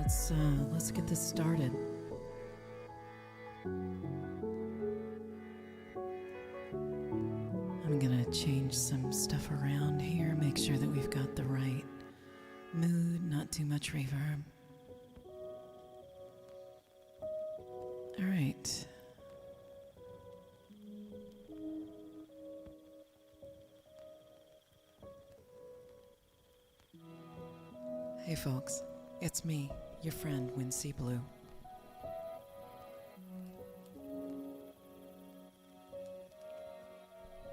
let's get this started. I'm gonna change some stuff around here, make sure that we've got the right mood, not too much reverb. All right. Hey folks, it's me, your friend Wynne Blue.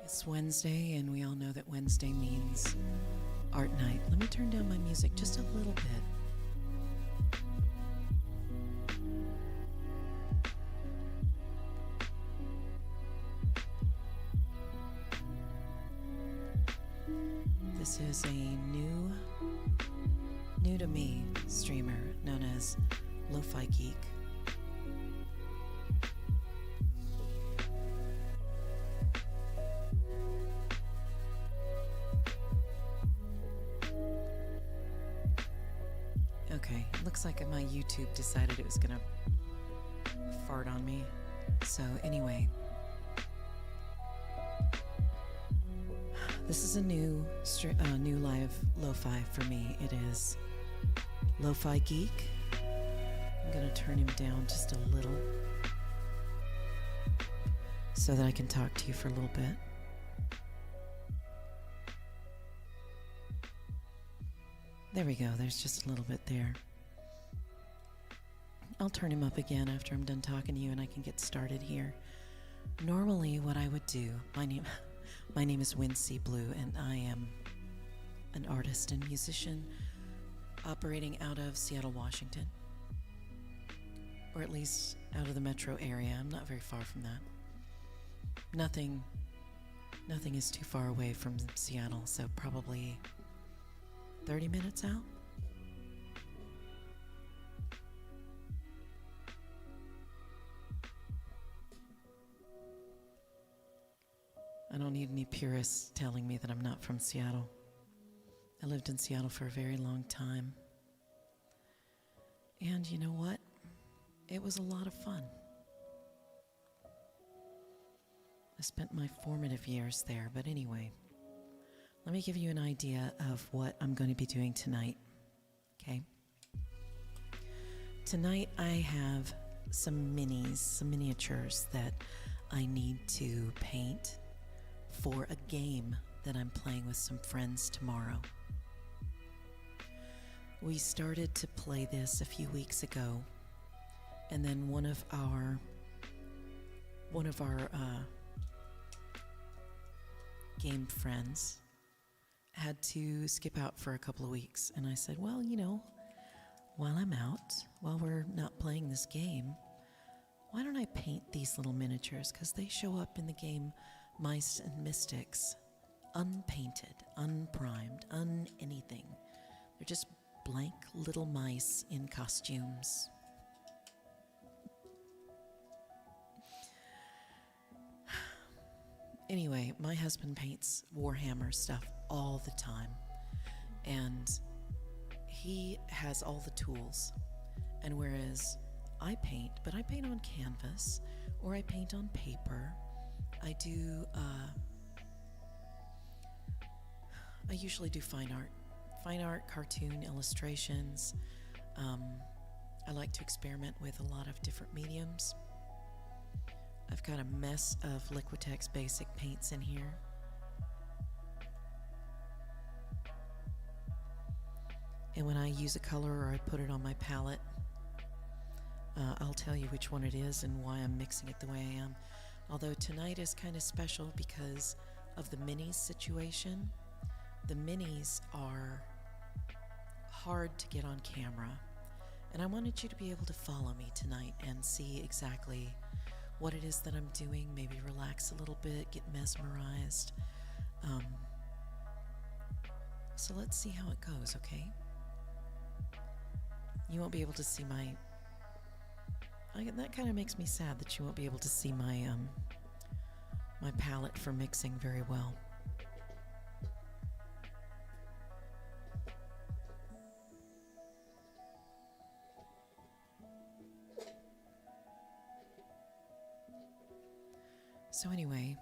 It's Wednesday, and we all know that Wednesday means art night. Let me turn down my music just a little bit. This is a new to me streamer known as Lofi Geek. Okay, looks like my YouTube decided it was gonna fart on me. So anyway, this is a new live lo-fi for me. It is Lofi Geek. I'm gonna turn him down just a little so that I can talk to you for a little bit. There we go, there's just a little bit there. I'll turn him up again after I'm done talking to you and I can get started here. Normally what I would do, my name is Wynne Blue, and I am an artist and musician operating out of Seattle, Washington, or at least out of the metro area. I'm not very far from that. Nothing is too far away from Seattle, so probably 30 minutes out. I don't need any purists telling me that I'm not from Seattle. I lived in Seattle for a very long time. And you know what? It was a lot of fun. I spent my formative years there, but anyway, let me give you an idea of what I'm going to be doing tonight, okay? Tonight I have some miniatures that I need to paint for a game that I'm playing with some friends tomorrow. We started to play this a few weeks ago, and then one of our game friends had to skip out for a couple of weeks, and I said, well, you know, while I'm out, while we're not playing this game, why don't I paint these little miniatures, because they show up in the game Mice and Mystics, unpainted, unprimed, anything. They're just blank little mice in costumes. Anyway, my husband paints Warhammer stuff all the time, and he has all the tools. And whereas I paint, but I paint on canvas, or I paint on paper, I usually do fine art, cartoon, illustrations. I like to experiment with a lot of different mediums. I've got a mess of Liquitex basic paints in here. And when I use a color or I put it on my palette, I'll tell you which one it is and why I'm mixing it the way I am. Although tonight is kind of special because of the minis situation. The minis are hard to get on camera, and I wanted you to be able to follow me tonight and see exactly what it is that I'm doing, maybe relax a little bit, get mesmerized. So let's see how it goes, okay? You won't be able to see that kind of makes me sad that you won't be able to see my palette for mixing very well. So anyway,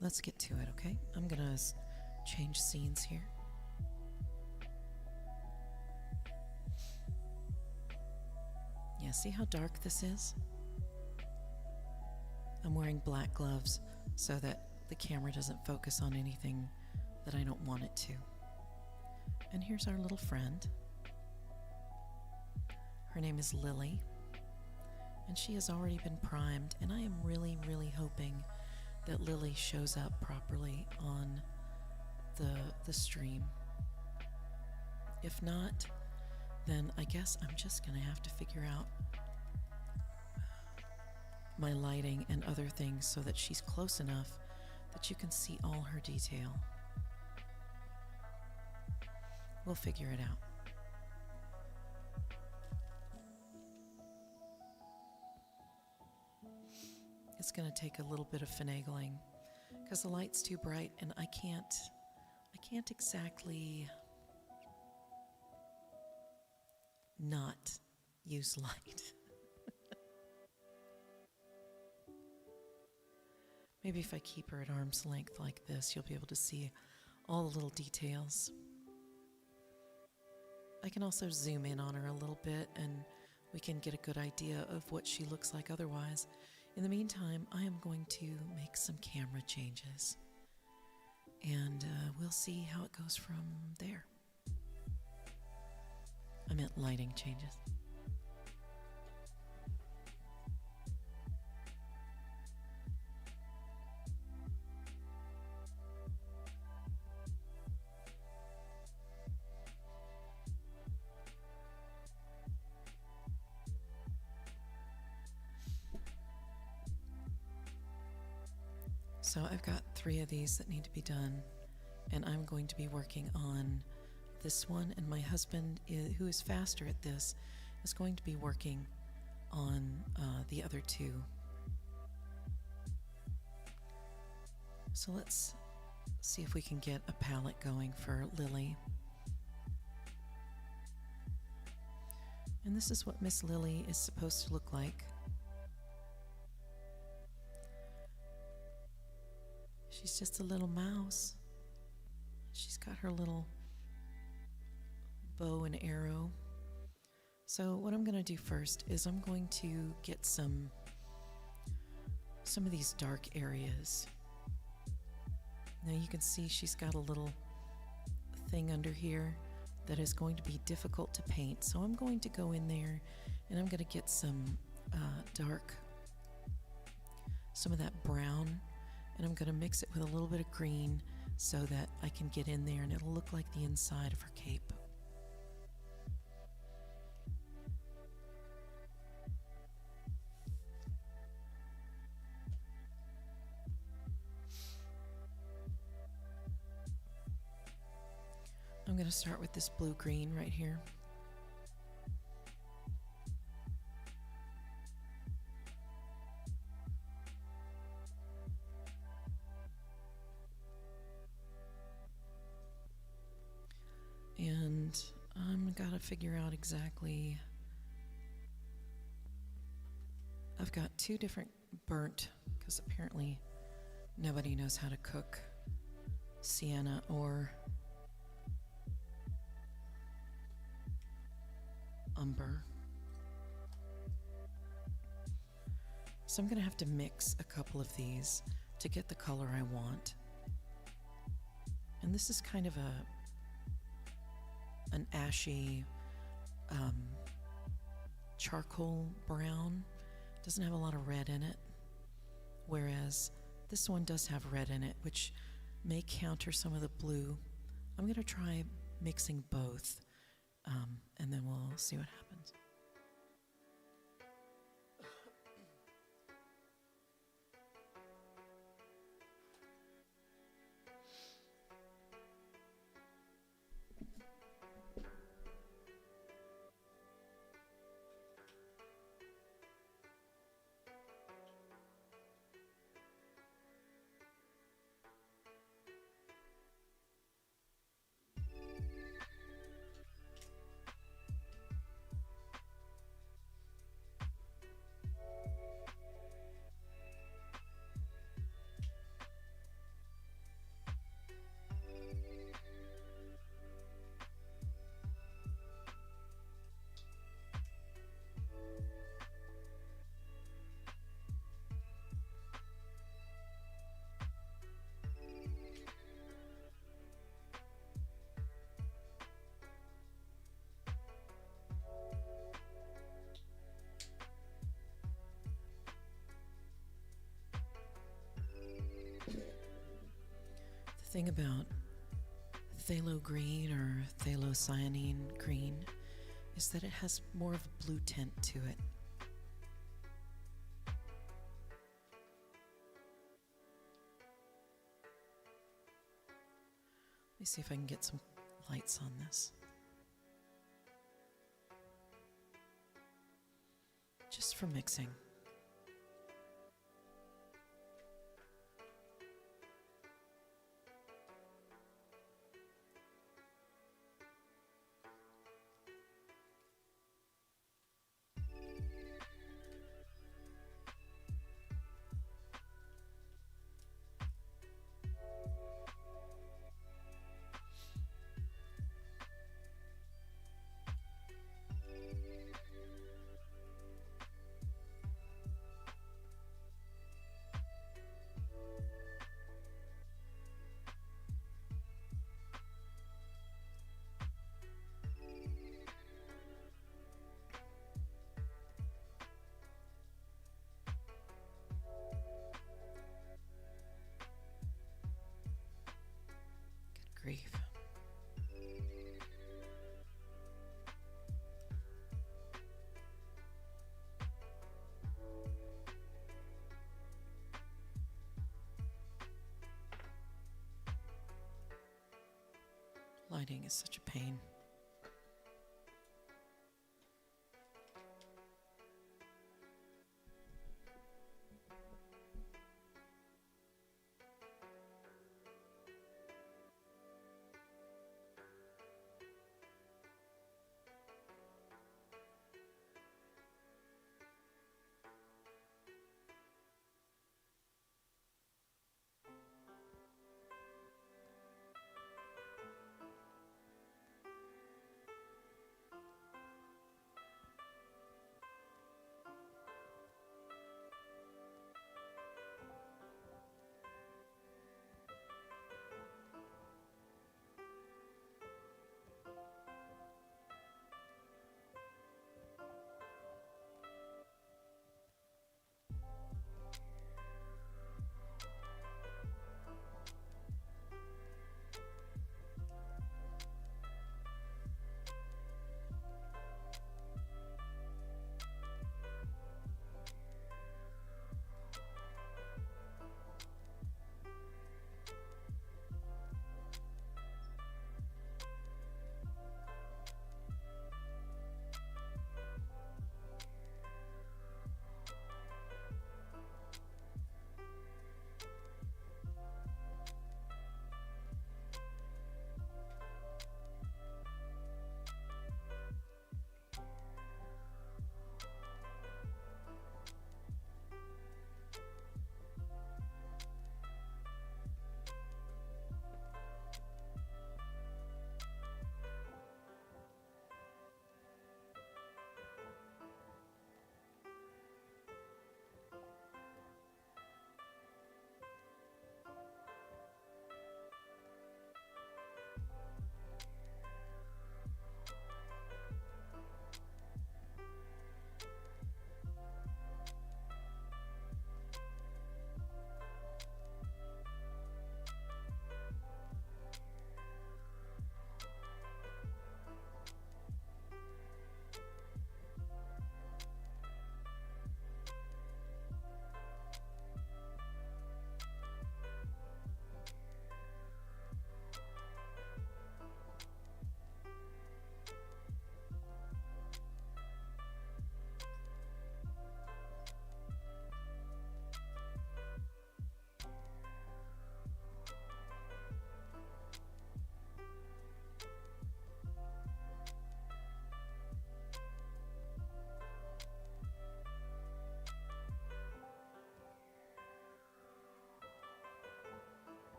let's get to it, okay? I'm gonna change scenes here. Yeah, see how dark this is? I'm wearing black gloves so that the camera doesn't focus on anything that I don't want it to. And here's our little friend. Her name is Lily, and she has already been primed, and I am really, really hoping that Lily shows up properly on the stream. If not, then I guess I'm just gonna have to figure out my lighting and other things so that she's close enough that you can see all her detail. We'll figure it out. It's going to take a little bit of finagling because the light's too bright and I can't exactly not use light. Maybe if I keep her at arm's length like this, you'll be able to see all the little details. I can also zoom in on her a little bit and we can get a good idea of what she looks like otherwise. In the meantime, I am going to make some camera changes and we'll see how it goes from there. I meant lighting changes. So I've got 3 of these that need to be done, and I'm going to be working on this one, and my husband, who is faster at this, is going to be working on the other 2. So let's see if we can get a palette going for Lily. And this is what Miss Lily is supposed to look like. She's just a little mouse. She's got her little bow and arrow. So what I'm going to do first is I'm going to get some of these dark areas. Now you can see she's got a little thing under here that is going to be difficult to paint. So I'm going to go in there and I'm going to get some dark, some of that brown, and I'm going to mix it with a little bit of green so that I can get in there and it'll look like the inside of her cape. I'm going to start with this blue-green right here. And I'm gotta figure out exactly. I've got 2 different burnt, because apparently nobody knows how to cook sienna or umber. So I'm gonna have to mix a couple of these to get the color I want. And this is kind of an ashy charcoal brown. Doesn't have a lot of red in it, whereas this one does have red in it, which may counter some of the blue. I'm going to try mixing both, and then we'll see what happens. thing about phthalo green or phthalocyanine green is that it has more of a blue tint to it. Let me see if I can get some lights on this. Just for mixing. Good grief. Lighting is such a pain.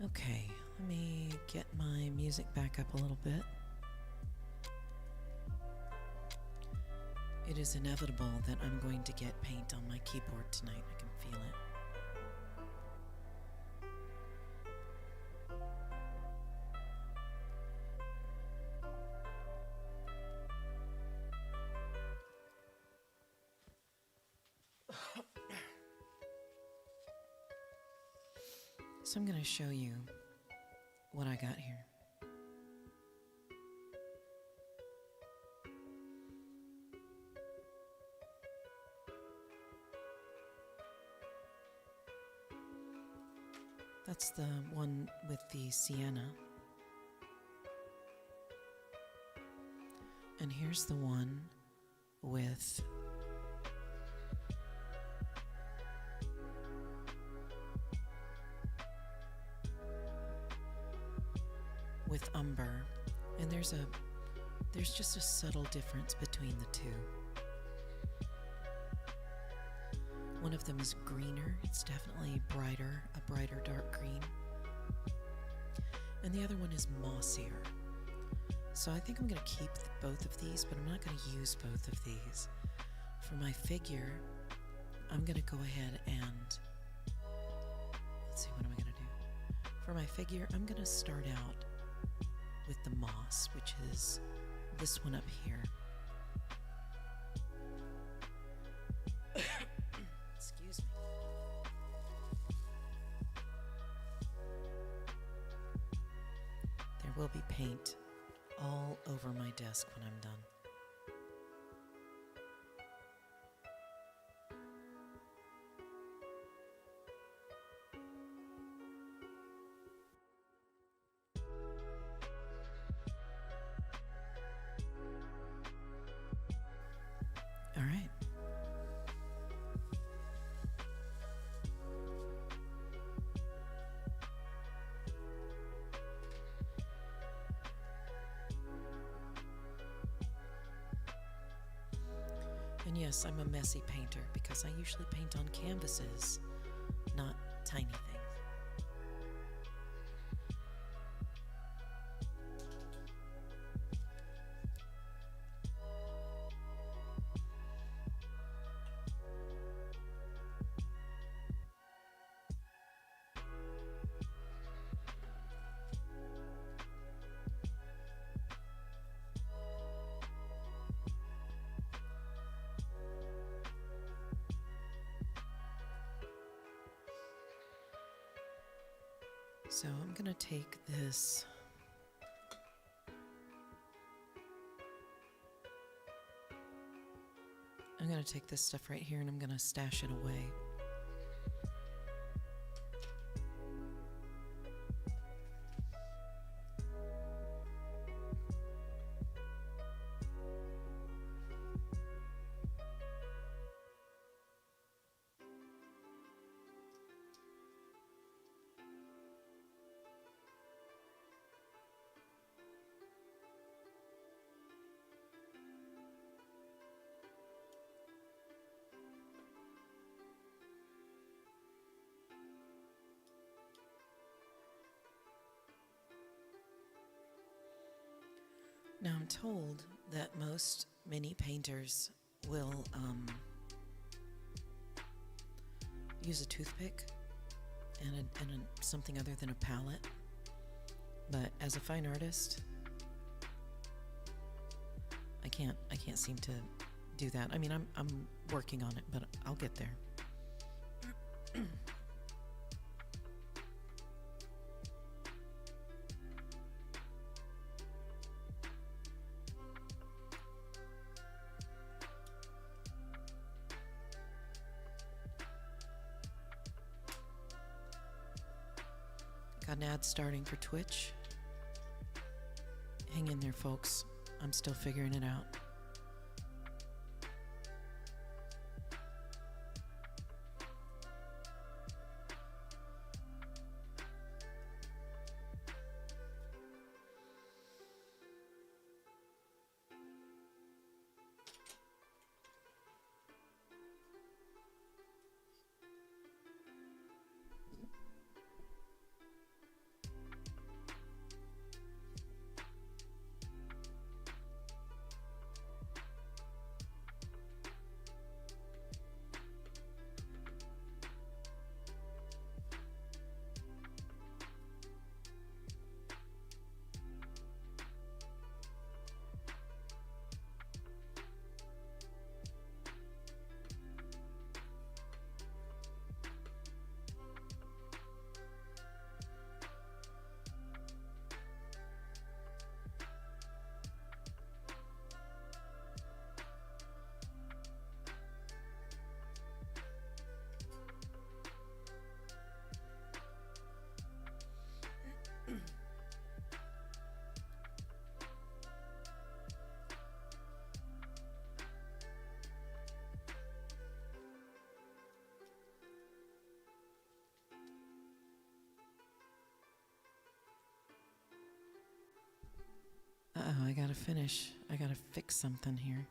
Okay, let me get my music back up a little bit. It is inevitable that I'm going to get paint on my keyboard tonight. I can feel it. So I'm going to show you what I got here. That's the one with the sienna. And here's the one with umber. And there's just a subtle difference between the two. One of them is greener. It's definitely brighter, a brighter dark green. And the other one is mossier. So I think I'm going to keep both of these, but I'm not going to use both of these. For my figure, I'm going to go ahead and, let's see, what am I going to do? For my figure, I'm going to start out with the moss, which is this one up here. Excuse me. There will be paint all over my desk when I'm done. All right. And yes, I'm a messy painter because I usually paint on canvases, not tiny things. So I'm going to take this stuff right here and I'm going to stash it away. Now I'm told that most mini painters will use a toothpick and something other than a palette, but as a fine artist, I can't seem to do that. I mean, I'm working on it, but I'll get there. Got an ad starting for Twitch. Hang in there, folks. I'm still figuring it out. gotta finish. I gotta fix something here.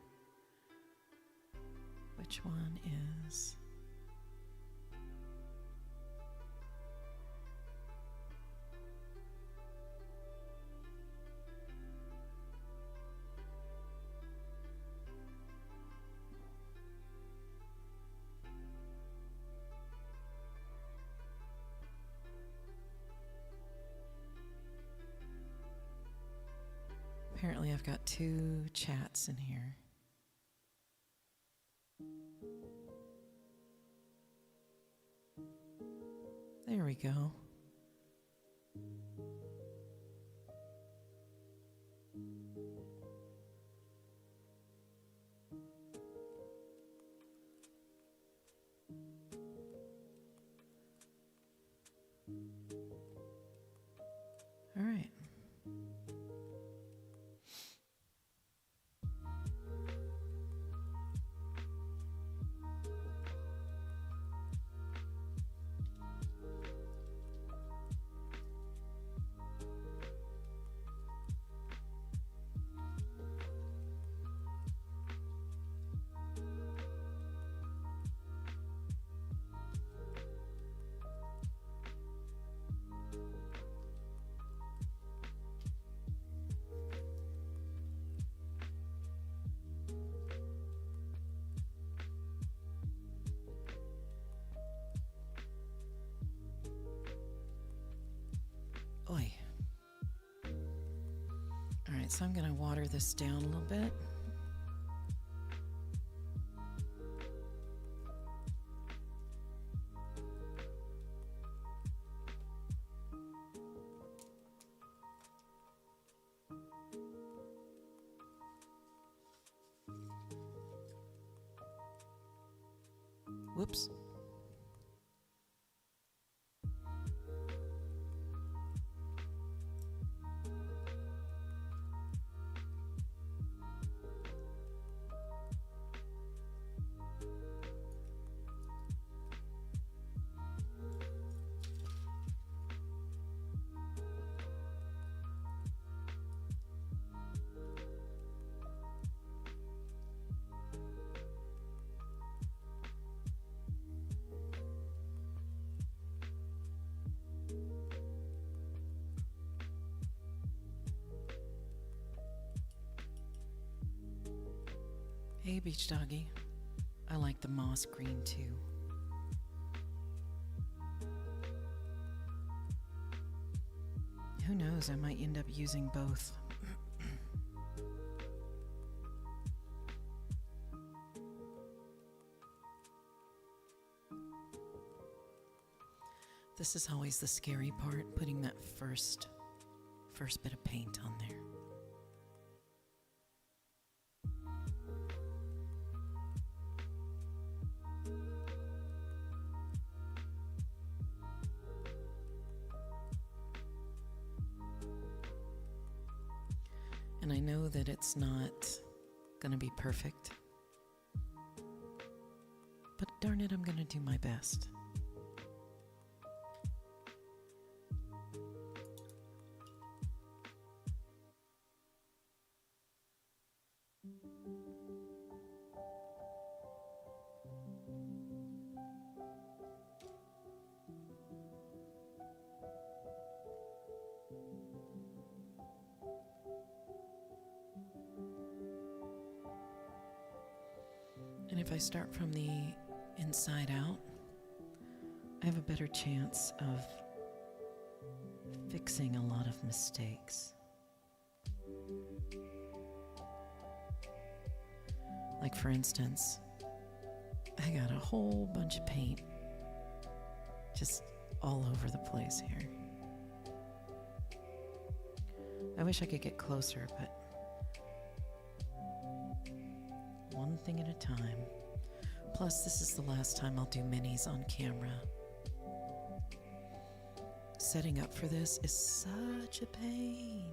Which one is... Apparently I've got 2 chats in here. There we go. All right. Oy. All right, so I'm going to water this down a little bit. Whoops. Hey, beach doggy. I like the moss green too. Who knows, I might end up using both. This is always the scary part, putting that first bit of paint on there. And I know that it's not gonna be perfect, but darn it, I'm gonna do my best. And if I start from the inside out, I have a better chance of fixing a lot of mistakes. Like, for instance, I got a whole bunch of paint just all over the place here. I wish I could get closer, but one thing at a time. Plus, this is the last time I'll do minis on camera. Setting up for this is such a pain.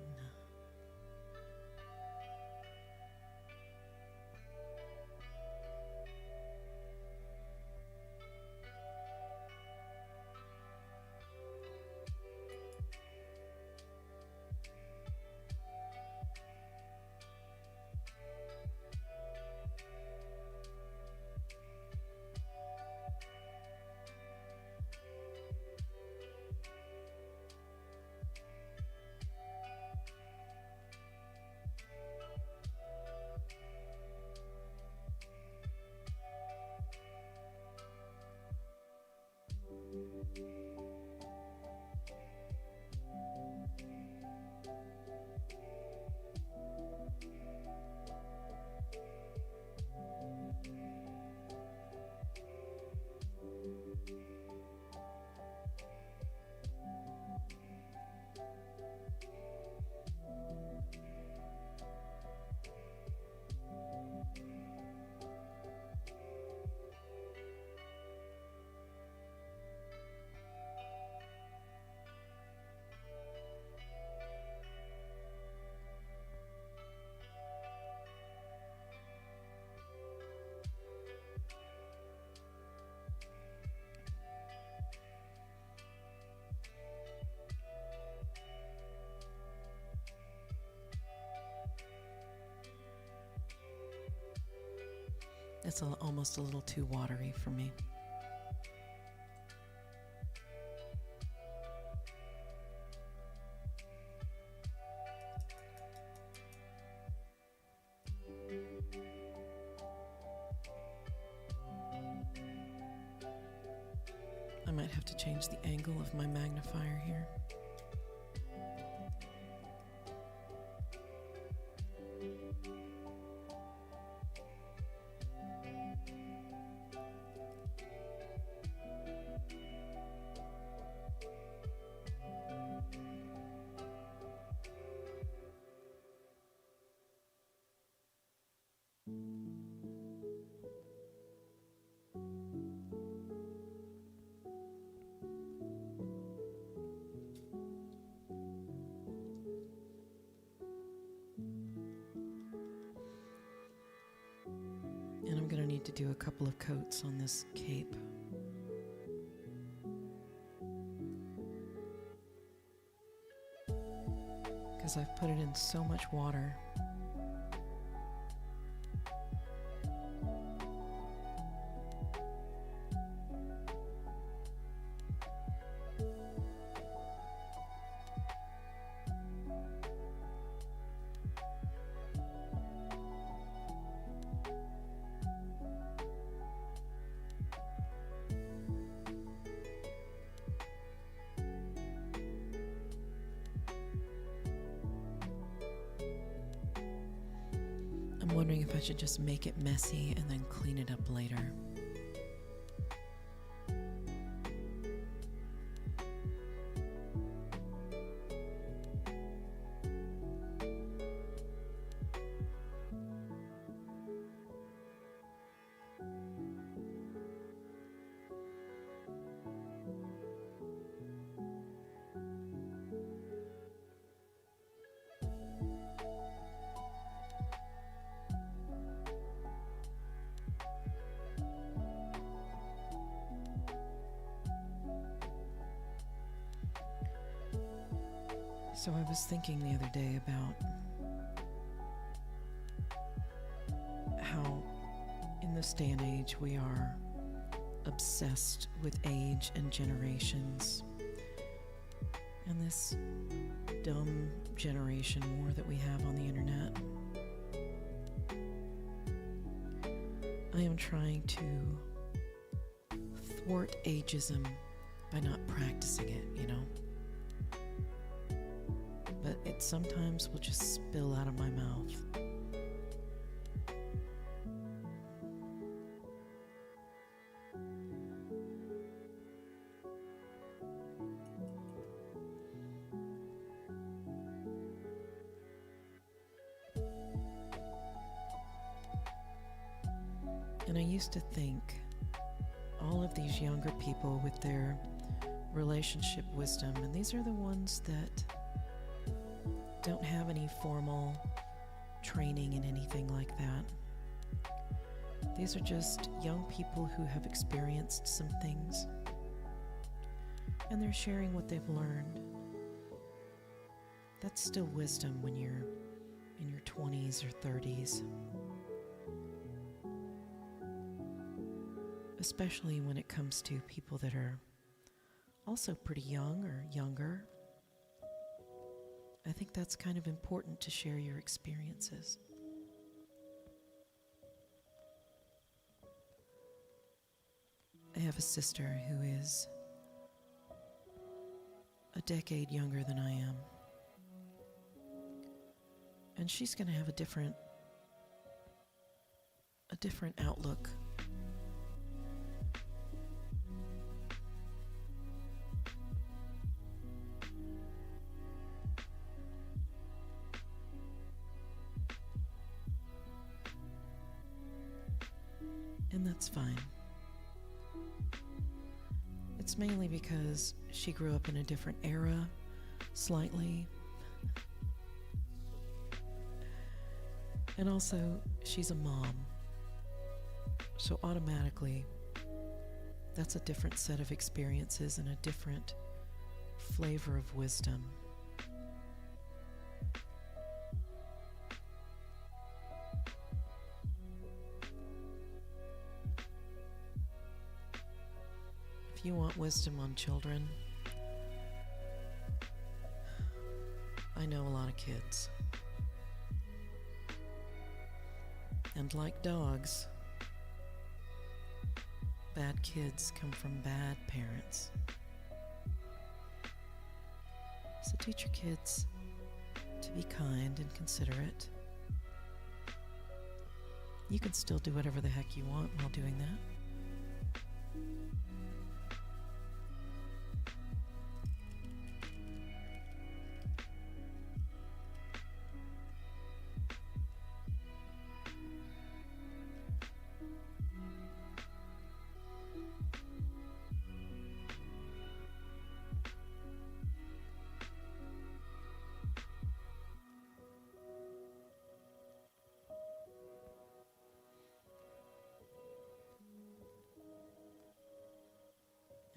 It's almost a little too watery for me. I might have to change the angle of my magnifier here. And I'm going to need to do a couple of coats on this cape. Because I've put it in so much water. I'm wondering if I should just make it messy and then clean it up later. So I was thinking the other day about how in this day and age we are obsessed with age and generations, and this dumb generation war that we have on the internet. I am trying to thwart ageism by not practicing it, you know? But it sometimes will just spill out of my mouth. And I used to think all of these younger people with their relationship wisdom, and these are the ones that don't have any formal training in anything like that. These are just young people who have experienced some things, and they're sharing what they've learned. That's still wisdom when you're in your 20s or 30s. Especially when it comes to people that are also pretty young or younger. I think that's kind of important to share your experiences. I have a sister who is a decade younger than I am. And she's going to have a different outlook. And that's fine. It's mainly because she grew up in a different era, slightly. And also, she's a mom. So automatically, that's a different set of experiences and a different flavor of wisdom. If you want wisdom on children, I know a lot of kids. And like dogs, bad kids come from bad parents. So teach your kids to be kind and considerate. You can still do whatever the heck you want while doing that.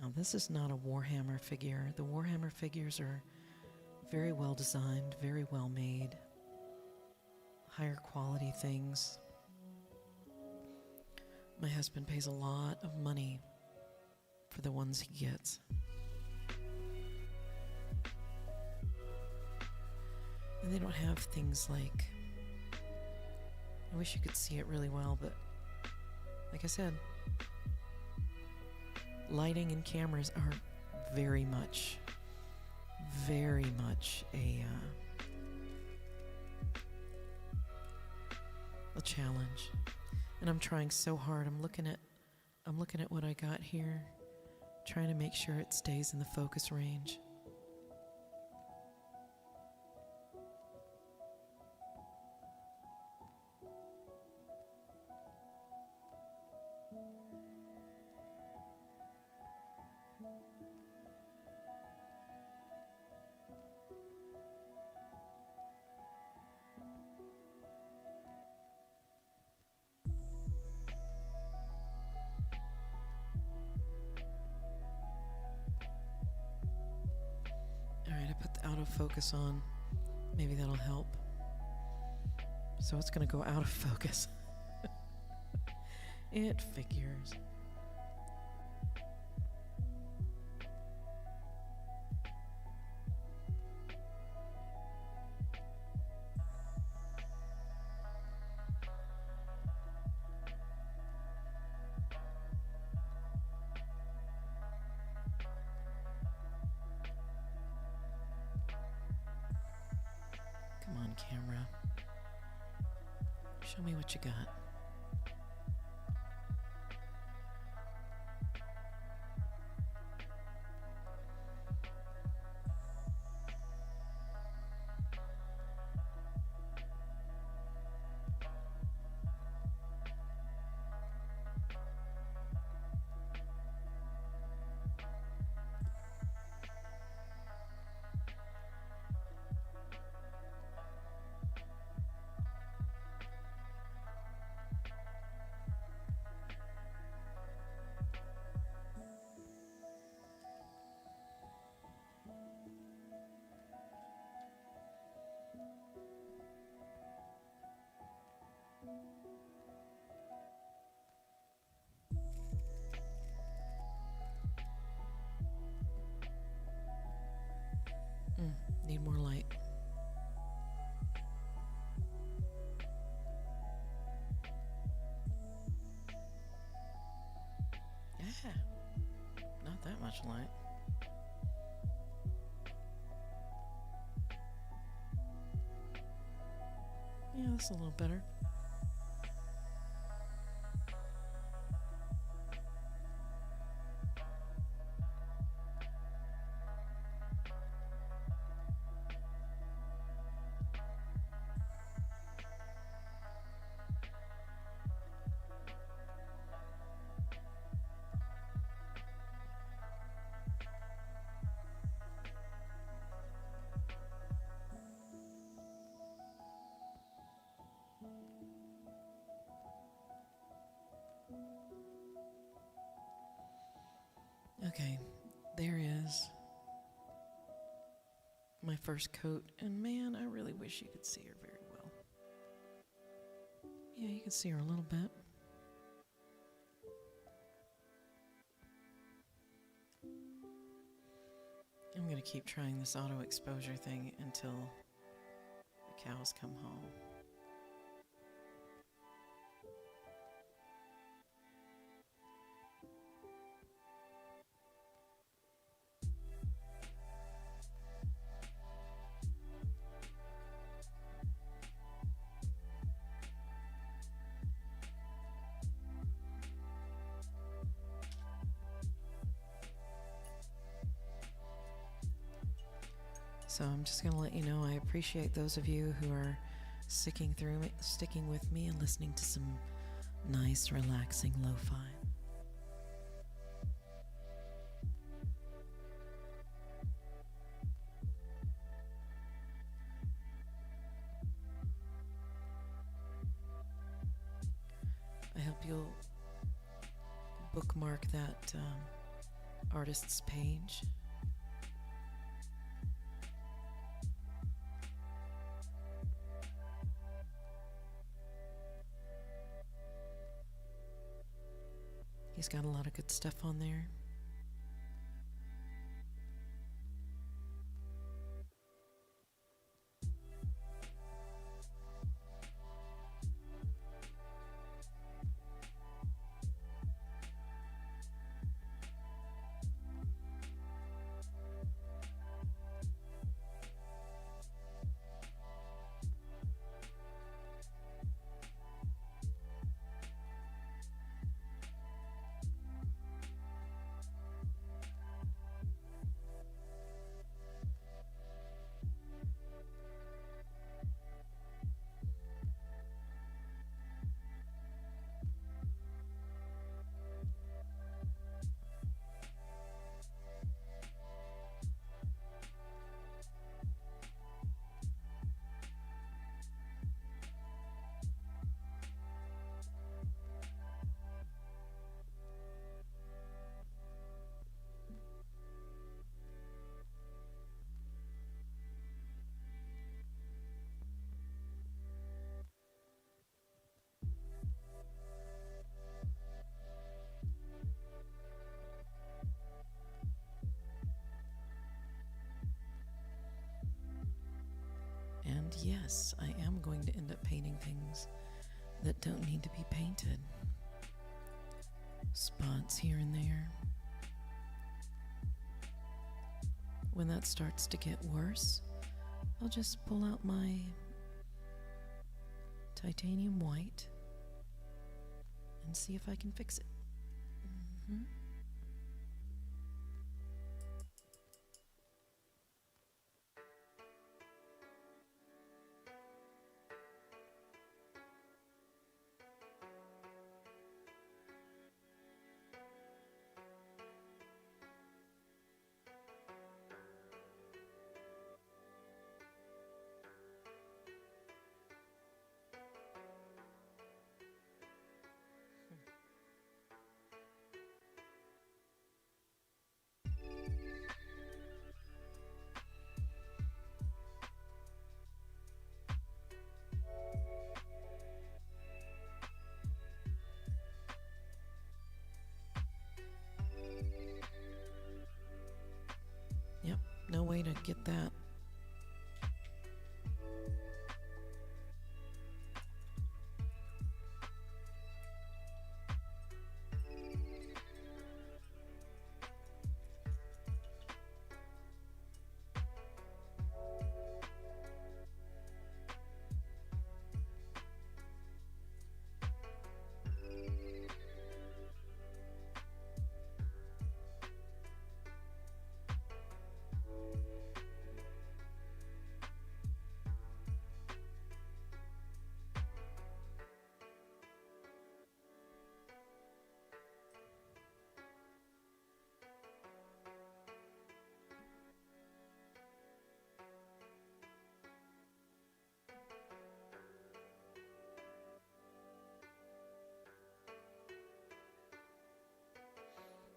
Now, this is not a Warhammer figure. The Warhammer figures are very well designed, very well made, higher quality things. My husband pays a lot of money for the ones he gets. And they don't have things like, I wish you could see it really well, but like I said, lighting and cameras are very much a challenge. And I'm trying so hard. I'm looking at what I got here, trying to make sure it stays in the focus range. Focus on. Maybe that'll help. So it's going to go out of focus. It figures. Camera. Show me what you got. Need more light. Yeah, not that much light. Yeah, that's a little better. Okay, there is my first coat, and man, I really wish you could see her very well. Yeah, you can see her a little bit. I'm going to keep trying this auto exposure thing until the cows come home. So I'm just going to let you know I appreciate those of you who are sticking with me and listening to some nice, relaxing lo-fi. I hope you'll bookmark that artist's page. He's got a lot of good stuff on there. And yes, I am going to end up painting things that don't need to be painted. Spots here and there. When that starts to get worse, I'll just pull out my titanium white and see if I can fix it. Mm-hmm. Yep, no way to get that.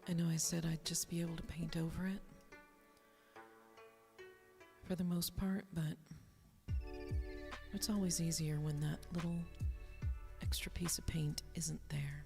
I know I said I'd just be able to paint over it for the most part, but it's always easier when that little extra piece of paint isn't there.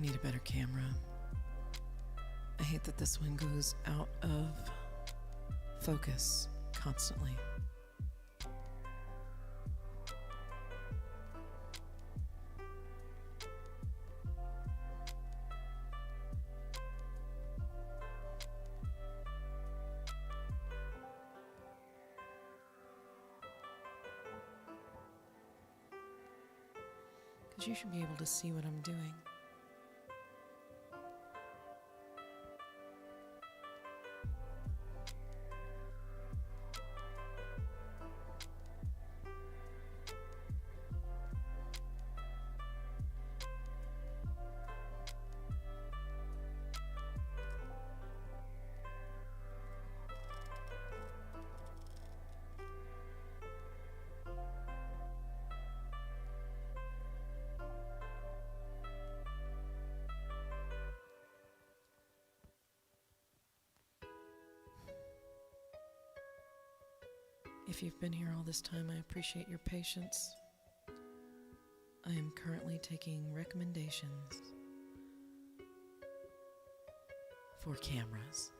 need a better camera. I hate that this one goes out of focus constantly. Because you should be able to see what I'm doing. If you've been here all this time, I appreciate your patience. I am currently taking recommendations for cameras.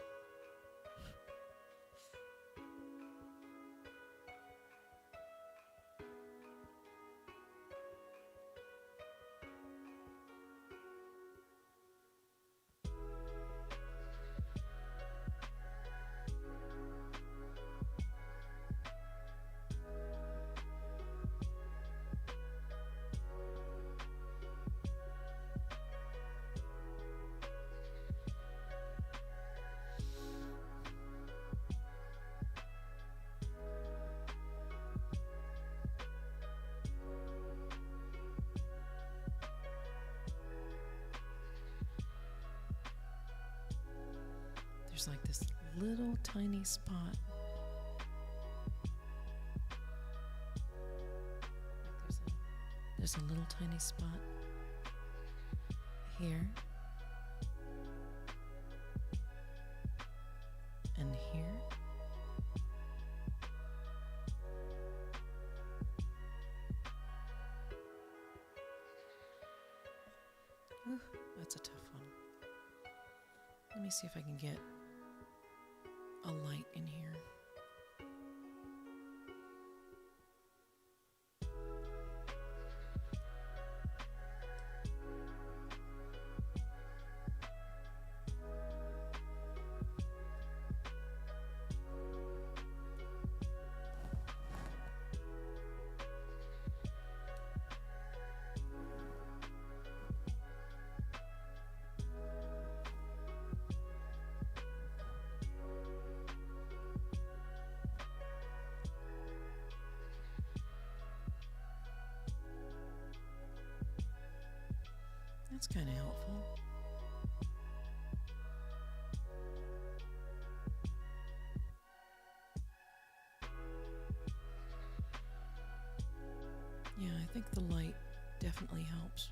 There's like this little tiny spot. There's a little tiny spot here and here. Ooh, that's a tough one. Let me see if I can get a light in here. That's kind of helpful. Yeah, I think the light definitely helps.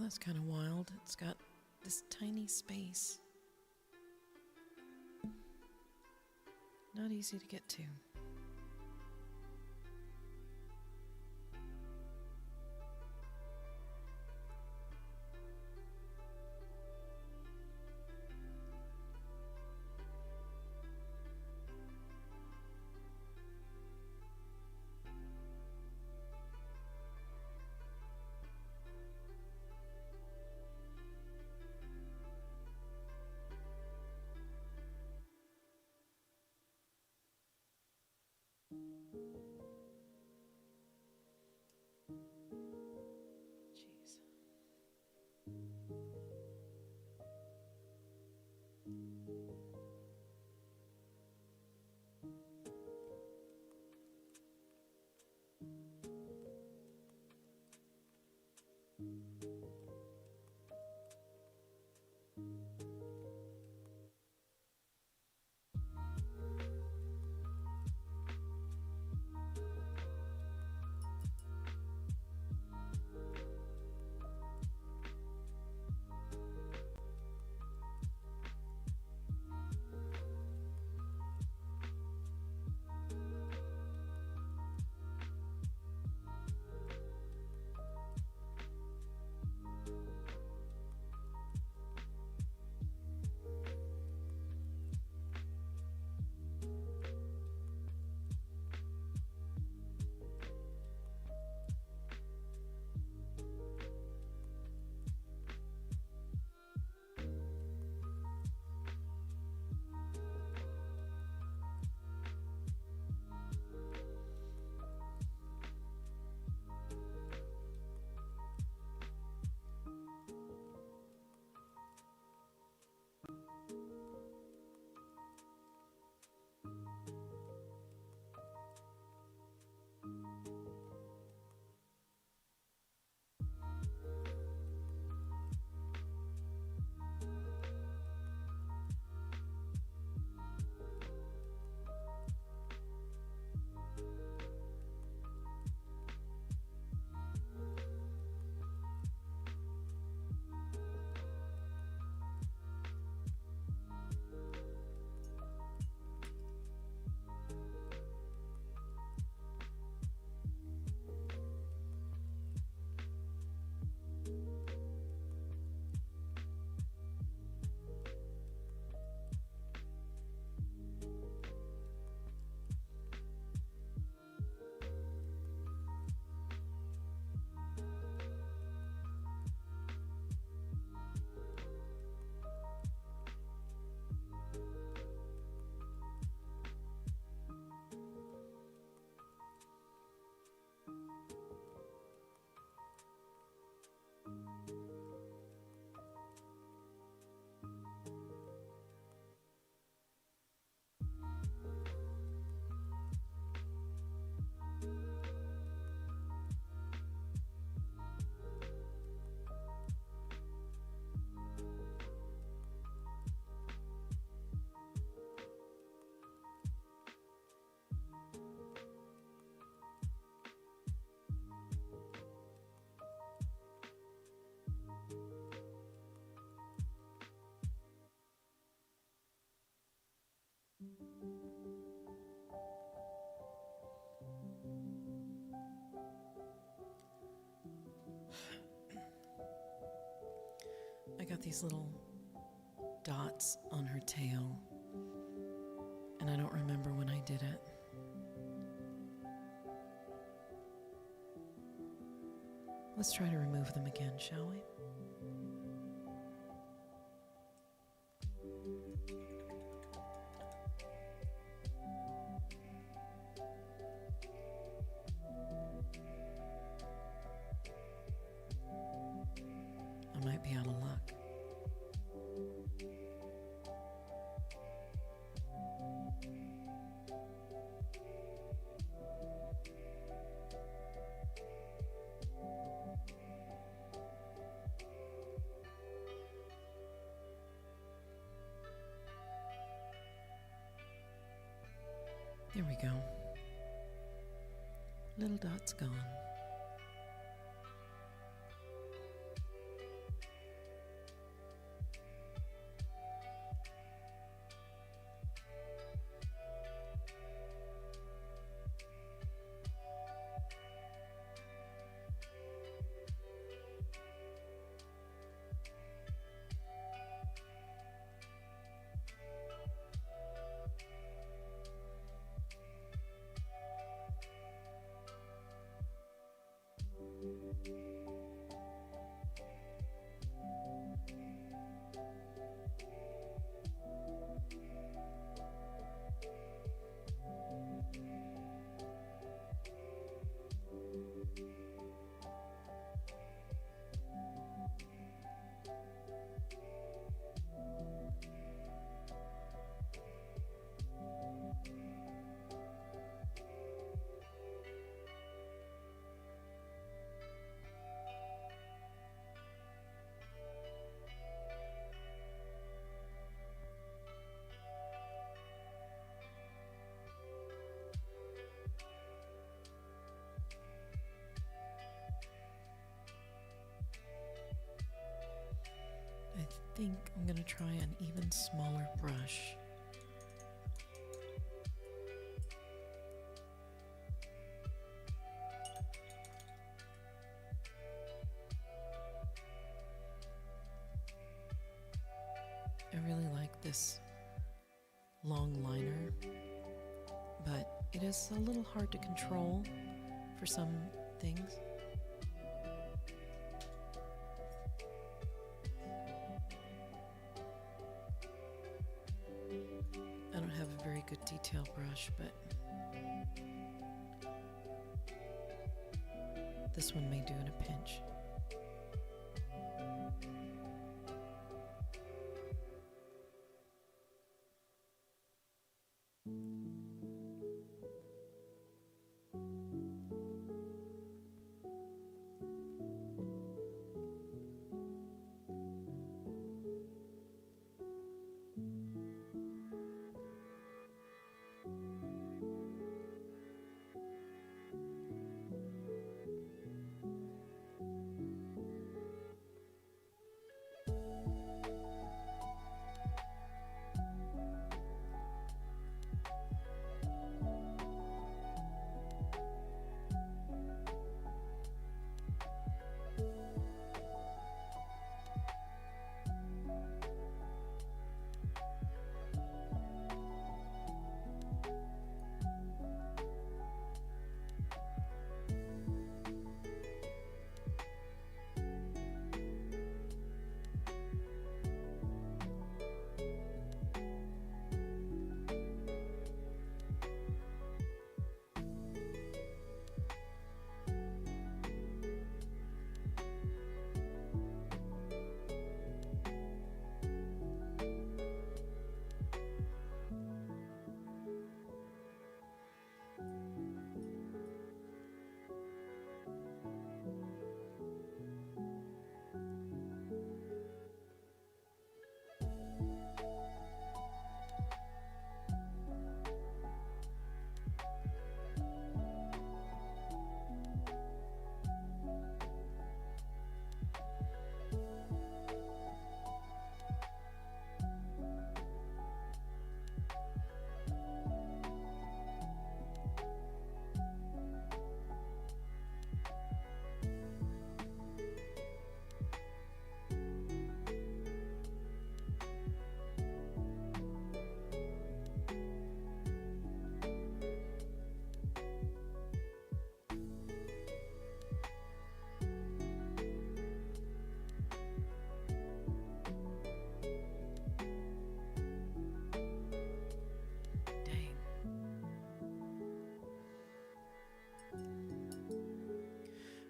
That's kind of wild. It's got this tiny space. Not easy to get to. Jeez. I got these little dots on her tail, and I don't remember when I did it. Let's try to remove them again, shall we? I might be out of luck. There we go. Little dot's gone. think I'm going to try an even smaller brush. I really like this long liner, but it is a little hard to control for some things. I don't have a very good detail brush, but this one may do in a pinch.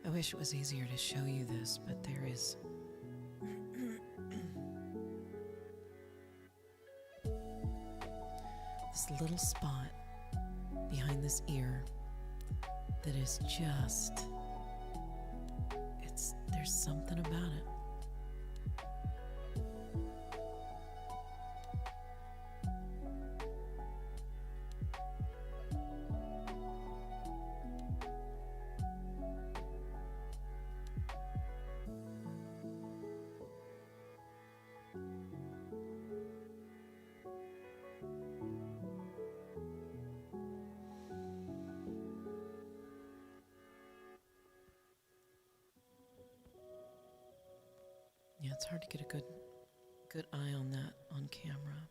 I wish it was easier to show you this, but there is this little spot behind this ear that is just, there's something about it. Yeah, it's hard to get a good eye on that on camera.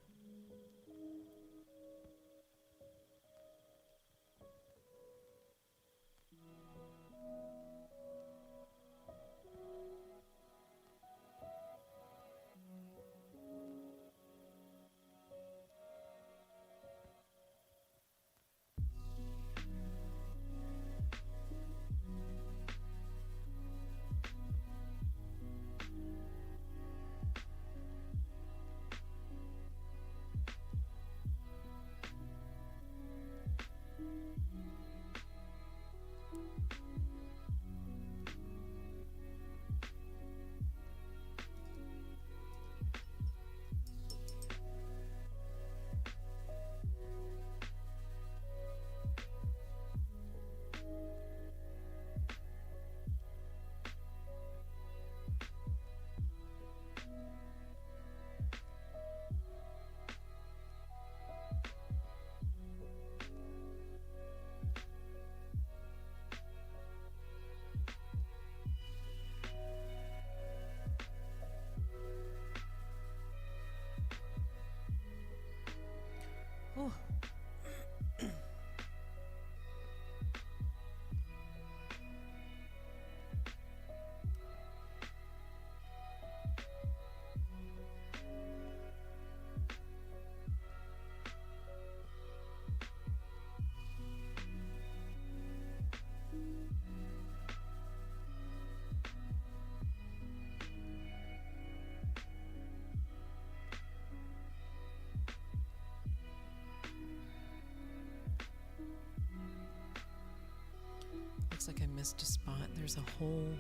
Looks like I missed a spot. There's a whole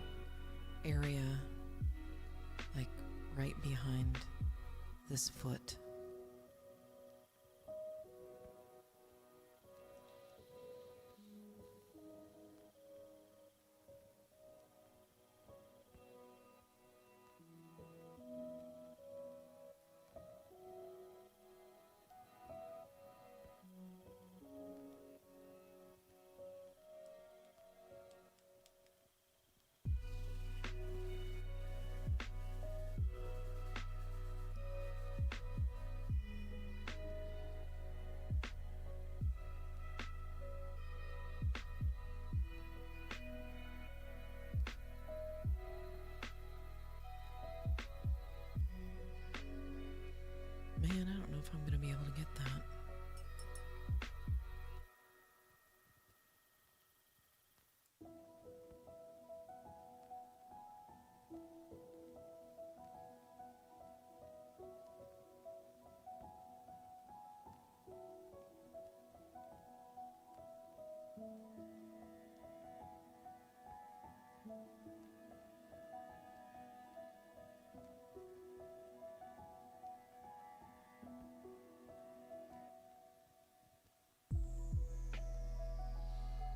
area, like right behind this foot. Man, I don't know if I'm going to be able to get that.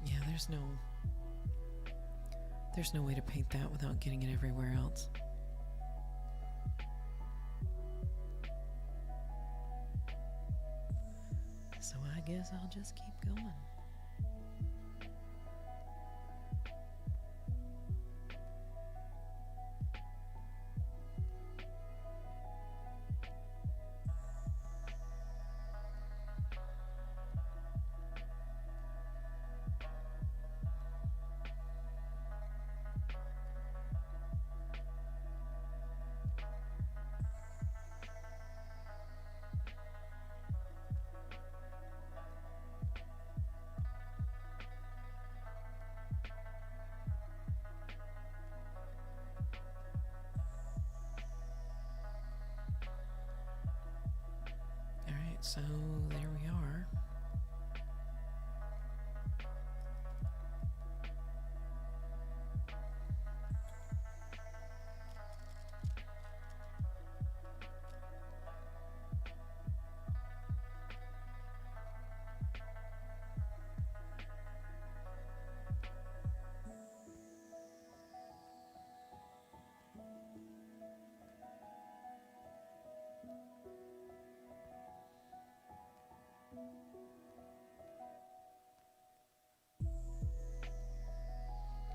Yeah, there's no way to paint that without getting it everywhere else. So I guess I'll just keep going. So there we are.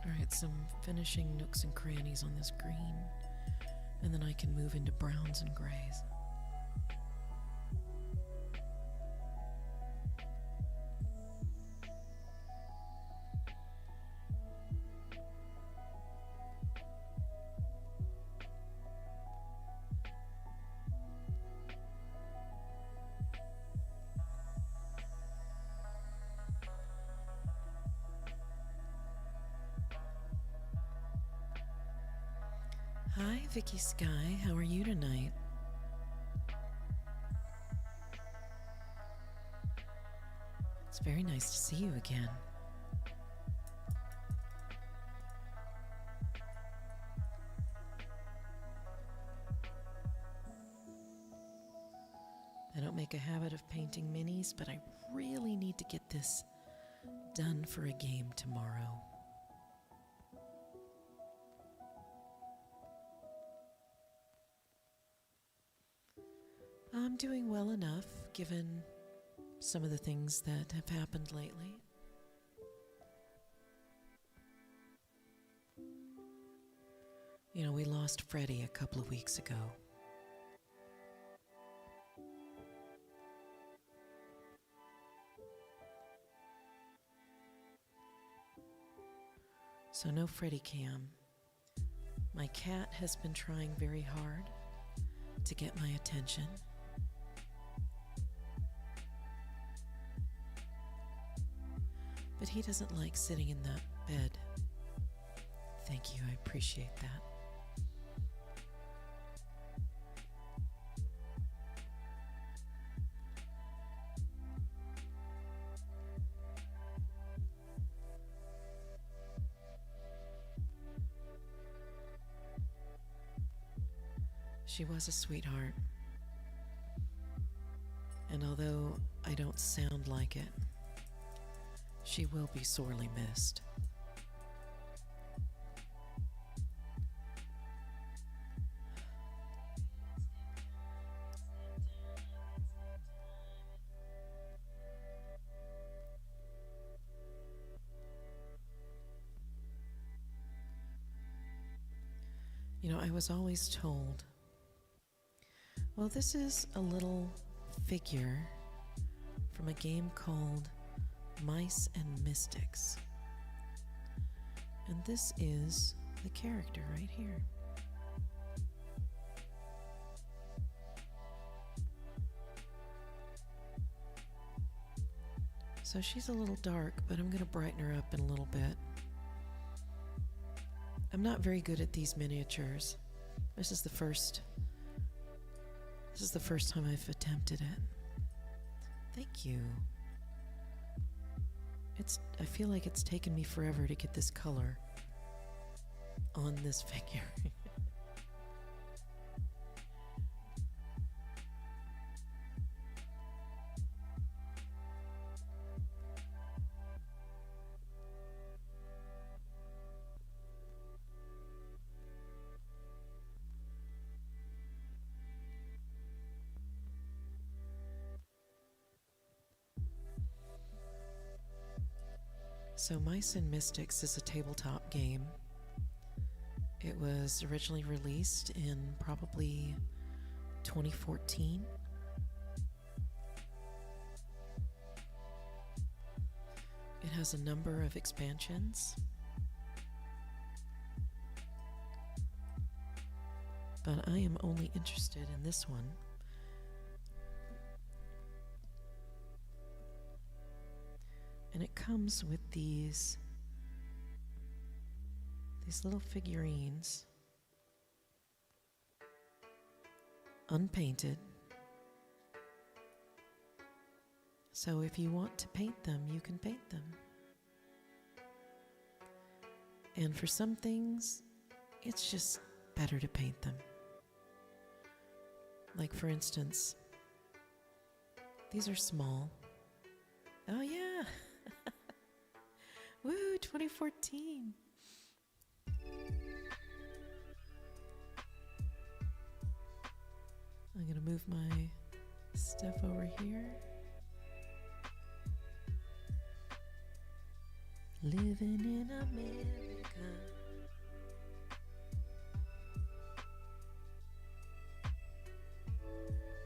Alright, some finishing nooks and crannies on this green, and then I can move into browns and grays. Hi, Vicky Sky. How are you tonight? It's very nice to see you again. I don't make a habit of painting minis, but I really need to get this done for a game tomorrow. I'm doing well enough, given some of the things that have happened lately. You know, we lost Freddie a couple of weeks ago. So no Freddy Cam. My cat has been trying very hard to get my attention. But he doesn't like sitting in that bed. Thank you, I appreciate that. She was a sweetheart. And although I don't sound like it, she will be sorely missed. You know, I was always told, well, this is a little figure from a game called Mice and Mystics. And this is the character right here. So she's a little dark, but I'm going to brighten her up in a little bit. I'm not very good at these miniatures. This is the first time I've attempted it. Thank you. I feel like it's taken me forever to get this color on this figure. So Mice and Mystics is a tabletop game. It was originally released in probably 2014. It has a number of expansions. But I am only interested in this one. And it comes with these little figurines, unpainted. So if you want to paint them, you can paint them. And for some things, it's just better to paint them. Like for instance, these are small. Oh yeah! Woo, 2014. I'm going to move my stuff over here. Living in America.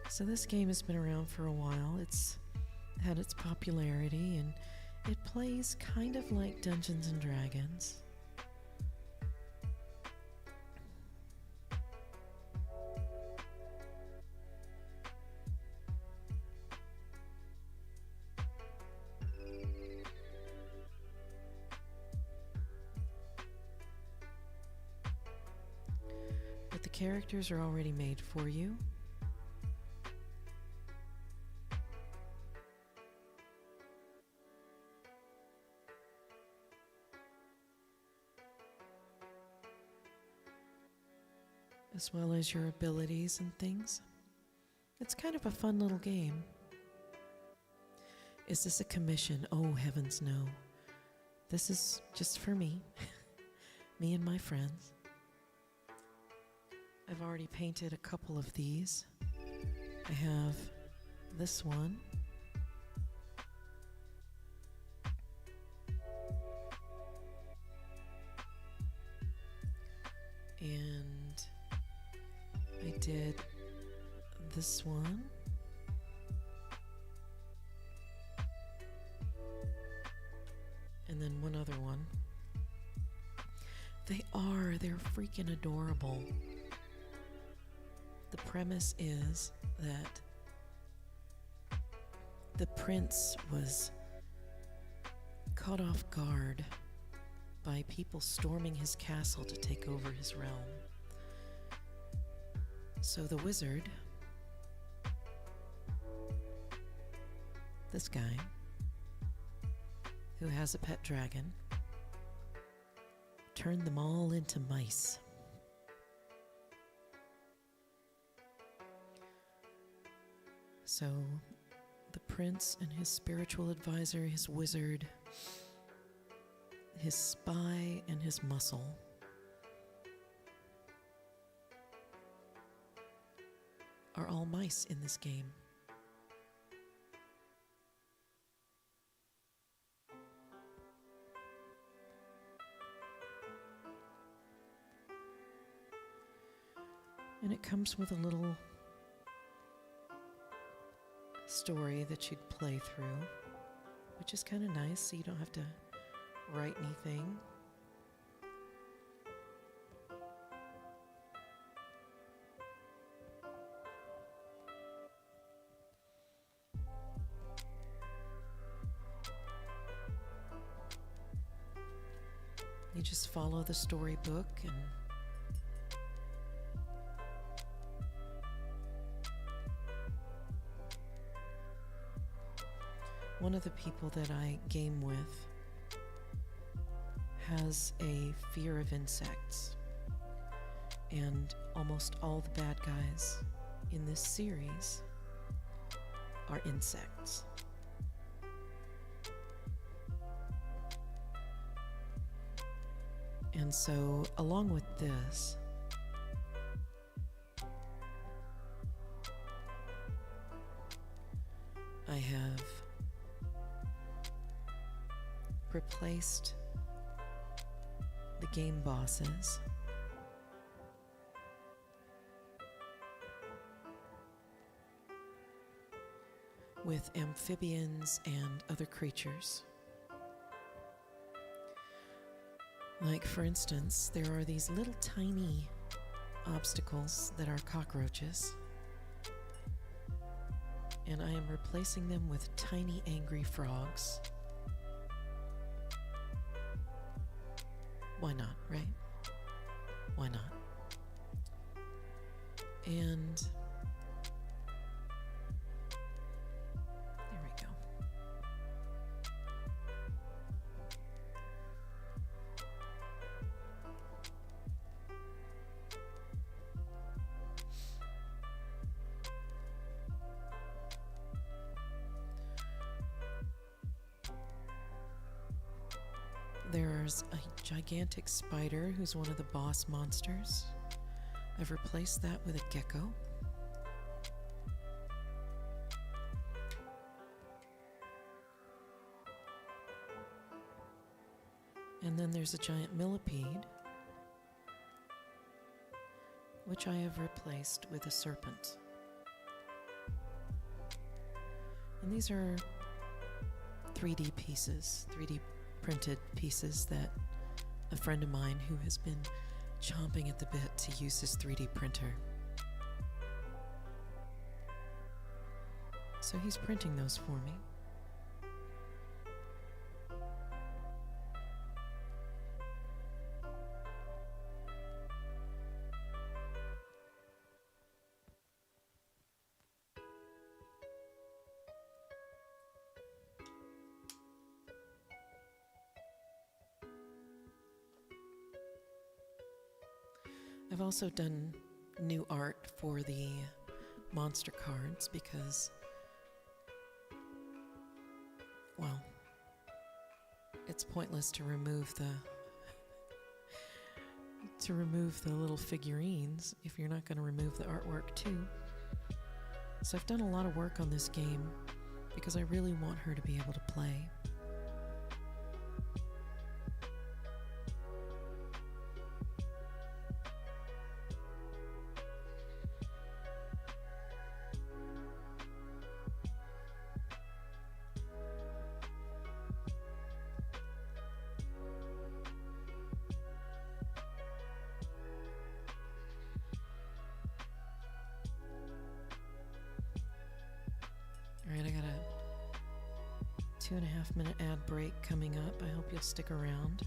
So this game has been around for a while. It's had its popularity, and it plays kind of like Dungeons and Dragons. But the characters are already made for you. As well as your abilities and things. It's kind of a fun little game. Is this a commission? Oh, heavens no. This is just for me. Me and my friends. I've already painted a couple of these. I have this one. And I did this one. And then one other one. freaking adorable. The premise is that the prince was caught off guard by people storming his castle to take over his realm. So the wizard, this guy, who has a pet dragon, turned them all into mice. So the prince and his spiritual advisor, his wizard, his spy, and his muscle are all mice in this game. And it comes with a little story that you'd play through, which is kind of nice, so you don't have to write anything. You just follow the storybook, and one of the people that I game with has a fear of insects, and almost all the bad guys in this series are insects. And so, along with this, I have replaced the game bosses with amphibians and other creatures. Like, for instance, there are these little tiny obstacles that are cockroaches, and I am replacing them with tiny angry frogs. Why not, right? Why not? And there we go. There's a gigantic spider who's one of the boss monsters. I've replaced that with a gecko. And then there's a giant millipede, which I have replaced with a serpent. And these are 3D pieces, 3D printed pieces that a friend of mine who has been chomping at the bit to use his 3D printer. So he's printing those for me. I've also done new art for the monster cards because, well, it's pointless to remove the little figurines if you're not going to remove the artwork too. So I've done a lot of work on this game because I really want her to be able to play. 2.5 minute ad break coming up. I hope you'll stick around.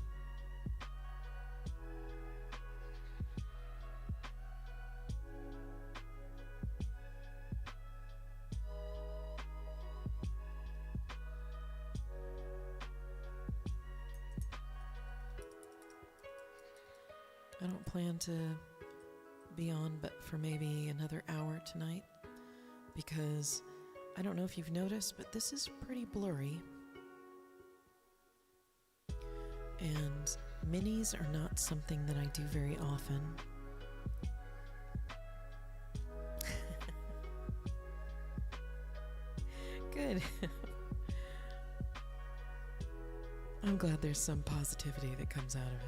I don't plan to be on but for maybe another hour tonight, because I don't know if you've noticed, but this is pretty blurry. And minis are not something that I do very often. Good. I'm glad there's some positivity that comes out of it.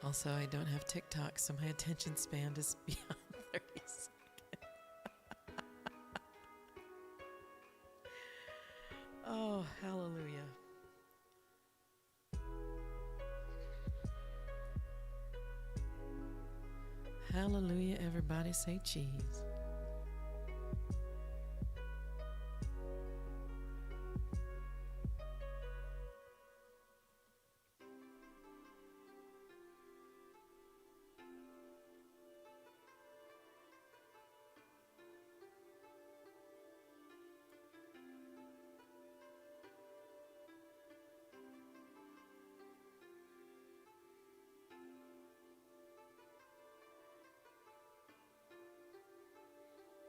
Also, I don't have TikTok, so my attention span is beyond 30 seconds. Oh, hallelujah. Hallelujah, everybody say cheese.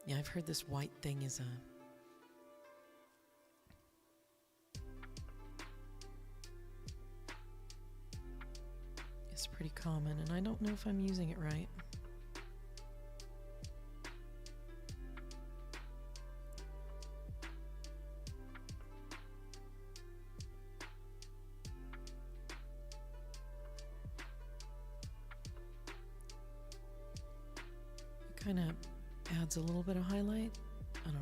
Yeah, I've heard this white thing is it's pretty common, and I don't know if I'm using it right. It kind of adds a little bit of highlight. I don't know.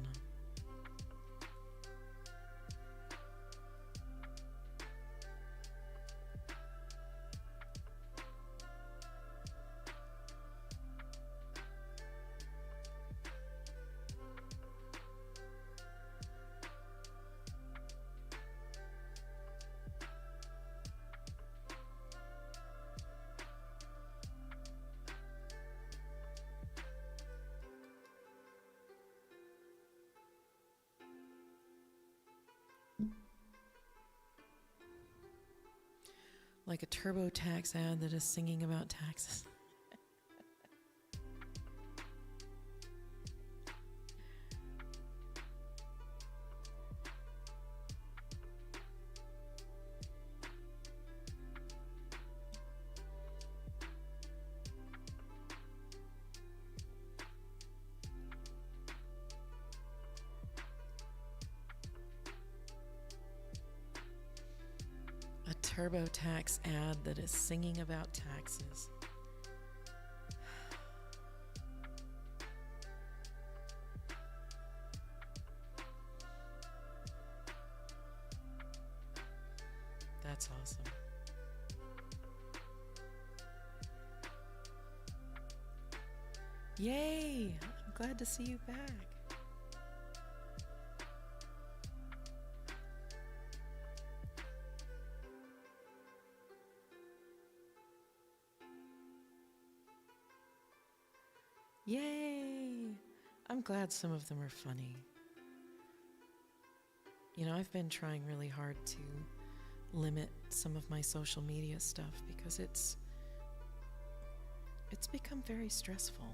Like a TurboTax ad that is singing about taxes. A TurboTax ad that is singing about taxes. That's awesome. Yay! I'm glad to see you back. Yay! I'm glad some of them are funny. You know, I've been trying really hard to limit some of my social media stuff because it's become very stressful.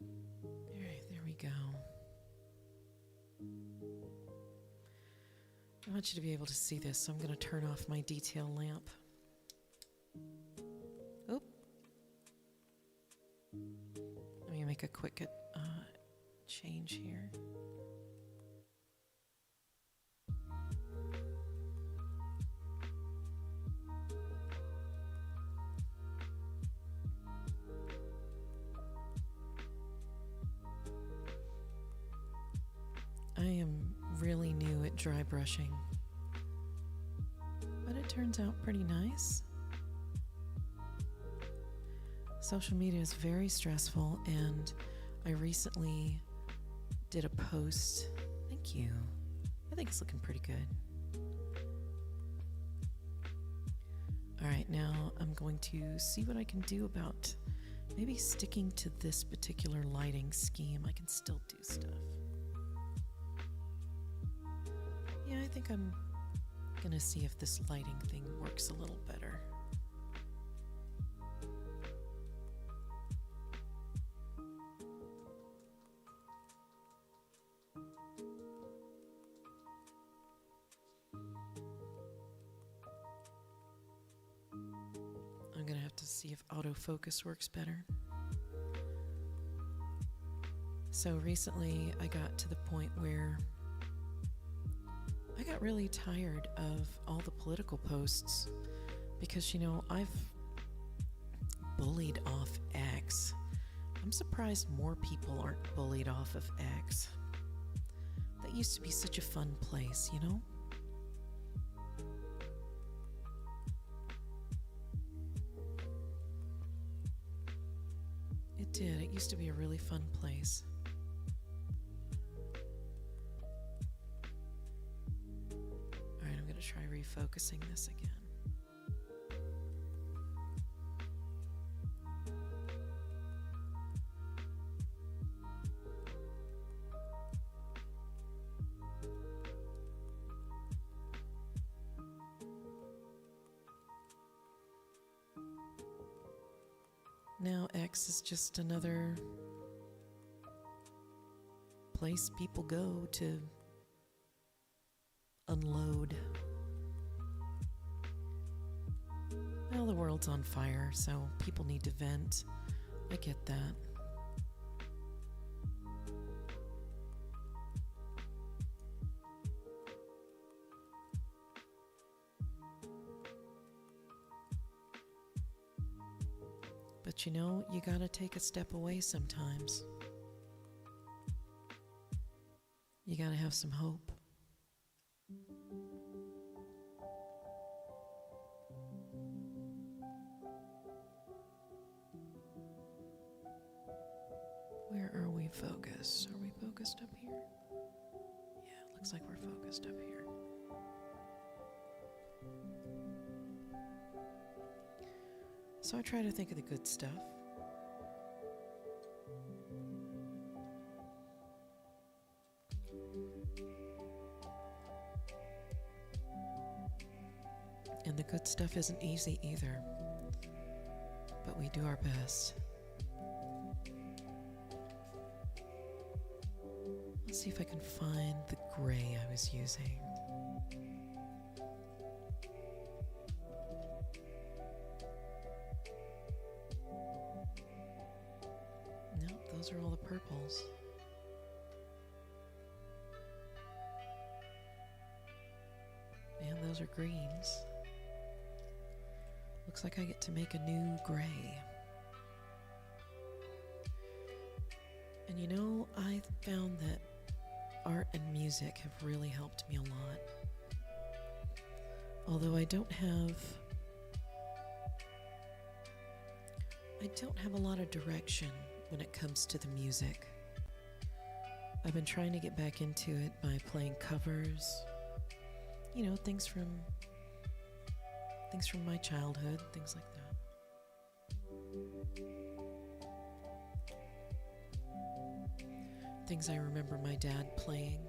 All right, there we go. I want you to be able to see this, so I'm going to turn off my detail lamp. Oop. Let me make a quick change here. I am really new at dry brushing, but it turns out pretty nice. Social media is very stressful, and I recently did a post. Thank you. I think it's looking pretty good. All right, now I'm going to see what I can do about maybe sticking to this particular lighting scheme. I can still do stuff. Yeah, I think I'm gonna see if this lighting thing works a little better. I'm gonna have to see if autofocus works better. So recently I got to the point where I got really tired of all the political posts because, you know, I've bullied off X. I'm surprised more people aren't bullied off of X. That used to be such a fun place, you know? It did. It used to be a really fun place. Try refocusing this again. Now X is just another place people go to unload. Well, the world's on fire, so people need to vent. I get that. But you know, you gotta take a step away sometimes. You gotta have some hope. Where are we focused? Are we focused up here? Yeah, it looks like we're focused up here. So I try to think of the good stuff. And the good stuff isn't easy either, but we do our best. Let's see if I can find the gray I was using. Nope, those are all the purples. And those are greens. Looks like I get to make a new gray. And you know, I found that art and music have really helped me a lot. Although I don't have a lot of direction when it comes to the music. I've been trying to get back into it by playing covers. You know, things from my childhood, things like that. Things I remember my dad playing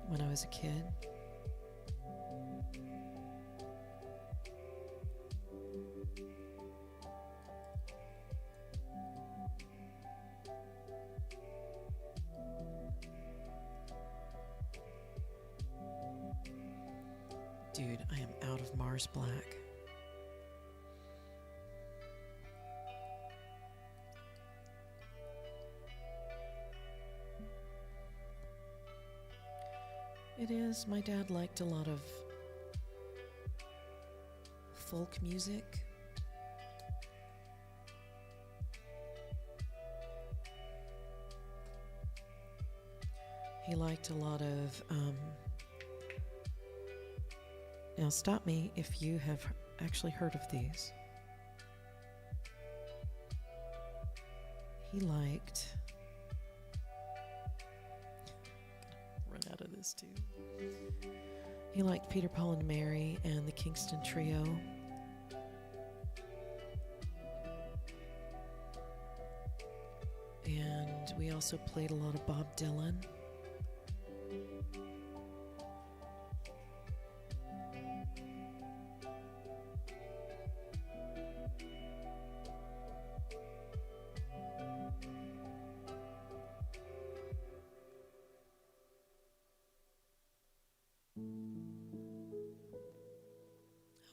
when I was a kid. Mars Black. It is. My dad liked a lot of folk music. He liked a lot of, now stop me if you have actually heard of these. He liked, run out of this too. He liked Peter, Paul, and Mary and the Kingston Trio. And we also played a lot of Bob Dylan.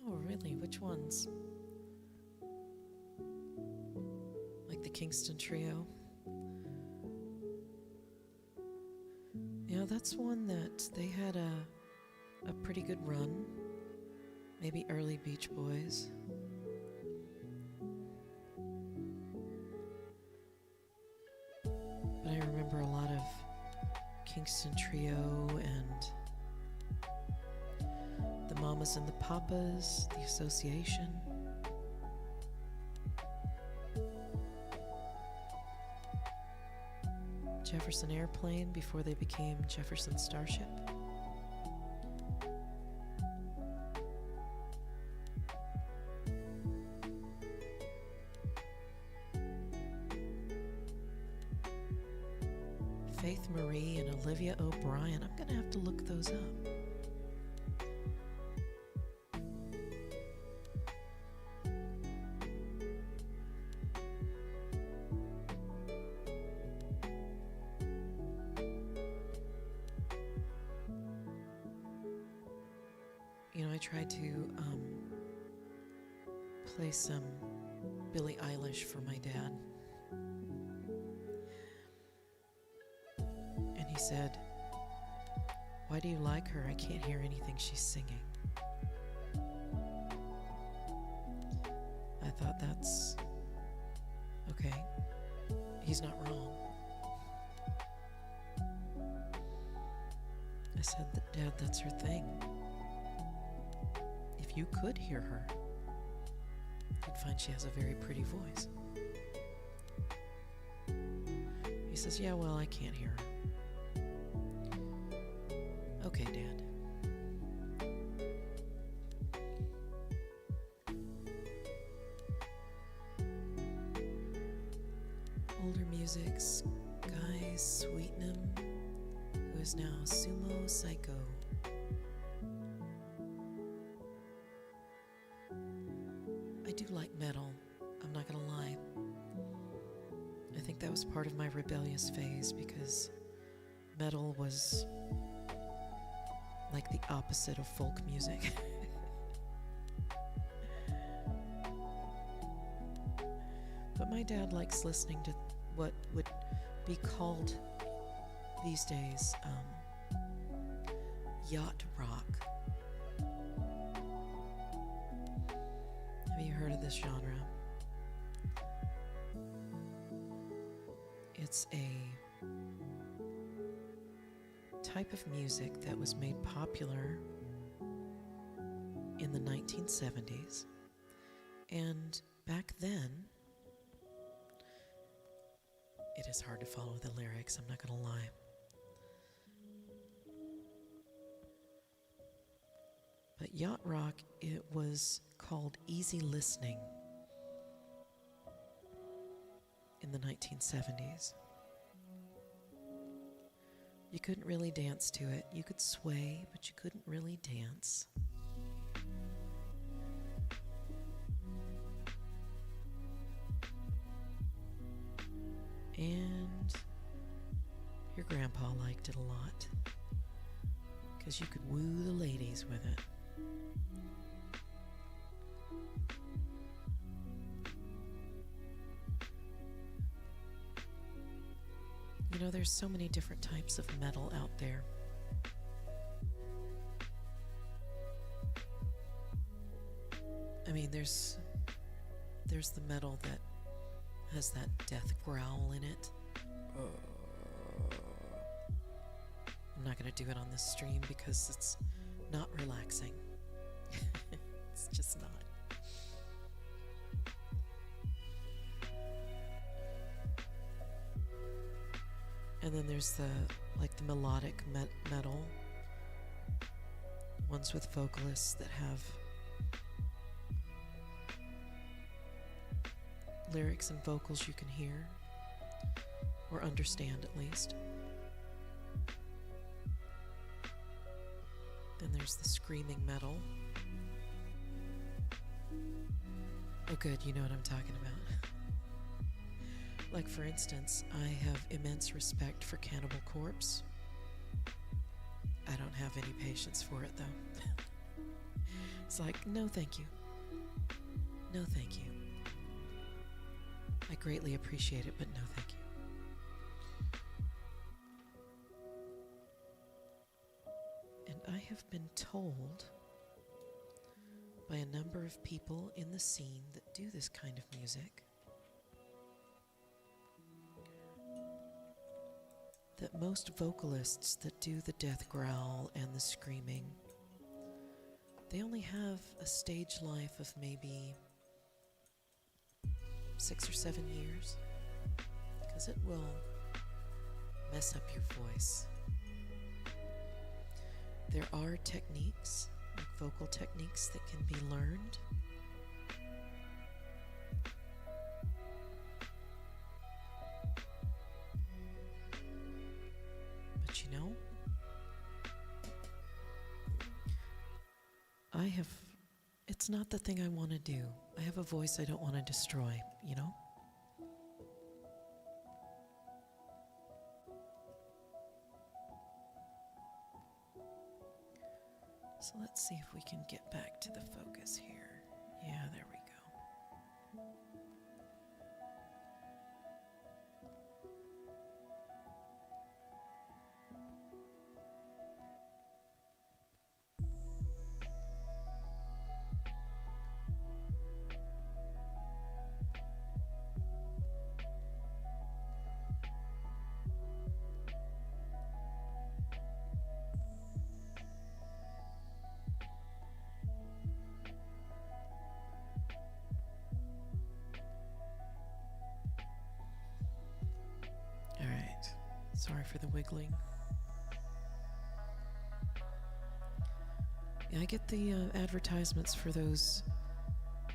Oh, really? Which ones? Like the Kingston Trio? Yeah, that's one that they had a pretty good run. Maybe early Beach Boys. But I remember a lot of Kingston Trio and the Mamas and the Papas, the Association. Jefferson Airplane before they became Jefferson Starship. Faith Marie and Olivia O'Brien. I'm going to have to look those up. You know, I tried to play some Billie Eilish for my dad. And he said, "Why do you like her? I can't hear anything she's singing." I thought, that's okay. He's not wrong. I said, "Dad, that's her thing. If you could hear her, you'd find she has a very pretty voice." He says, "Yeah, well, I can't hear her." Okay, Dad. Older music, Guy Sweetnam, who is now Sumo Psycho. I do like metal, I'm not gonna lie. I think that was part of my rebellious phase because metal was like the opposite of folk music. But my dad likes listening to what would be called these days yacht rock. Have you heard of this genre? It's a type of music that was made popular in the 1970s, and back then, it is hard to follow the lyrics, I'm not gonna lie. But yacht rock, it was called easy listening in the 1970s. You couldn't really dance to it. You could sway, but you couldn't really dance. And your grandpa liked it a lot because you could woo the ladies with it. there's so many different types of metal out there. I mean, there's the metal that has that death growl in it. I'm not going to do it on this stream because it's not relaxing. It's just not. And then there's the melodic metal, ones with vocalists that have lyrics and vocals you can hear or understand at least. Then there's the screaming metal. Oh good, you know what I'm talking about. Like for instance, I have immense respect for Cannibal Corpse. I don't have any patience for it though. It's like, no thank you. No thank you. I greatly appreciate it, but no thank you. And I have been told by a number of people in the scene that do this kind of music that most vocalists that do the death growl and the screaming, they only have a stage life of maybe 6 or 7 years, because it will mess up your voice. There are techniques, like vocal techniques, that can be learned. But you know, it's not the thing I want to do. I have a voice I don't want to destroy, you know? So let's see if we can get back to the focus here. Yeah, there we go. Sorry for the wiggling. Yeah, I get the advertisements for those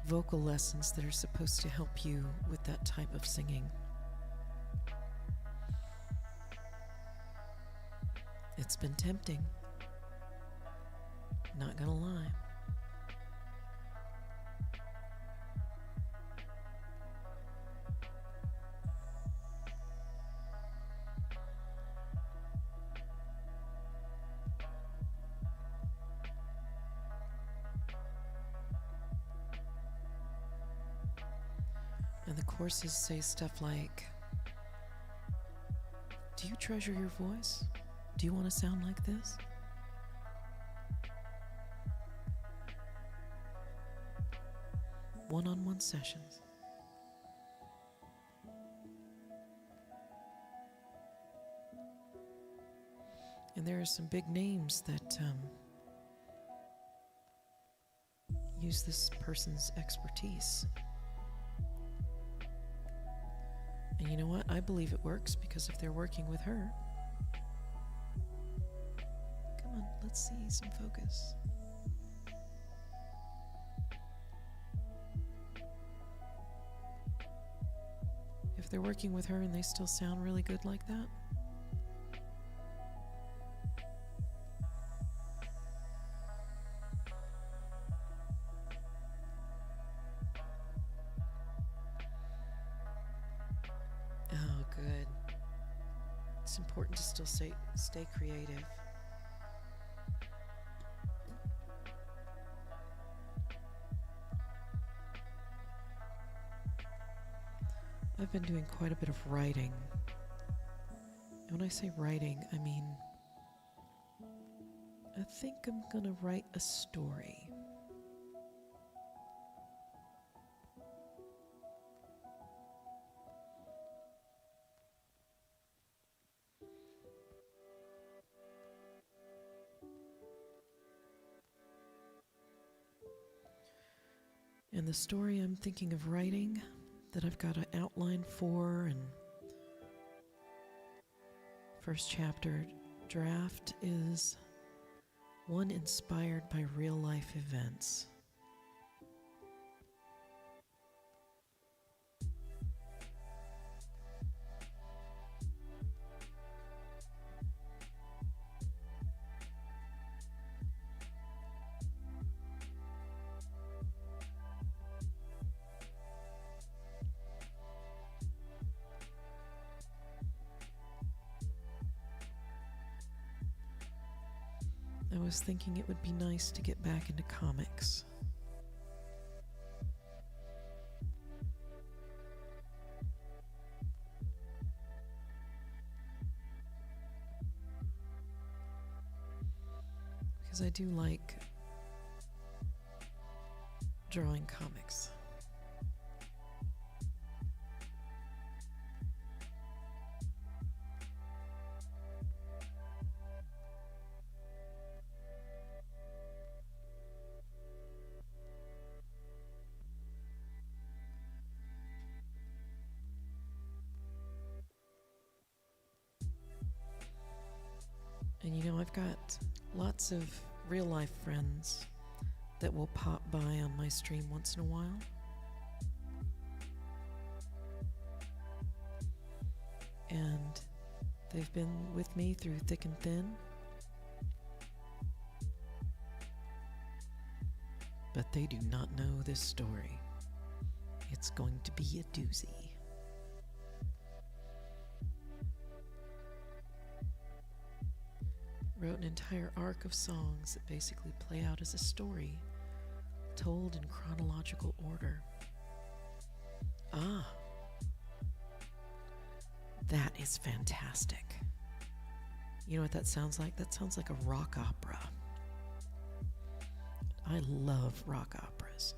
vocal lessons that are supposed to help you with that type of singing. It's been tempting. Not gonna lie. And the courses say stuff like, do you treasure your voice? Do you want to sound like this? One-on-one sessions. And there are some big names that use this person's expertise. And you know what? I believe it works, because if they're working with her... Come on, let's see some focus. If they're working with her and they still sound really good like that... It's important to still stay creative. I've been doing quite a bit of writing And when I say writing, I mean, I think I'm gonna write a story. And the story I'm thinking of writing, that I've got an outline for, and first chapter draft, is one inspired by real life events. I was thinking it would be nice to get back into comics. Because I do like drawing comics. And you know, I've got lots of real life friends that will pop by on my stream once in a while. And they've been with me through thick and thin. But they do not know this story. It's going to be a doozy. Wrote an entire arc of songs that basically play out as a story, told in chronological order. Ah, that is fantastic. You know what that sounds like? That sounds like a rock opera. I love rock operas.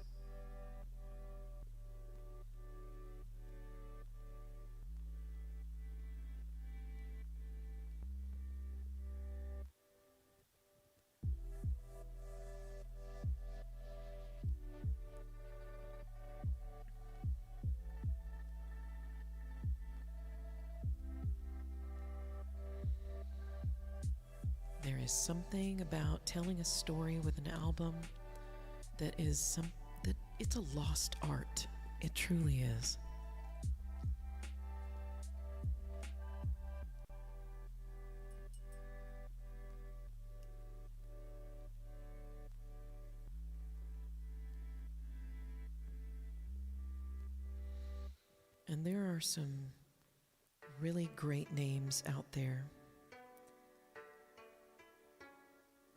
There is something about telling a story with an album that it's a lost art. It truly is. And there are some really great names out there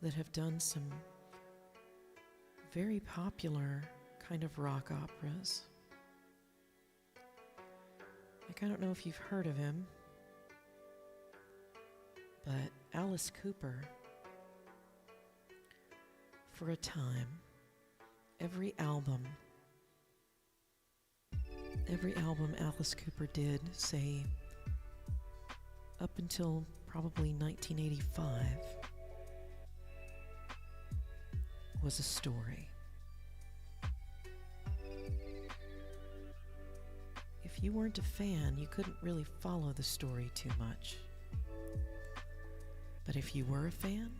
that have done some very popular kind of rock operas. Like, I don't know if you've heard of him, but Alice Cooper, for a time, every album Alice Cooper did, say, up until probably 1985, was a story. If you weren't a fan, you couldn't really follow the story too much. But if you were a fan,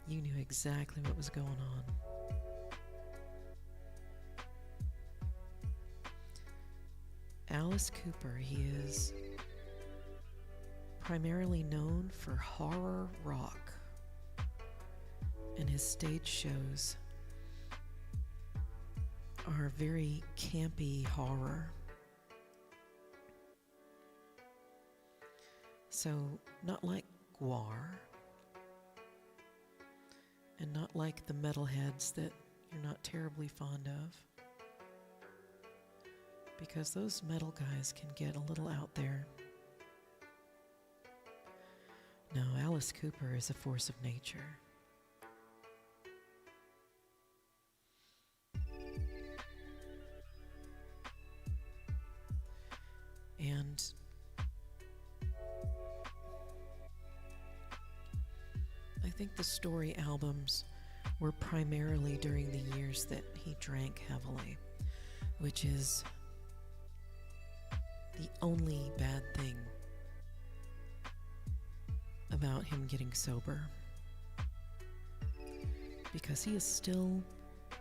you knew exactly what was going on. Alice Cooper, he is primarily known for horror rock, and his stage shows are very campy horror. So, not like Gwar, and not like the metalheads that you're not terribly fond of, because those metal guys can get a little out there. No, Alice Cooper is a force of nature. And I think the story albums were primarily during the years that he drank heavily, which is the only bad thing about him getting sober, because he is still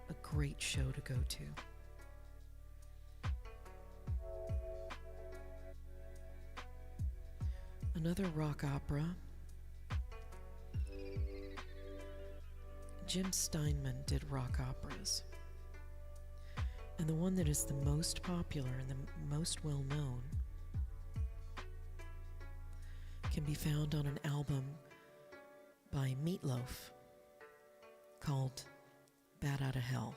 a great show to go to. Another rock opera. Jim Steinman did rock operas. And the one that is the most popular and the most well known can be found on an album by Meatloaf called Bat Outta Hell.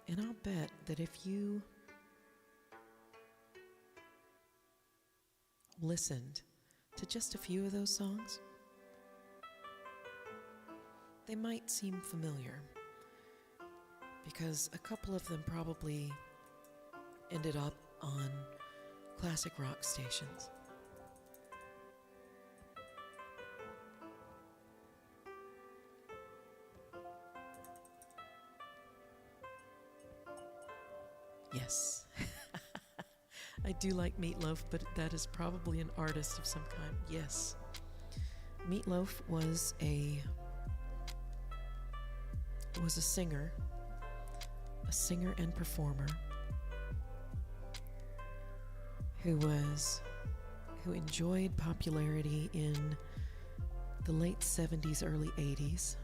And I'll bet that if you listened to just a few of those songs, they might seem familiar, because a couple of them probably ended up on classic rock stations. Yes, I do like Meatloaf, but that is probably an artist of some kind. Yes, Meatloaf was a singer and performer who enjoyed popularity in the late 70s, early 80s.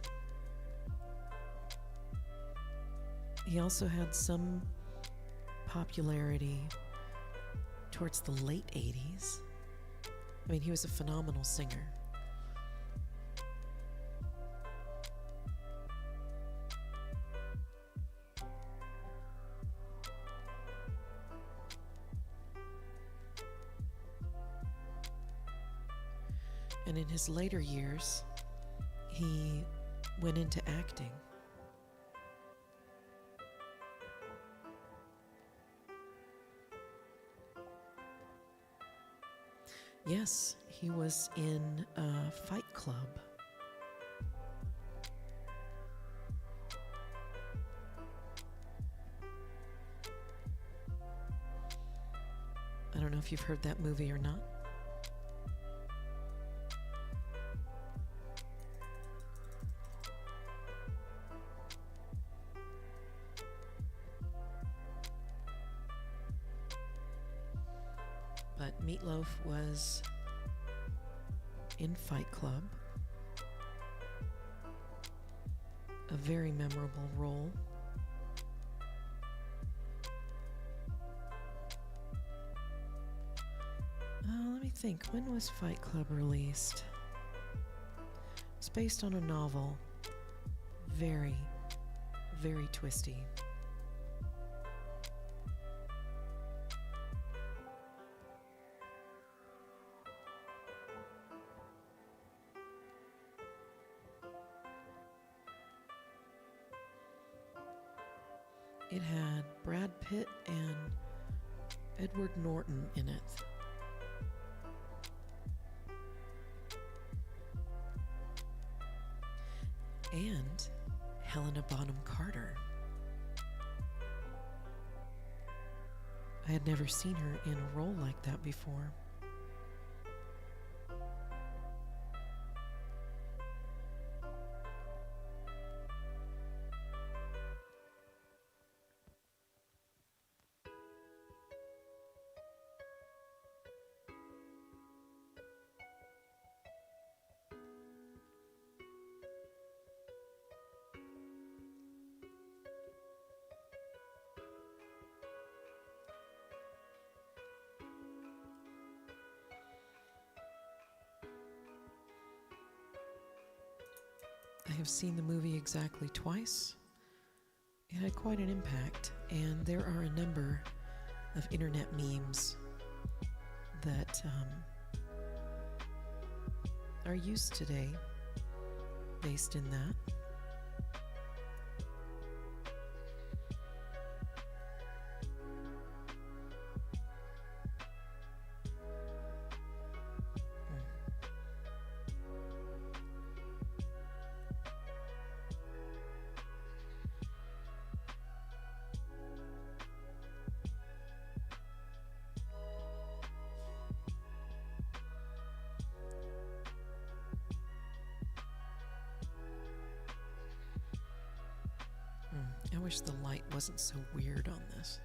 He also had some popularity towards the late 80s. I mean, he was a phenomenal singer. And in his later years, he went into acting. Yes, he was in Fight Club. I don't know if you've heard that movie or not. But Meatloaf was in Fight Club, a very memorable role. Let me think, when was Fight Club released? It's based on a novel, very, very twisty. It had Brad Pitt and Edward Norton in it. And Helena Bonham Carter. I had never seen her in a role like that before. I have seen the movie exactly twice. It had quite an impact, and there are a number of internet memes that are used today based in that. I wish the light wasn't so weird on this.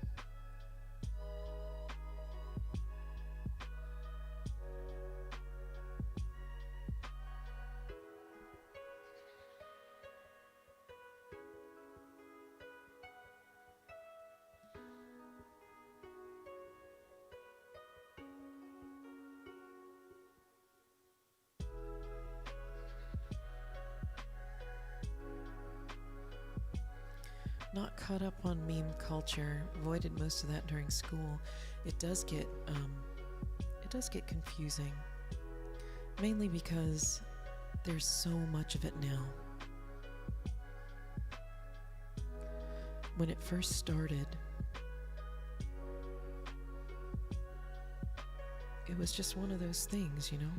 Not caught up on meme culture. Avoided most of that during school. It does get confusing, mainly because there's so much of it now. When it first started, it was just one of those things, you know.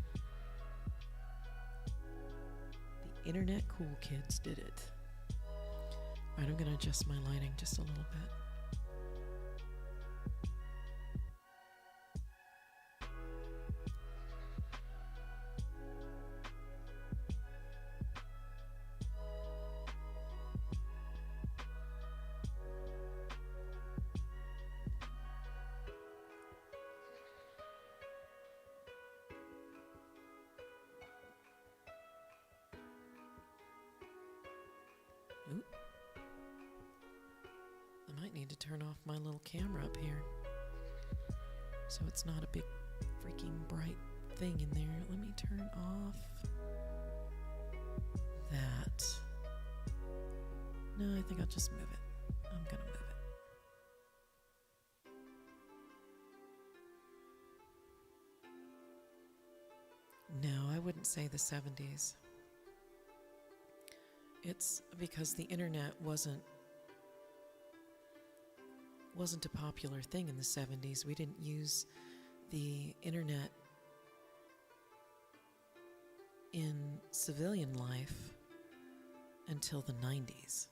The internet cool kids did it. Alright, I'm going to adjust my lighting just a little bit. Oop. I might need to turn off my little camera up here so it's not a big freaking bright thing in there. Let me turn off that. No, I think I'll just move it. I'm gonna move it. No, I wouldn't say the 70s. It's because the internet wasn't a popular thing in the 70s. We didn't use the internet in civilian life until the 90s.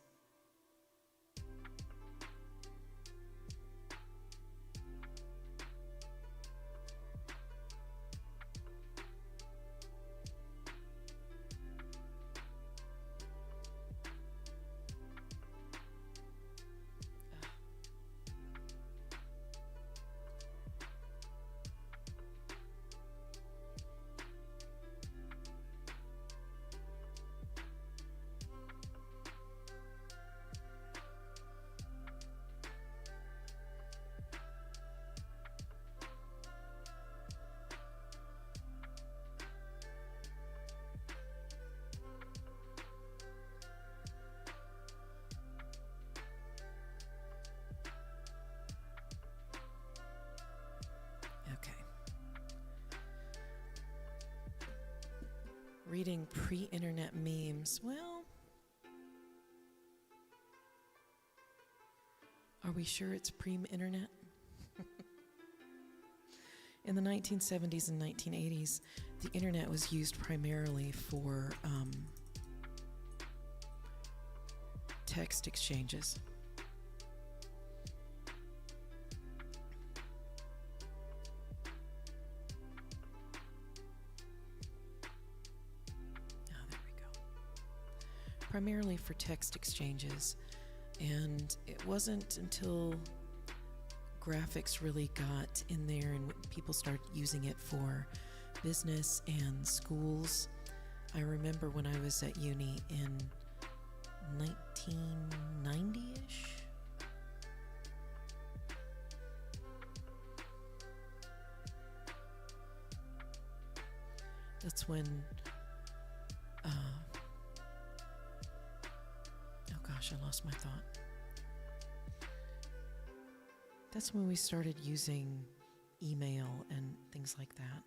Reading pre-internet memes. Well, are we sure it's pre-internet? In the 1970s and 1980s, the internet was used primarily for text exchanges. Primarily for text exchanges, and it wasn't until graphics really got in there and people started using it for business and schools. I remember when I was at uni in 1990-ish. That's when gosh, I lost my thought. That's when we started using email and things like that.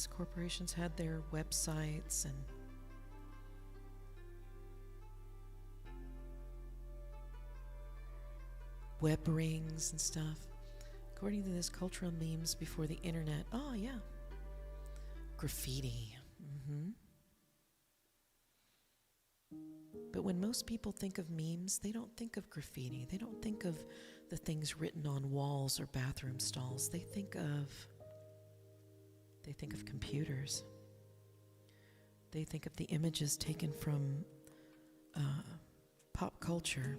Corporations had their websites and web rings and stuff. According to this, cultural memes before the internet. Oh yeah, graffiti. But when most people think of memes, they don't think of graffiti. They don't think of the things written on walls or bathroom stalls. They think of computers. They think of the images taken from pop culture,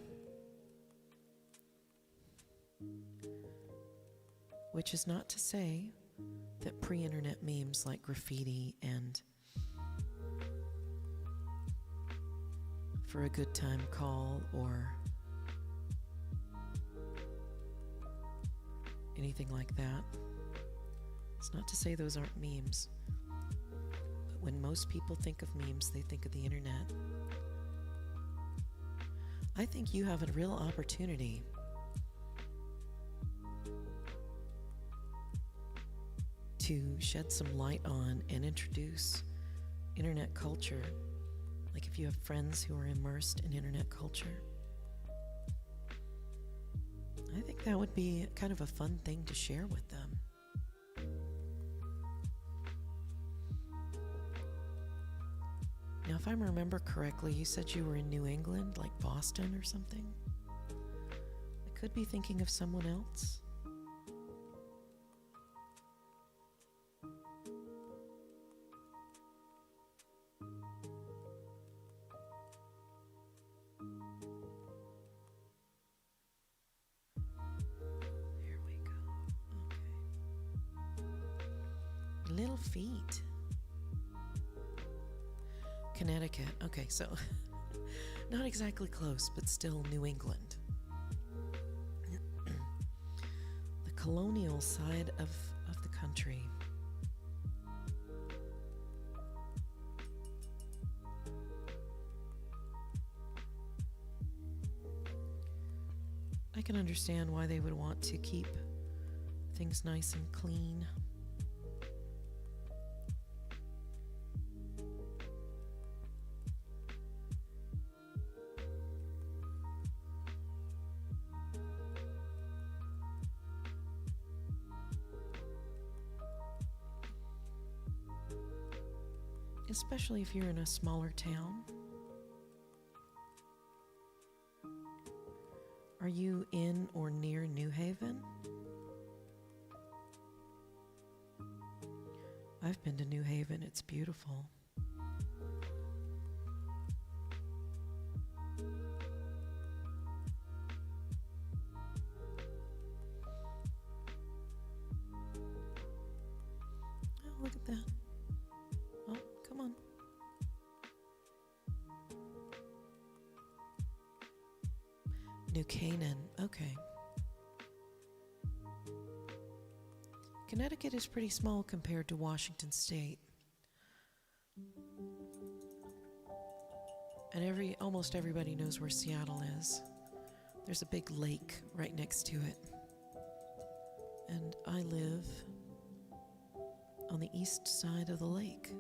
which is not to say that pre-internet memes like graffiti and For a Good Time Call or anything like that. It's not to say those aren't memes, but when most people think of memes, they think of the internet. I think you have a real opportunity to shed some light on and introduce internet culture. Like if you have friends who are immersed in internet culture, I think that would be kind of a fun thing to share with them. Now, if I remember correctly, you said you were in New England, like Boston or something. I could be thinking of someone else. There we go. Okay. Little feet. Connecticut. Okay, so not exactly close, but still New England. The colonial side of the country. I can understand why they would want to keep things nice and clean. Especially if you're in a smaller town. Are you in or near New Haven? I've been to New Haven. It's beautiful. Oh, look at that. Oh, come on. New Canaan. Okay. Connecticut is pretty small compared to Washington State. And almost everybody knows where Seattle is. There's a big lake right next to it. And I live on the east side of the lake.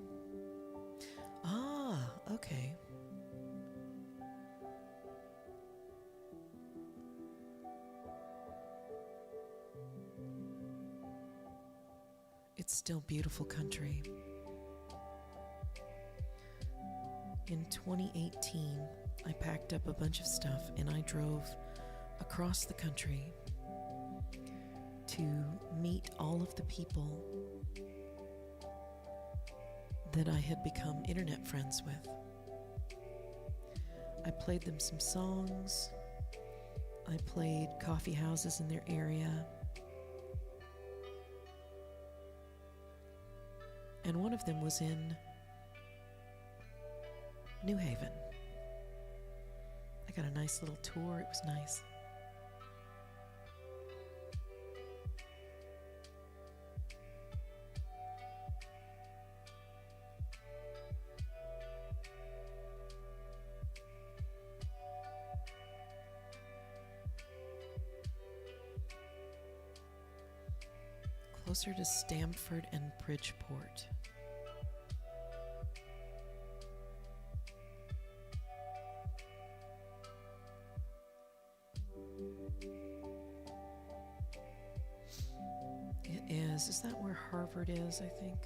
Ah, okay. It's still beautiful country. In 2018, I packed up a bunch of stuff and I drove across the country to meet all of the people that I had become internet friends with. I played them some songs. I played coffee houses in their area. And one of them was in New Haven. I got a nice little tour. It was nice. Closer to Stamford and Bridgeport. It is. Is that where Harvard is, I think?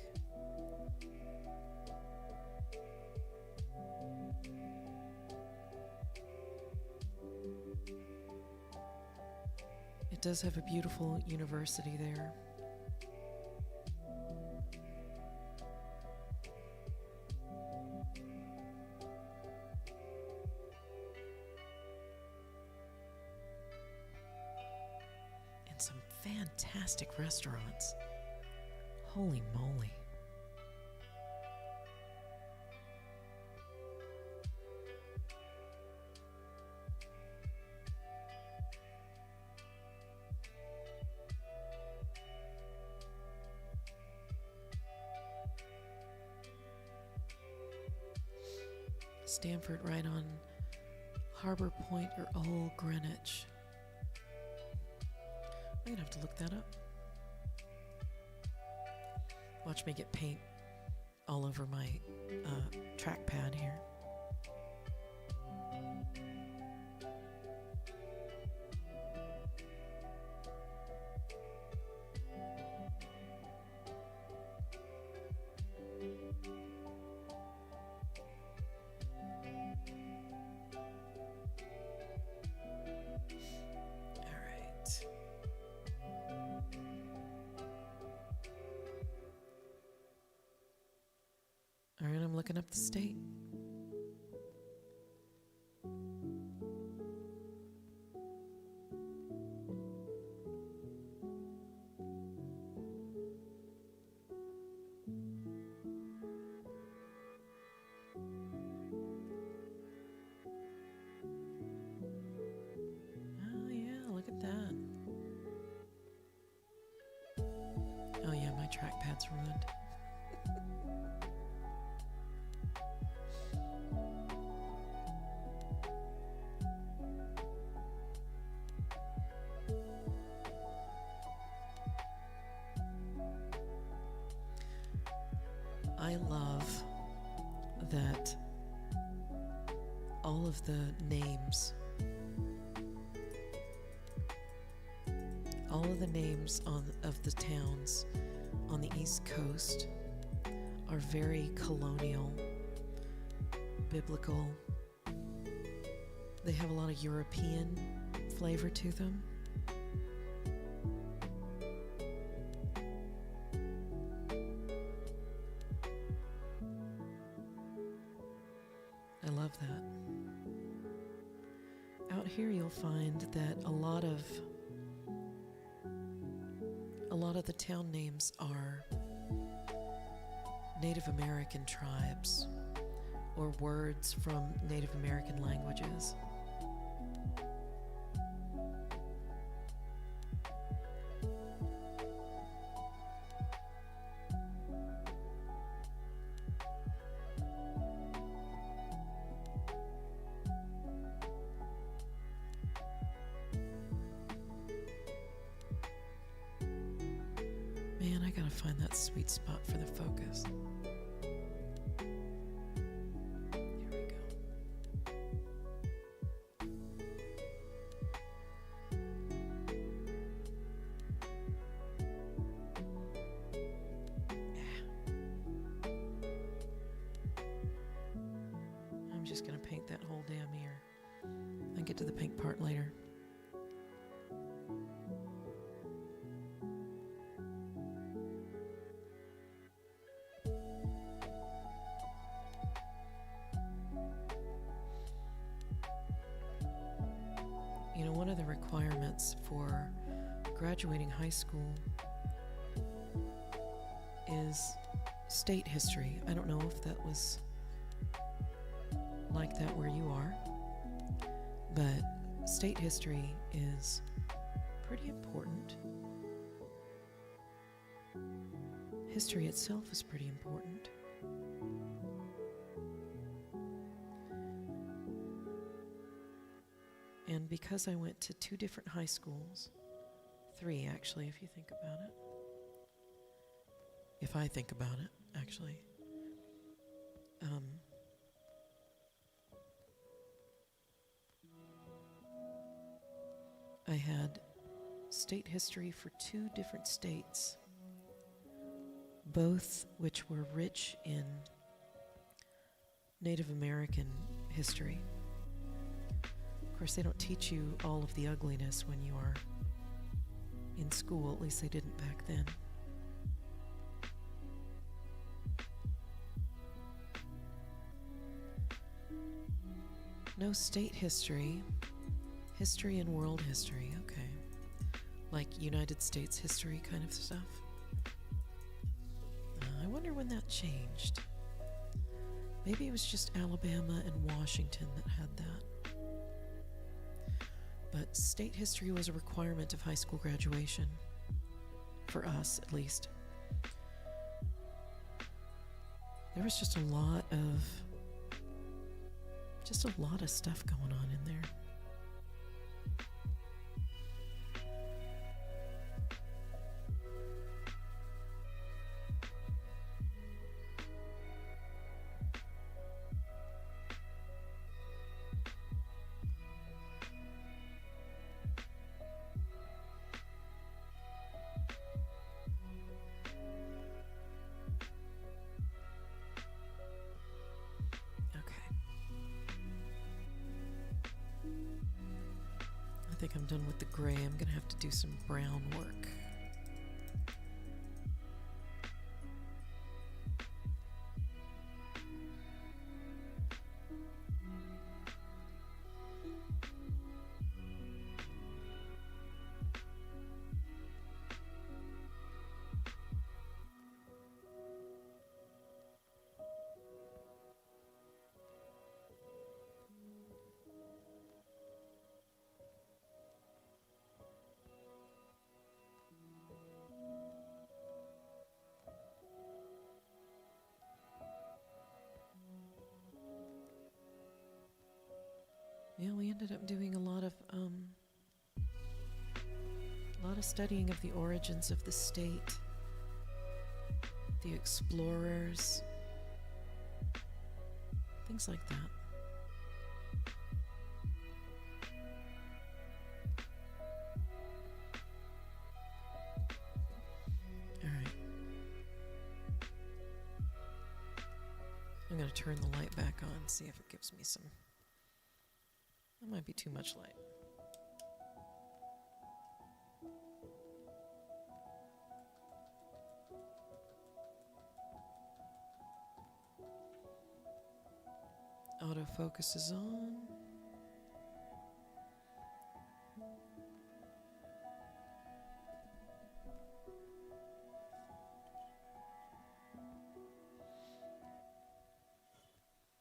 It does have a beautiful university there. And some fantastic restaurants. Holy moly. Stamford right on Harbor Point or Old Greenwich. I'm gonna have to look that up. Watch me get paint all over my trackpad here. All right, I'm looking up the state. Oh yeah, look at that. Oh yeah, my trackpad's ruined. I love that all of the names, of the towns on the East Coast are very colonial, biblical. They have a lot of European flavor to them. I love that. Out here you'll find that a lot of the town names are Native American tribes or words from Native American languages. Man, I gotta find that sweet spot for the focus. Here we go. I'm just gonna paint that whole damn ear. I'll get to the pink part later. You know, one of the requirements for graduating high school is state history. I don't know if that was like that where you are, but state history is pretty important. History itself is pretty important. And because I went to 2 different high schools, 3 actually, if you think about it. If I think about it, actually. I had state history for 2 different states, both which were rich in Native American history. Of course, they don't teach you all of the ugliness when you are in school, at least they didn't back then. No state history, history and world history, okay. Like United States history kind of stuff. I wonder when that changed. Maybe it was just Alabama and Washington that had that. But state history was a requirement of high school graduation. For us, at least. There was just a lot of stuff going on in there. I think I'm done with the gray. I'm gonna have to do some brown work. Yeah, we ended up doing a lot of studying of the origins of the state, the explorers, things like that. All right. I'm going to turn the light back on, see if it gives me some. That might be too much light. Autofocus is on.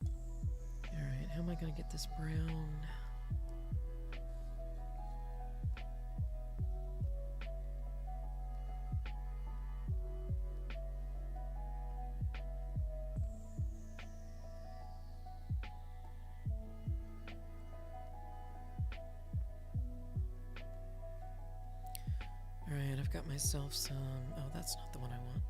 All right, how am I going to get this brown? Alright, I've got myself some... Oh, that's not the one I want.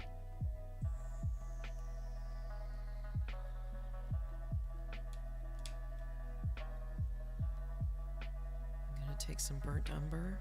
I'm going to take some burnt umber.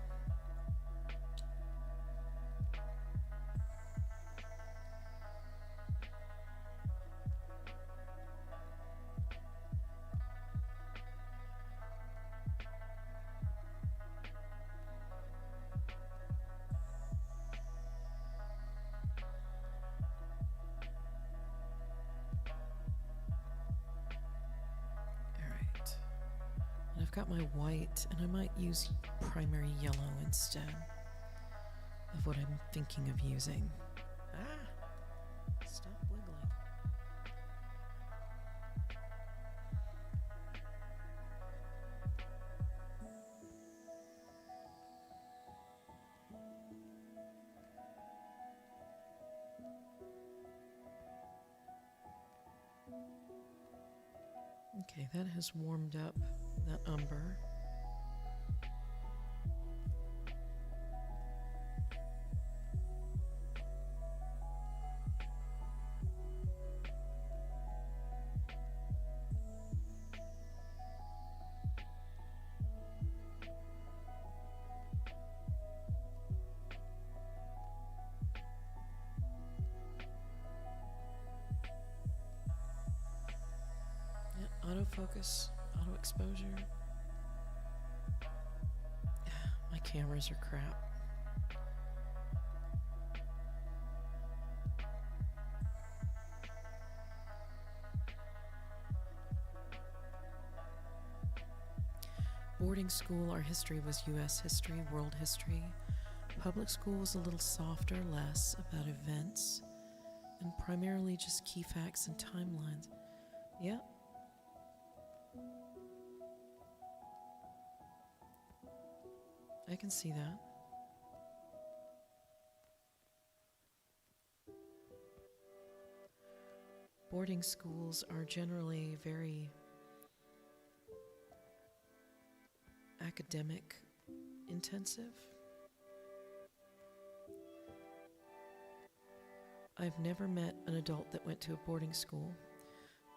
I've got my white, and I might use primary yellow instead of what I'm thinking of using. Stop wiggling. Okay, that has warmed up that umber. Yeah, autofocus, auto exposure. My cameras are crap. Boarding school, our history was U.S. history, world history. Public school was a little softer, less about events, and primarily just key facts and timelines. Yeah. I can see that. Boarding schools are generally very academic intensive. I've never met an adult that went to a boarding school,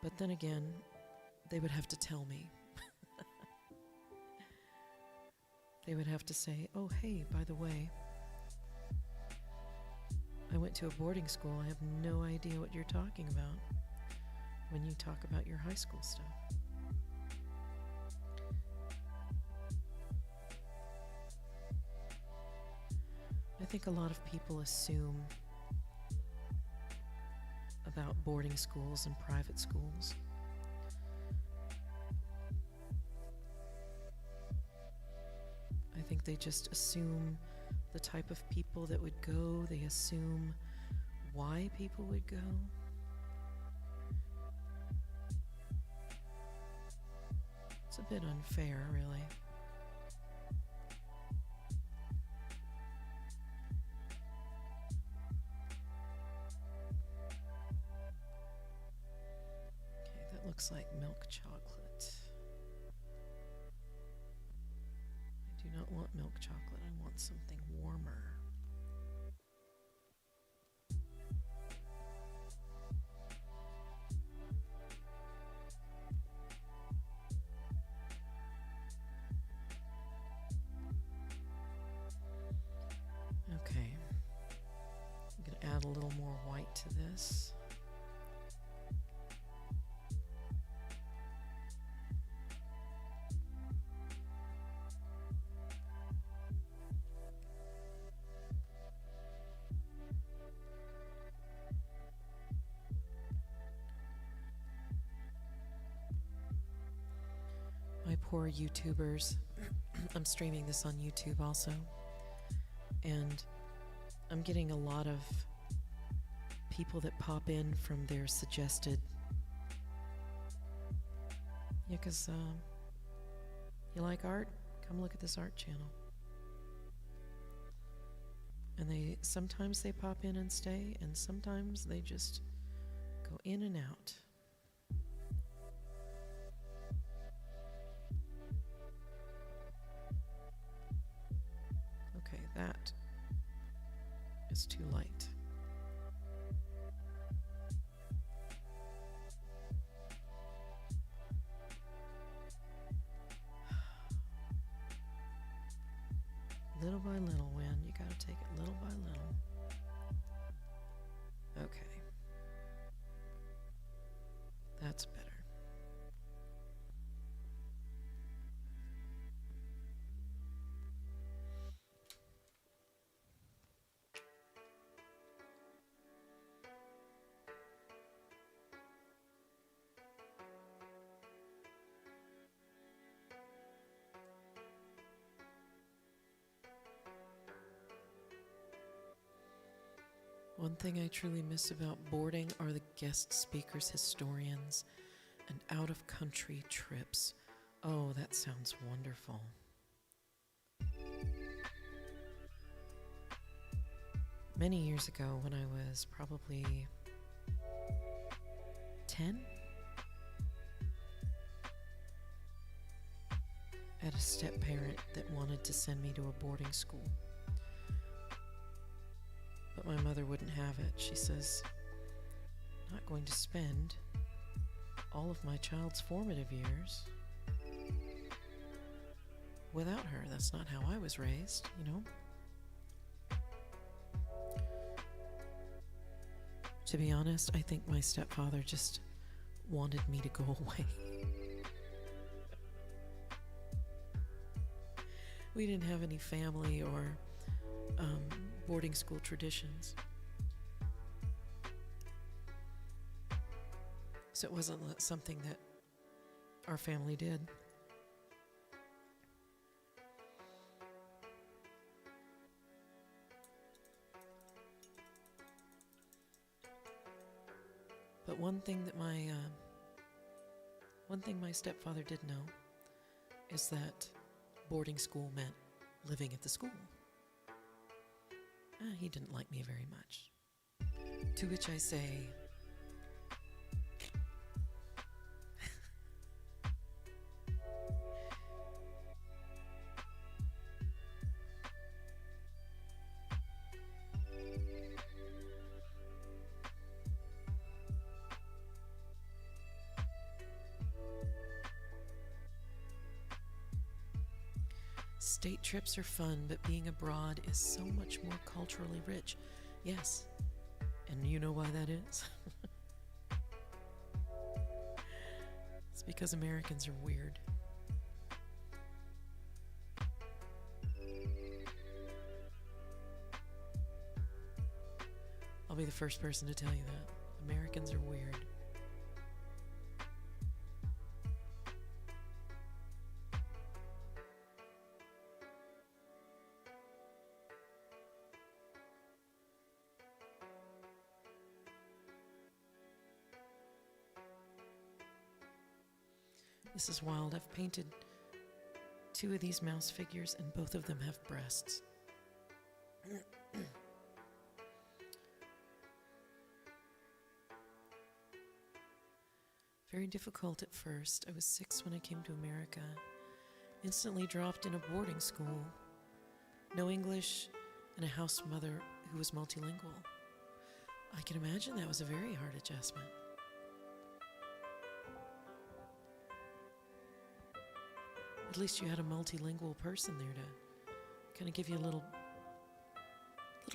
but then again, they would have to tell me. They would have to say, oh, hey, by the way, I went to a boarding school. I have no idea what you're talking about when you talk about your high school stuff. I think a lot of people assume about boarding schools and private schools. I think they just assume the type of people that would go. They assume why people would go. It's a bit unfair, really. Okay, that looks like milk chocolate. I do not want milk chocolate. I want something warmer. Okay, I'm going to add a little more white to this. My poor YouTubers. I'm streaming this on YouTube also. And I'm getting a lot of people that pop in from their suggested. Yeah, because you like art? Come look at this art channel. And sometimes they pop in and stay, and sometimes they just go in and out. Okay, that is too light. Little by little, Wynne. You gotta take it little by little. Okay. That's better. One thing I truly miss about boarding are the guest speakers, historians, and out-of-country trips. Oh, that sounds wonderful. Many years ago, when I was probably 10, had a step-parent that wanted to send me to a boarding school. But my mother wouldn't have it. She says, "I'm not going to spend all of my child's formative years without her. That's not how I was raised, you know." To be honest, I think my stepfather just wanted me to go away. We didn't have any family or boarding school traditions. So it wasn't something that our family did. But one thing my stepfather did know is that boarding school meant living at the school. He didn't like me very much. To which I say, state trips are fun, but being abroad is so much more culturally rich. Yes, and you know why that is? It's because Americans are weird. I'll be the first person to tell you that. Americans are weird. This is wild. I've painted 2 of these mouse figures, and both of them have breasts. Very difficult at first. I was 6 when I came to America. Instantly dropped in a boarding school. No English, and a house mother who was multilingual. I can imagine that was a very hard adjustment. At least you had a multilingual person there to kind of give you a little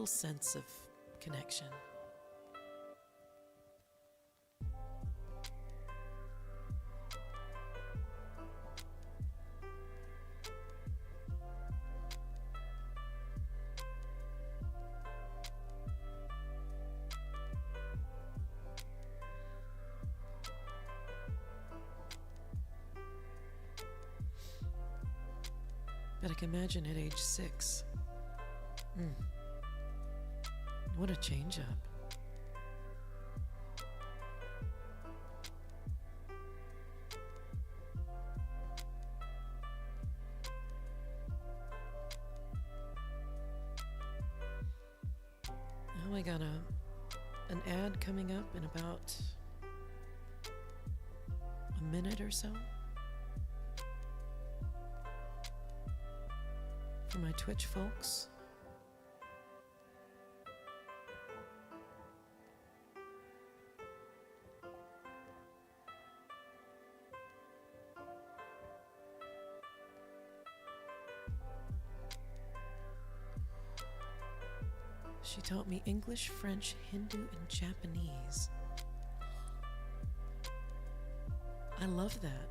sense of connection. But I can imagine at age 6, what a change up. Now I got an ad coming up in about a minute or so. For my Twitch folks. She taught me English, French, Hindu, and Japanese. I love that.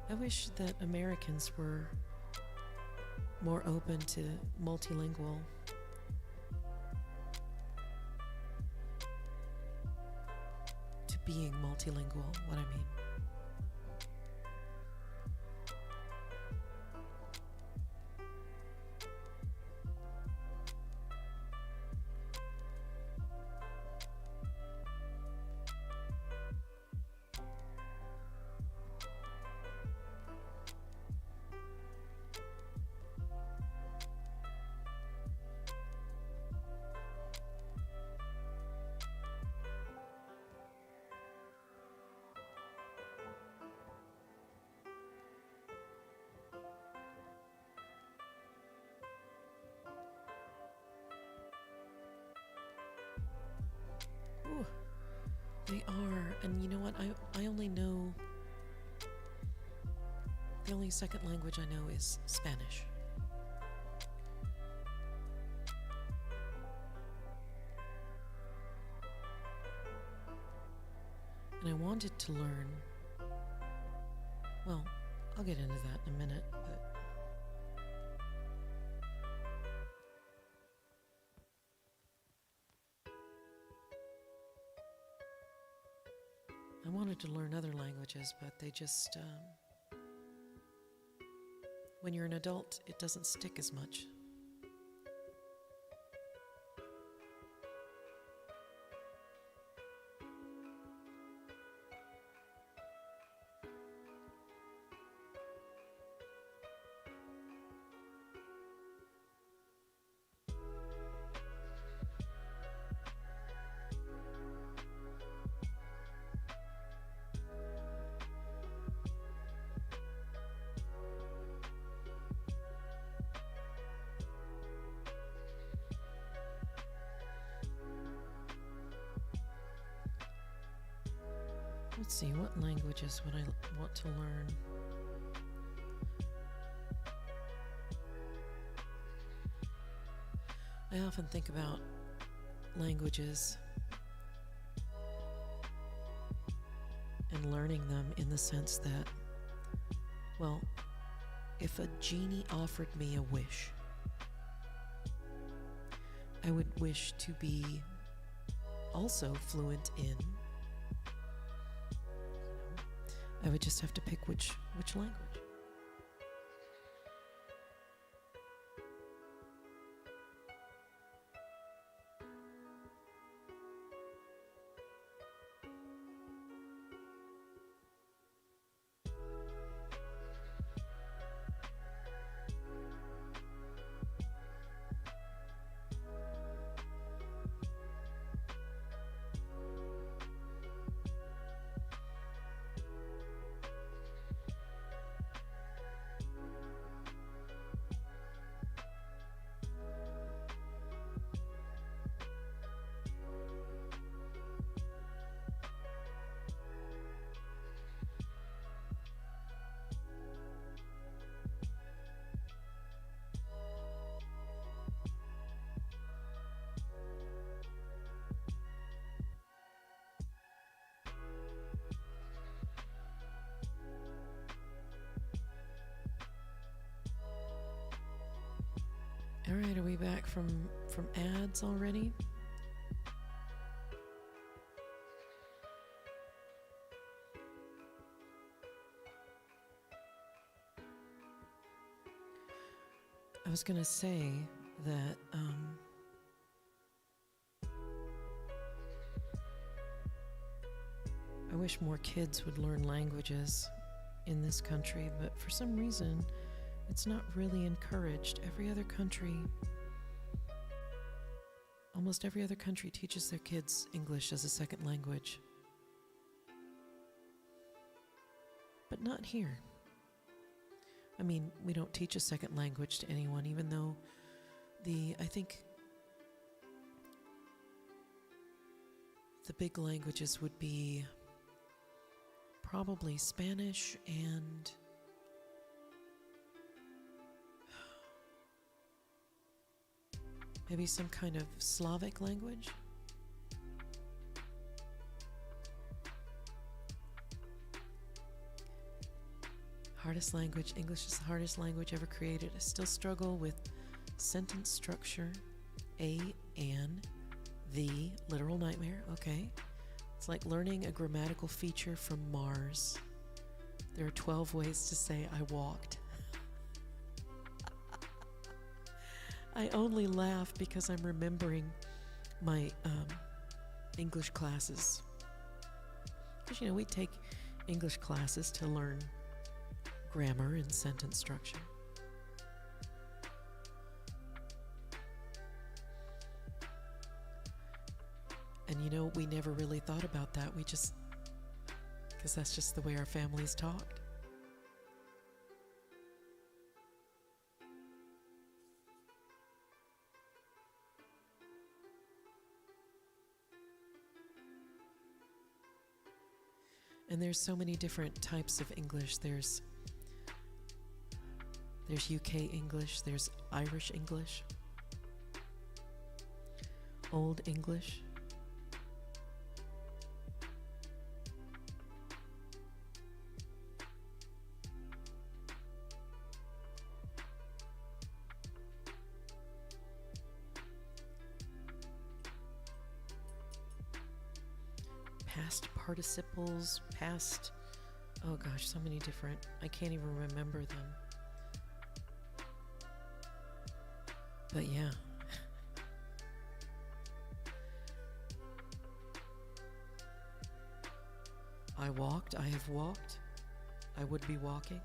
I wish that Americans were more open to multilingual. To being multilingual, what I mean. They are, and you know what? I only know, the only second language I know is Spanish. And I wanted to learn, well, I'll get into that in a minute, but I wanted to learn other languages, but they just, when you're an adult, it doesn't stick as much. Let's see, what languages would I want to learn? I often think about languages and learning them in the sense that, well, if a genie offered me a wish, I would wish to be also fluent in. I would just have to pick which language. All right, are we back from ads already? I was going to say that I wish more kids would learn languages in this country, but for some reason, it's not really encouraged. Almost every other country teaches their kids English as a second language. But not here. I mean, we don't teach a second language to anyone, even though I think the big languages would be probably Spanish and maybe some kind of Slavic language. Hardest language. English is the hardest language ever created. I still struggle with sentence structure. A, an, the, literal nightmare. Okay. It's like learning a grammatical feature from Mars. There are 12 ways to say I walked. I only laugh because I'm remembering my English classes. Because, we take English classes to learn grammar and sentence structure. And we never really thought about that. We just, because that's just the way our families talked. And there's so many different types of English. There's UK English, there's Irish English, Old English. Past participles, past, oh gosh, so many different, I can't even remember them. But yeah. I walked, I have walked, I would be walking.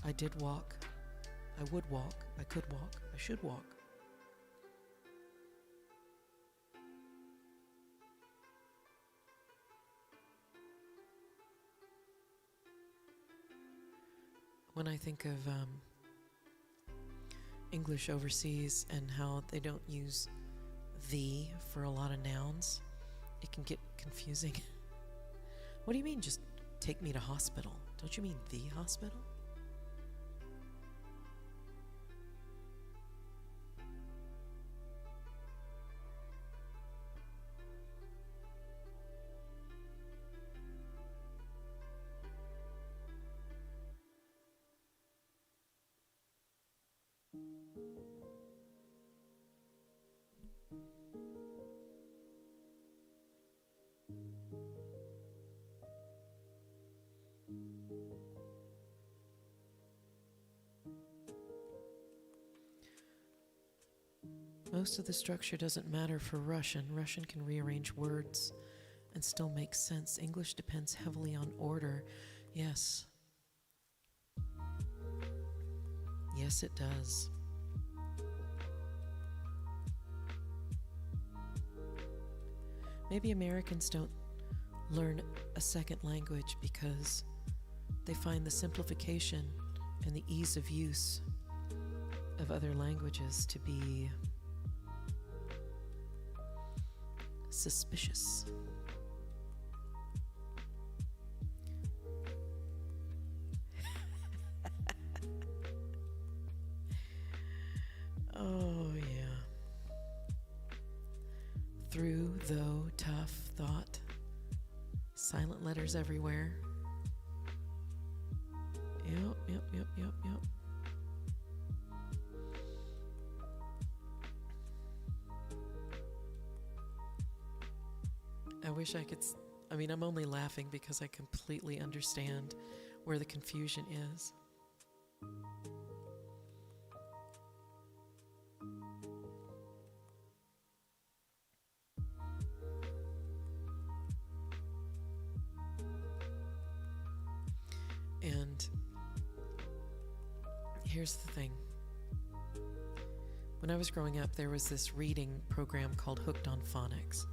I did walk, I would walk, I could walk, I should walk. When I think of English overseas and how they don't use the for a lot of nouns, it can get confusing. What do you mean, just take me to hospital? Don't you mean the hospital? Most of the structure doesn't matter for Russian. Russian can rearrange words and still make sense. English depends heavily on order. Yes. Yes, it does. Maybe Americans don't learn a second language because they find the simplification and the ease of use of other languages to be suspicious. Oh, yeah. Through, though, tough, thought, silent letters everywhere. Yep. I wish I could, I'm only laughing because I completely understand where the confusion is. And here's the thing. When I was growing up, there was this reading program called Hooked on Phonics.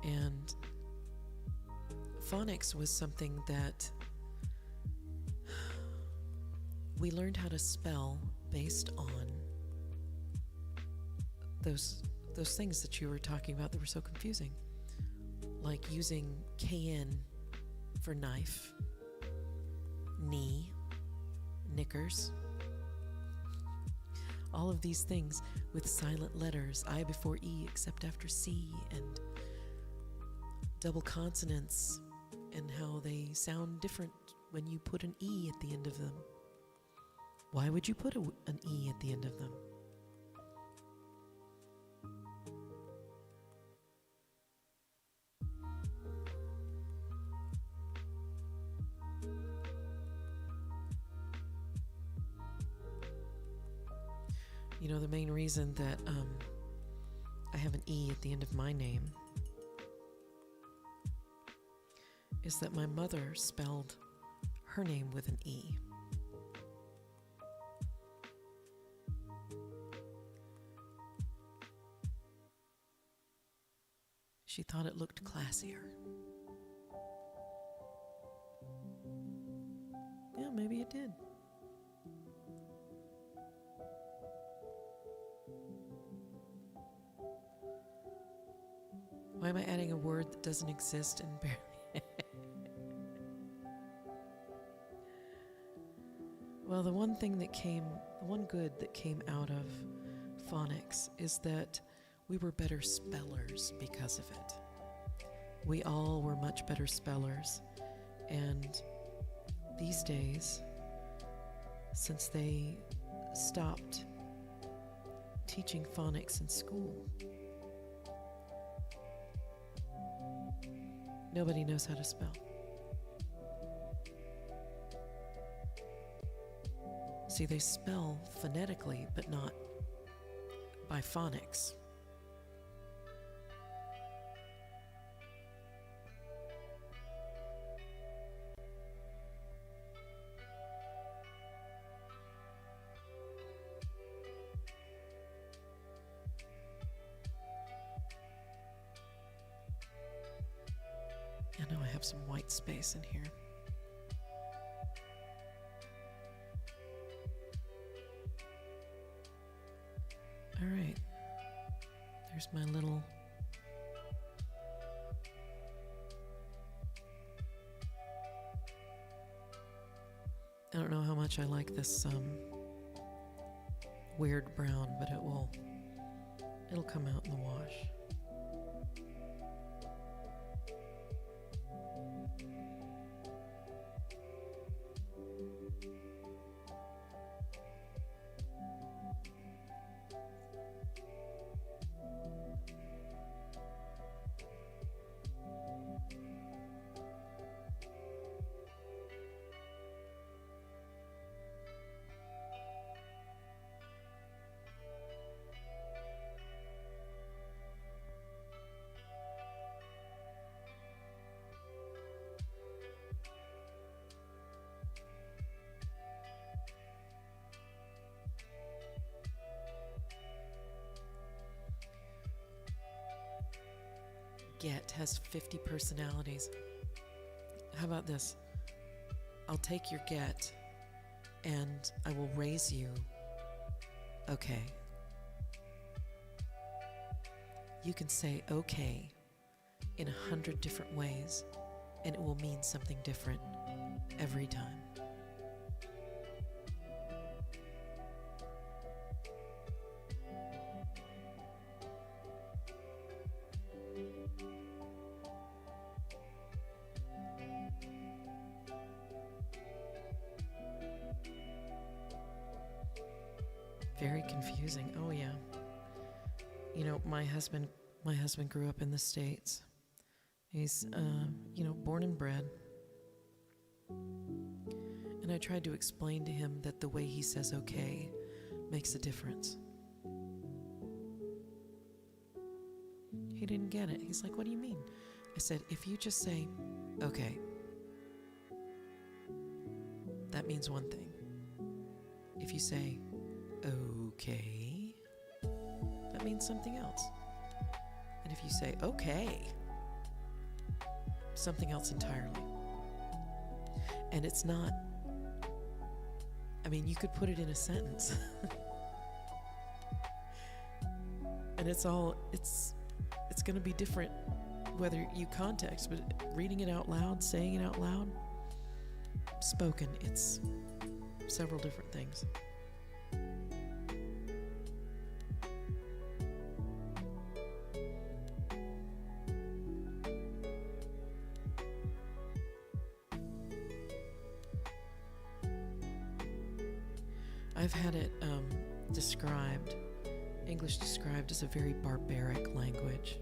And phonics was something that we learned how to spell based on those things that you were talking about that were so confusing. Like using KN for knife, knee, knickers. All of these things with silent letters, I before E except after C, and double consonants and how they sound different when you put an E at the end of them. Why would you put an E at the end of them? You know, the main reason that I have an E at the end of my name is that my mother spelled her name with an E. She thought it looked classier. Yeah, maybe it did. Why am I adding a word that doesn't exist and barely... Well, the one good that came out of phonics is that we were better spellers because of it. We all were much better spellers. And these days, since they stopped teaching phonics in school, nobody knows how to spell. See, they spell phonetically, but not by phonics. I know I have some white space in here. All right, there's my little I don't know how much I like this weird brown, but it'll come out in the wash. Get has 50 personalities. How about this? I'll take your get and I will raise you. Okay. You can say okay in 100 different ways, and it will mean something different every time. Very confusing. Oh yeah. You know, my husband grew up in the States. He's born and bred. And I tried to explain to him that the way he says okay makes a difference. He didn't get it. He's like, "What do you mean?" I said, "If you just say okay, that means one thing. If you say okay, that means something else. And if you say okay, something else entirely." And it's not, I mean, you could put it in a sentence. And it's going to be different whether you context, but reading it out loud, saying it out loud, spoken, it's several different things. I've had it English described as a very barbaric language.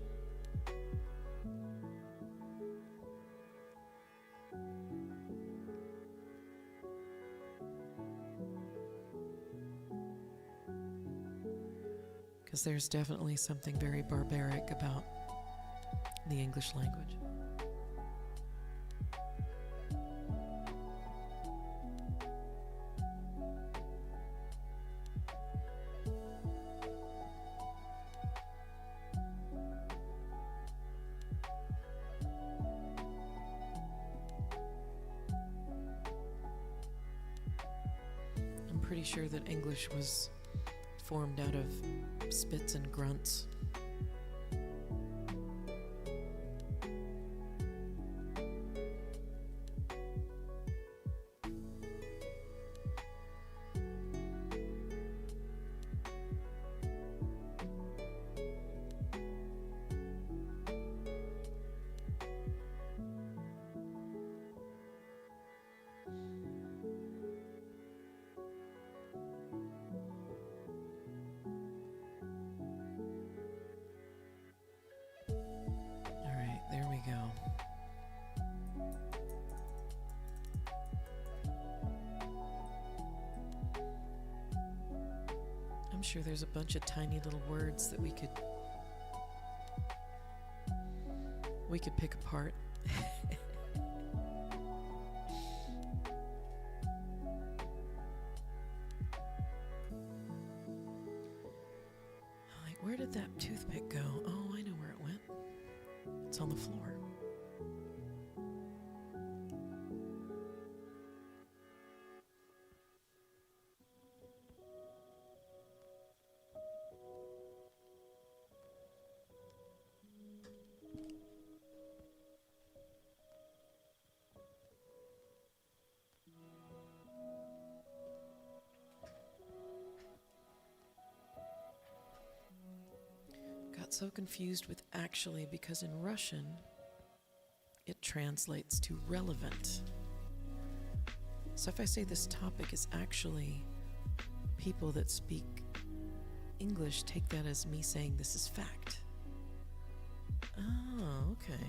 Because there's definitely something very barbaric about the English language. I'm pretty sure that English was formed out of spits and grunts. I'm sure there's a bunch of tiny little words that we could pick apart. Like, where did that toothpick go? Oh, I know where it went. It's on the floor. So confused with actually, because in Russian it translates to relevant. So if I say this topic is actually people that speak English, take that as me saying this is fact. Oh, okay.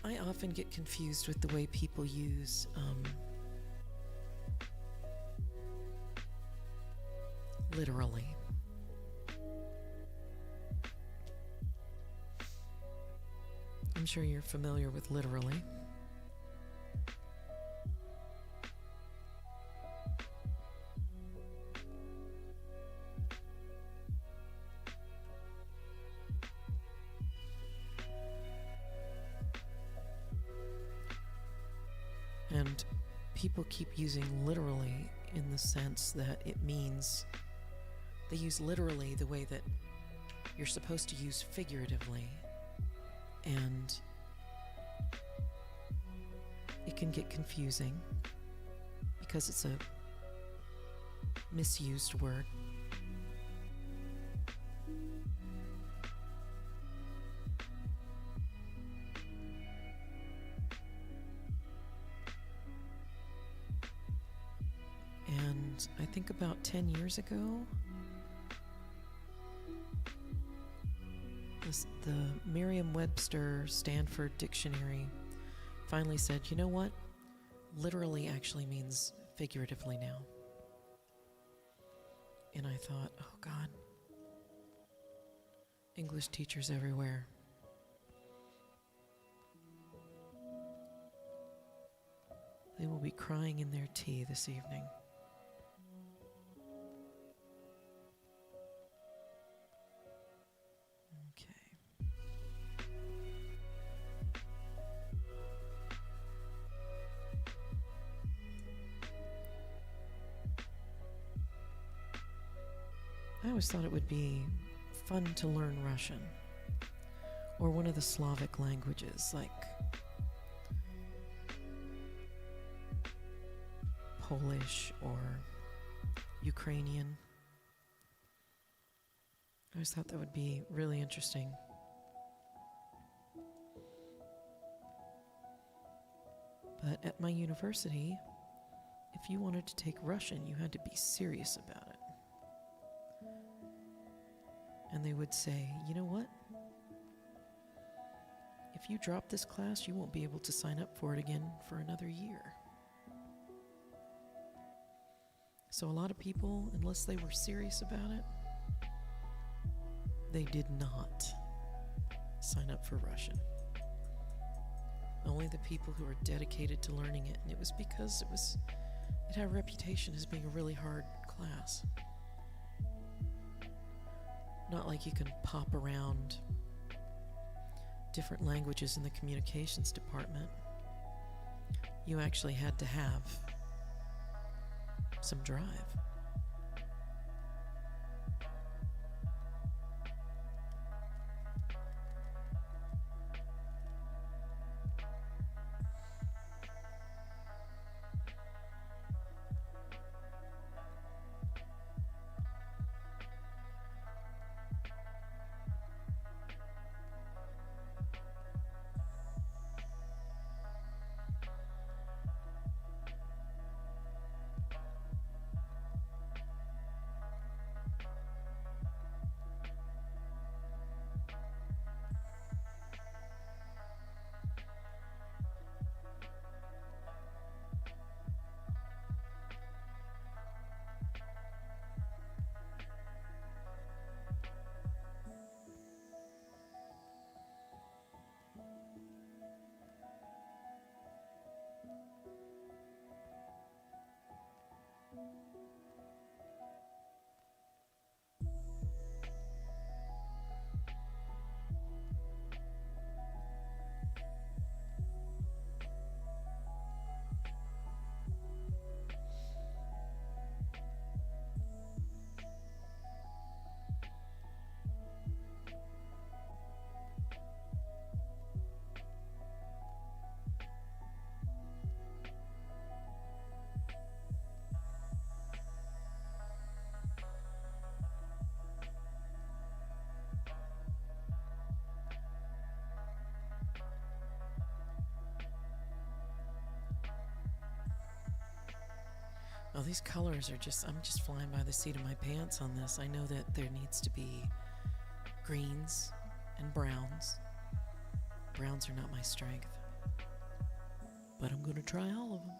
I often get confused with the way people use literally. I'm sure you're familiar with literally. And people keep using literally in the sense that it means they use literally the way that you're supposed to use figuratively. And it can get confusing because it's a misused word. And I think about 10 years ago, the Merriam-Webster Stanford Dictionary finally said, you know what? Literally actually means figuratively now. And I thought, oh God, English teachers everywhere. They will be crying in their tea this evening. I always thought it would be fun to learn Russian or one of the Slavic languages like Polish or Ukrainian. I always thought that would be really interesting. But at my university, if you wanted to take Russian, you had to be serious about it. And they would say, you know what? If you drop this class, you won't be able to sign up for it again for another year. So a lot of people, unless they were serious about it, they did not sign up for Russian. Only the people who were dedicated to learning it, and it was because it had a reputation as being a really hard class. Not like you can pop around different languages in the communications department. You actually had to have some drive. Oh, these colors are I'm just flying by the seat of my pants on this. I know that there needs to be greens and browns. Browns are not my strength, but I'm going to try all of them.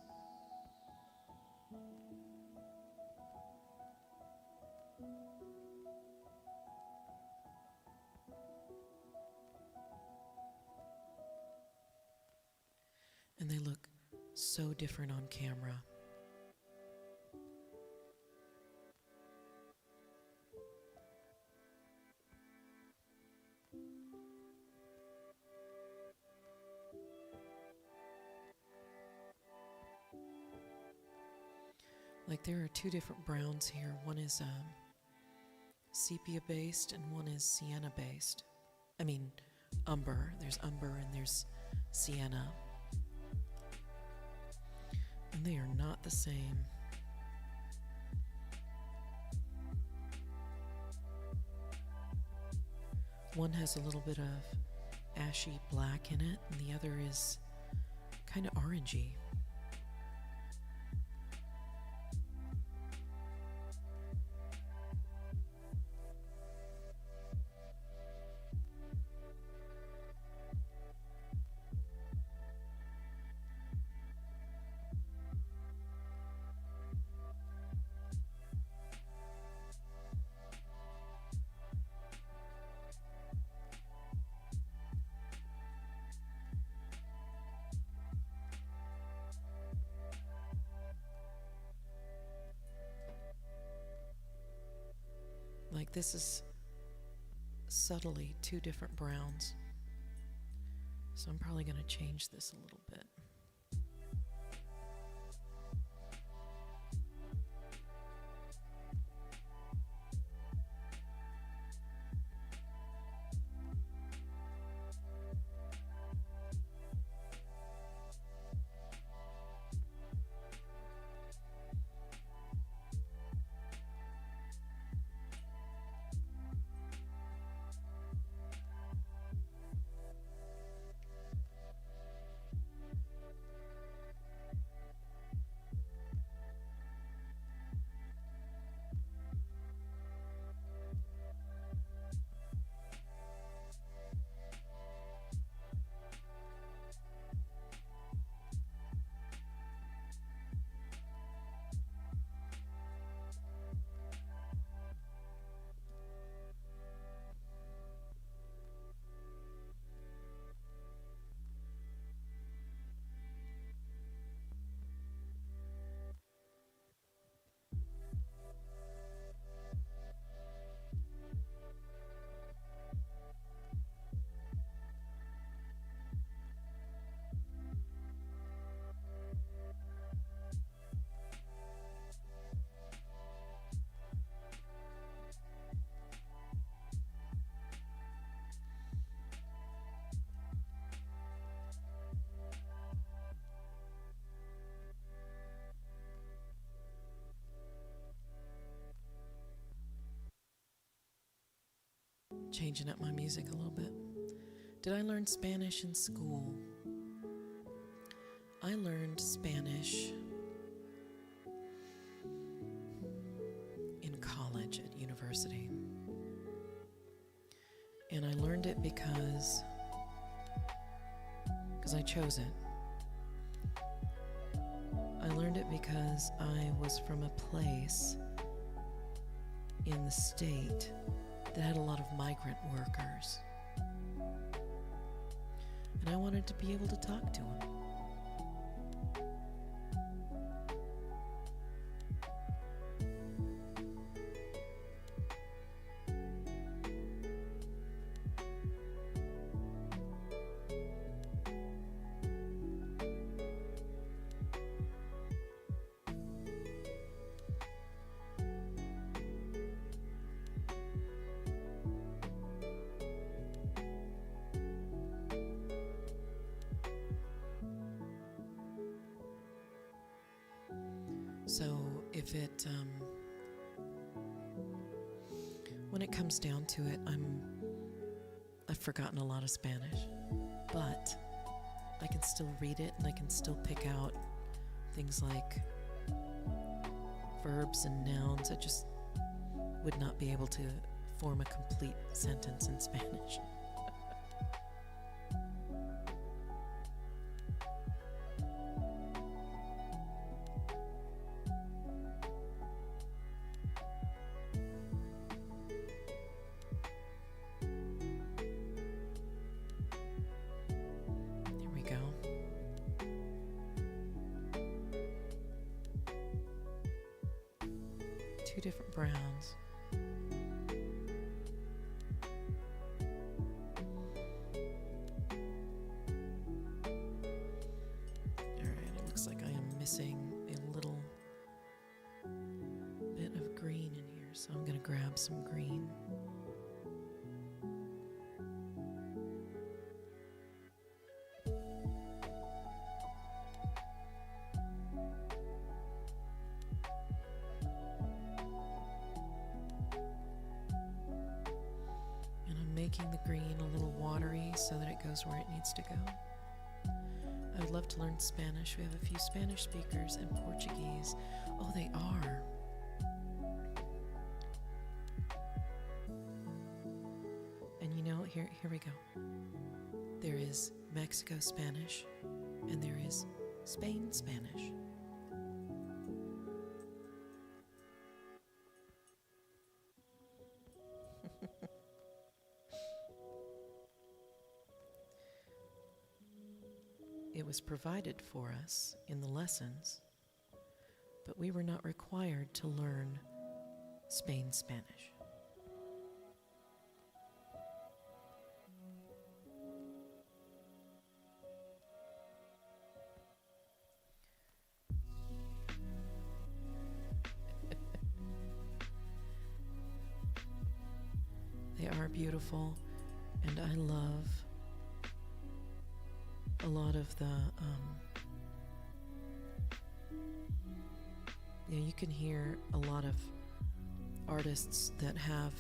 And they look so different on camera. Like there are two different browns here. One is sepia based and one is sienna based. I mean, umber. There's umber and there's sienna. And they are not the same. One has a little bit of ashy black in it, and the other is kind of orangey. Like this is subtly two different browns. So I'm probably going to change this a little bit. Changing up my music a little bit. Did I learn Spanish in school? I learned Spanish in college at university. And I learned it because I chose it. I learned it because I was from a place in the state that had a lot of migrant workers. And I wanted to be able to talk to them. So if it, when it comes down to it, I've forgotten a lot of Spanish, but I can still read it and I can still pick out things like verbs and nouns. I just would not be able to form a complete sentence in Spanish. There we go. Two different browns. Missing a little bit of green in here, so I'm going to grab some green. And I'm making the green a little watery so that it goes where it needs to go. I would love to learn Spanish. We have a few Spanish speakers and Portuguese. Oh, they are. And you know, here we go. There is Mexico Spanish, and there is Spain Spanish. It was provided for us in the lessons, but we were not required to learn Spain Spanish. They are beautiful, and I love a lot of the, you can hear a lot of artists that have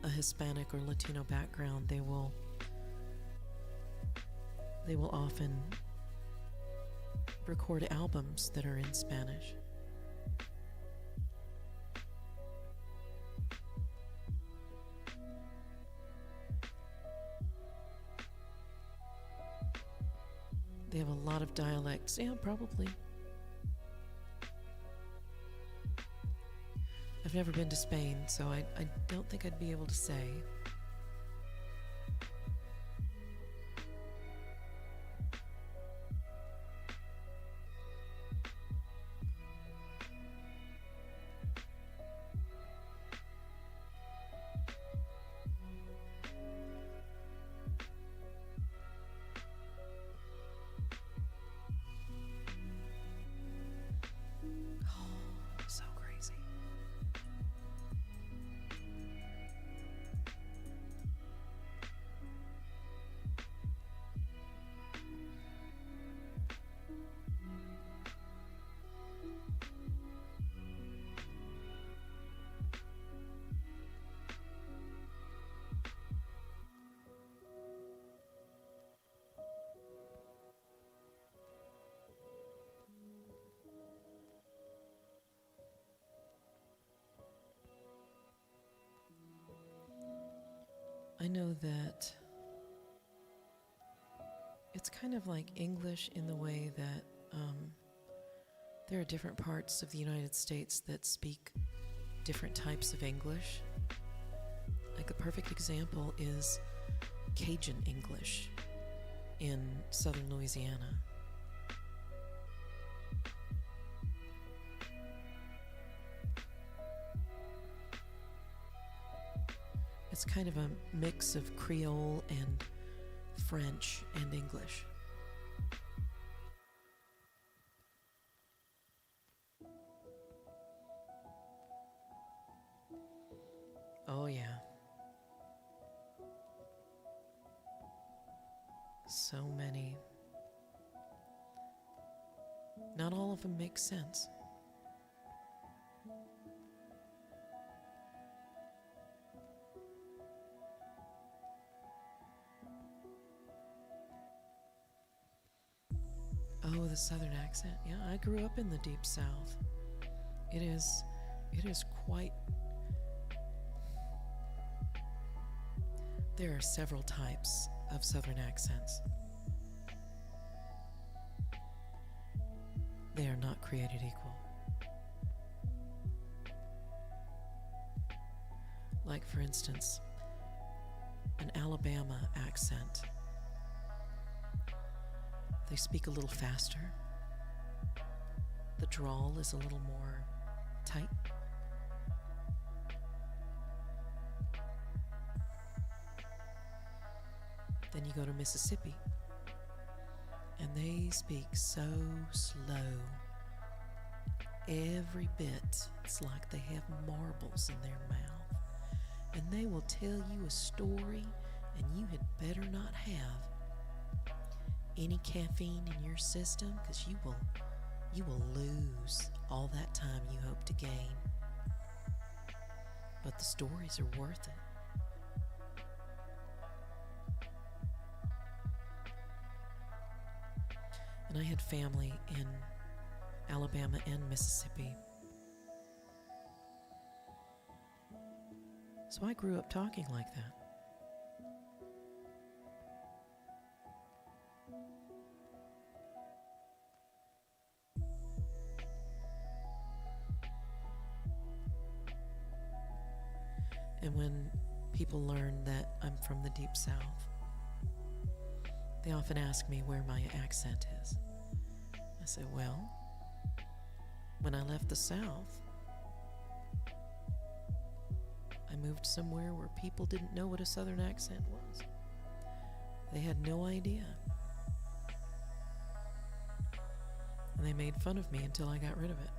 a Hispanic or Latino background. They will often record albums that are in Spanish. They have a lot of dialects. Yeah, probably. I've never been to Spain, so I don't think I'd be able to say. So crazy. I know that it's kind of like English in the way that there are different parts of the United States that speak different types of English. Like a perfect example is Cajun English in southern Louisiana. It's kind of a mix of Creole and French and English. Oh yeah. So many Not all of them make sense. Oh, the Southern accent. Yeah, I grew up in the Deep South. It is quite... There are several types of Southern accents. They are not created equal. Like, for instance, an Alabama accent. They speak a little faster. The drawl is a little more tight. Then you go to Mississippi, and they speak so slow. Every bit, it's like they have marbles in their mouth. And they will tell you a story, and you had better not have any caffeine in your system, because you will lose all that time you hope to gain. But the stories are worth it. And I had family in Alabama and Mississippi. So I grew up talking like that. And when people learn that I'm from the Deep South, they often ask me where my accent is. I say, well, when I left the South, I moved somewhere where people didn't know what a Southern accent was. They had no idea. And they made fun of me until I got rid of it.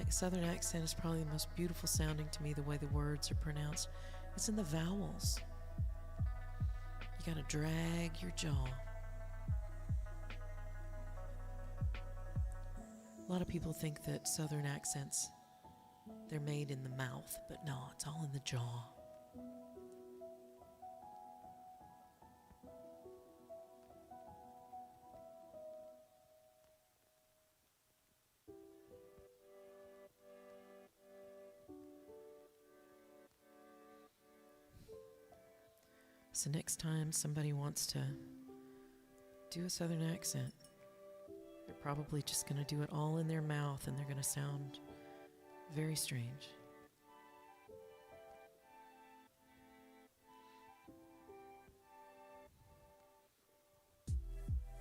Southern accent is probably the most beautiful sounding to me, the way the words are pronounced. It's in the vowels. You gotta drag your jaw. A lot of people think that Southern accents, they're made in the mouth, but no, it's all in the jaw. So next time somebody wants to do a Southern accent, they're probably just going to do it all in their mouth, and they're going to sound very strange.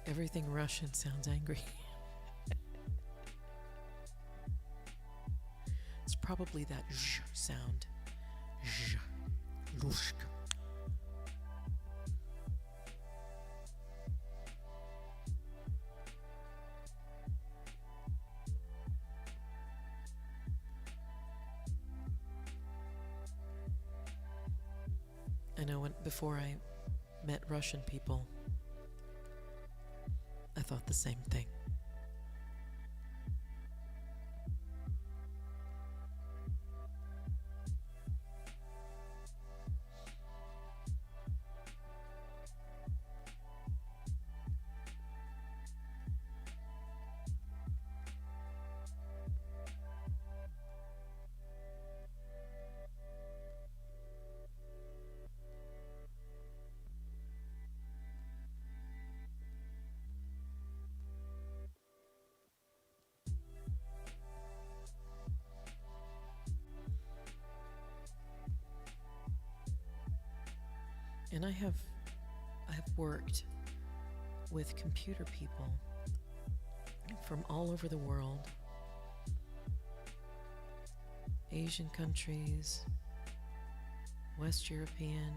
Everything Russian sounds angry. It's probably that zh sound. Zh. Lushk. I know before I met Russian people, I thought the same thing. And I have worked with computer people from all over the world, Asian countries, West European,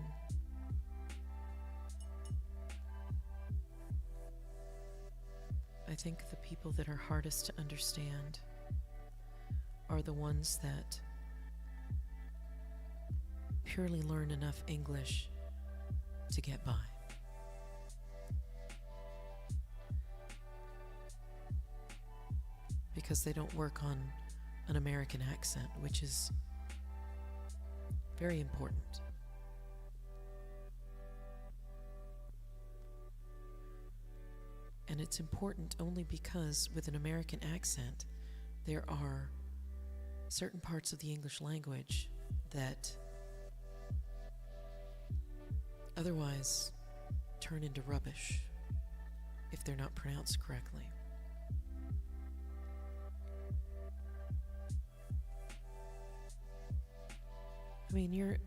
I think the people that are hardest to understand are the ones that purely learn enough English to get by. Because they don't work on an American accent, which is very important. And it's important only because with an American accent, there are certain parts of the English language that otherwise turn into rubbish if they're not pronounced correctly. I mean, your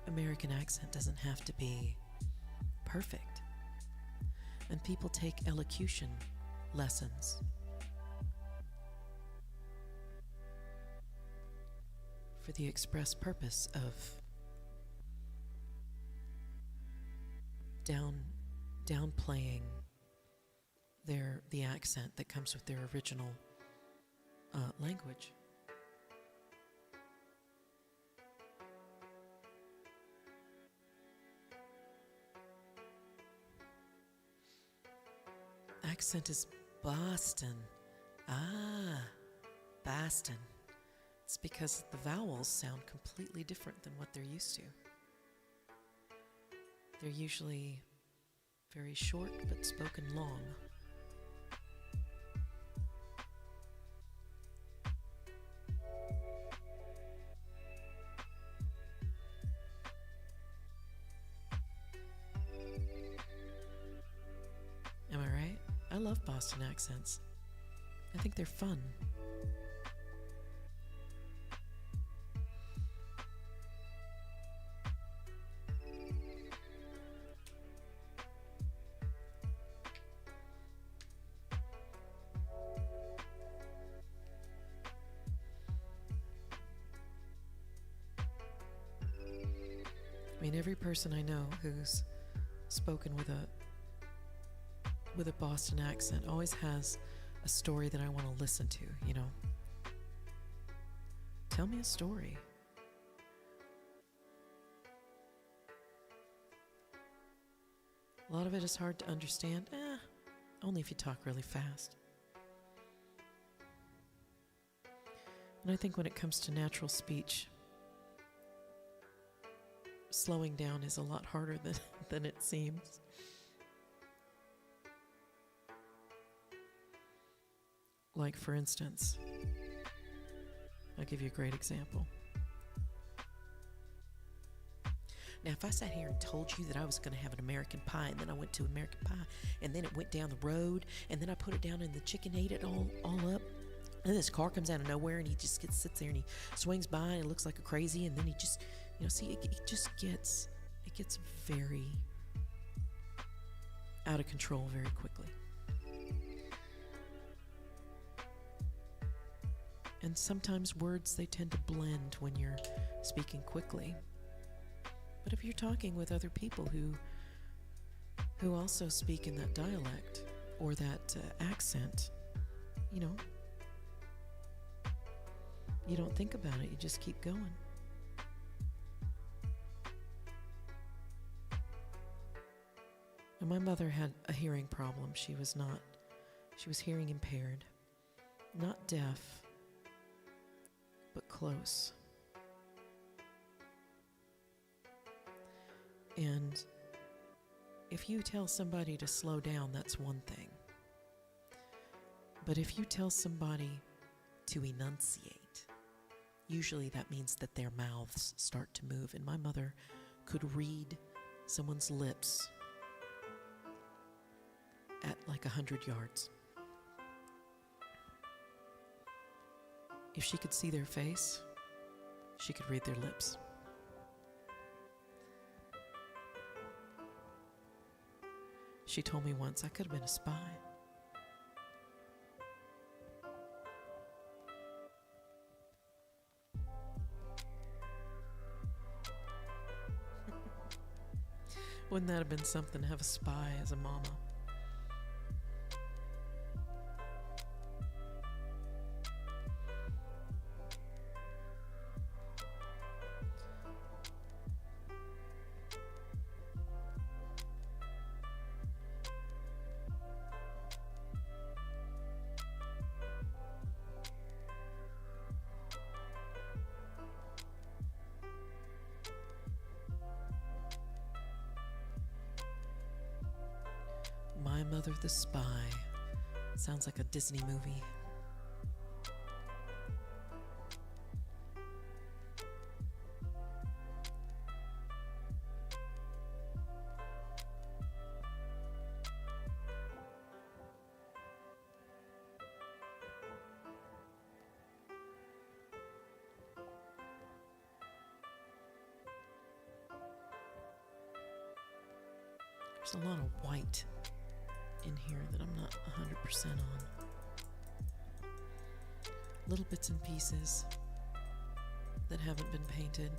American accent doesn't have to be perfect. And people take elocution lessons for the express purpose of downplaying the accent that comes with their original language. Accent is Boston. Boston. It's because the vowels sound completely different than what they're used to. They're usually very short but spoken long. Am I right? I love Boston accents. I think they're fun. I mean, every person I know who's spoken with a Boston accent always has a story that I want to listen to, you know. Tell me a story. A lot of it is hard to understand, only if you talk really fast. And I think when it comes to natural speech, slowing down is a lot harder than it seems. Like, for instance, I'll give you a great example. Now, if I sat here and told you that I was going to have an American pie, and then I went to American Pie, and then it went down the road, and then I put it down, and the chicken ate it all up, and this car comes out of nowhere, and he just sits there, and he swings by, and it looks like a crazy, and then he just, it gets very out of control very quickly. And sometimes words, they tend to blend when you're speaking quickly. But if you're talking with other people who also speak in that dialect or that accent, you don't think about it, you just keep going. And my mother had a hearing problem. She was hearing impaired, not deaf, but close. And if you tell somebody to slow down, that's one thing. But if you tell somebody to enunciate, usually that means that their mouths start to move. And my mother could read someone's lips at like 100 yards. If she could see their face, she could read their lips. She told me once I could have been a spy. Wouldn't that have been something to have a spy as a mama? Mother the Spy. Sounds like a Disney movie. There's a lot of white in here that I'm not 100% on. Little bits and pieces that haven't been painted.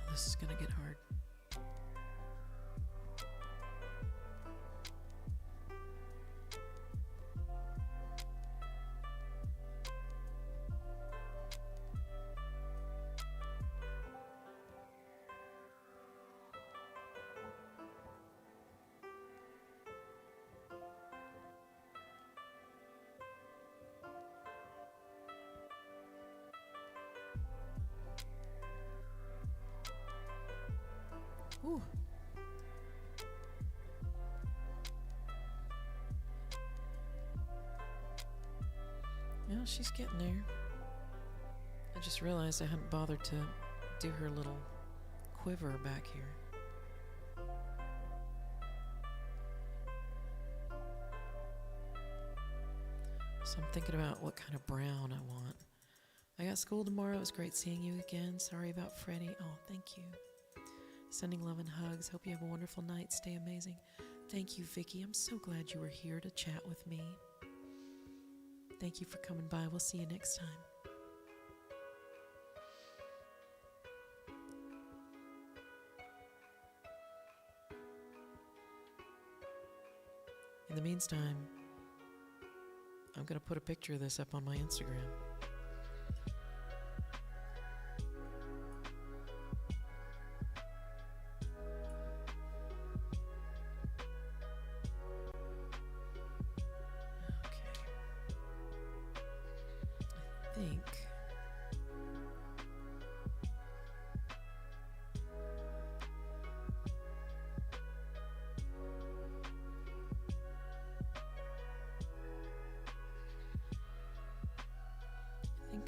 This is gonna get hard. Ooh. Well, she's getting there. I just realized I hadn't bothered to do her little quiver back here. So I'm thinking about what kind of brown I want. I got school tomorrow. It was great seeing you again. Sorry about Freddie. Oh, thank you. Sending love and hugs. Hope you have a wonderful night. Stay amazing. Thank you, Vicky. I'm so glad you were here to chat with me. Thank you for coming by. We'll see you next time. In the meantime, I'm going to put a picture of this up on my Instagram.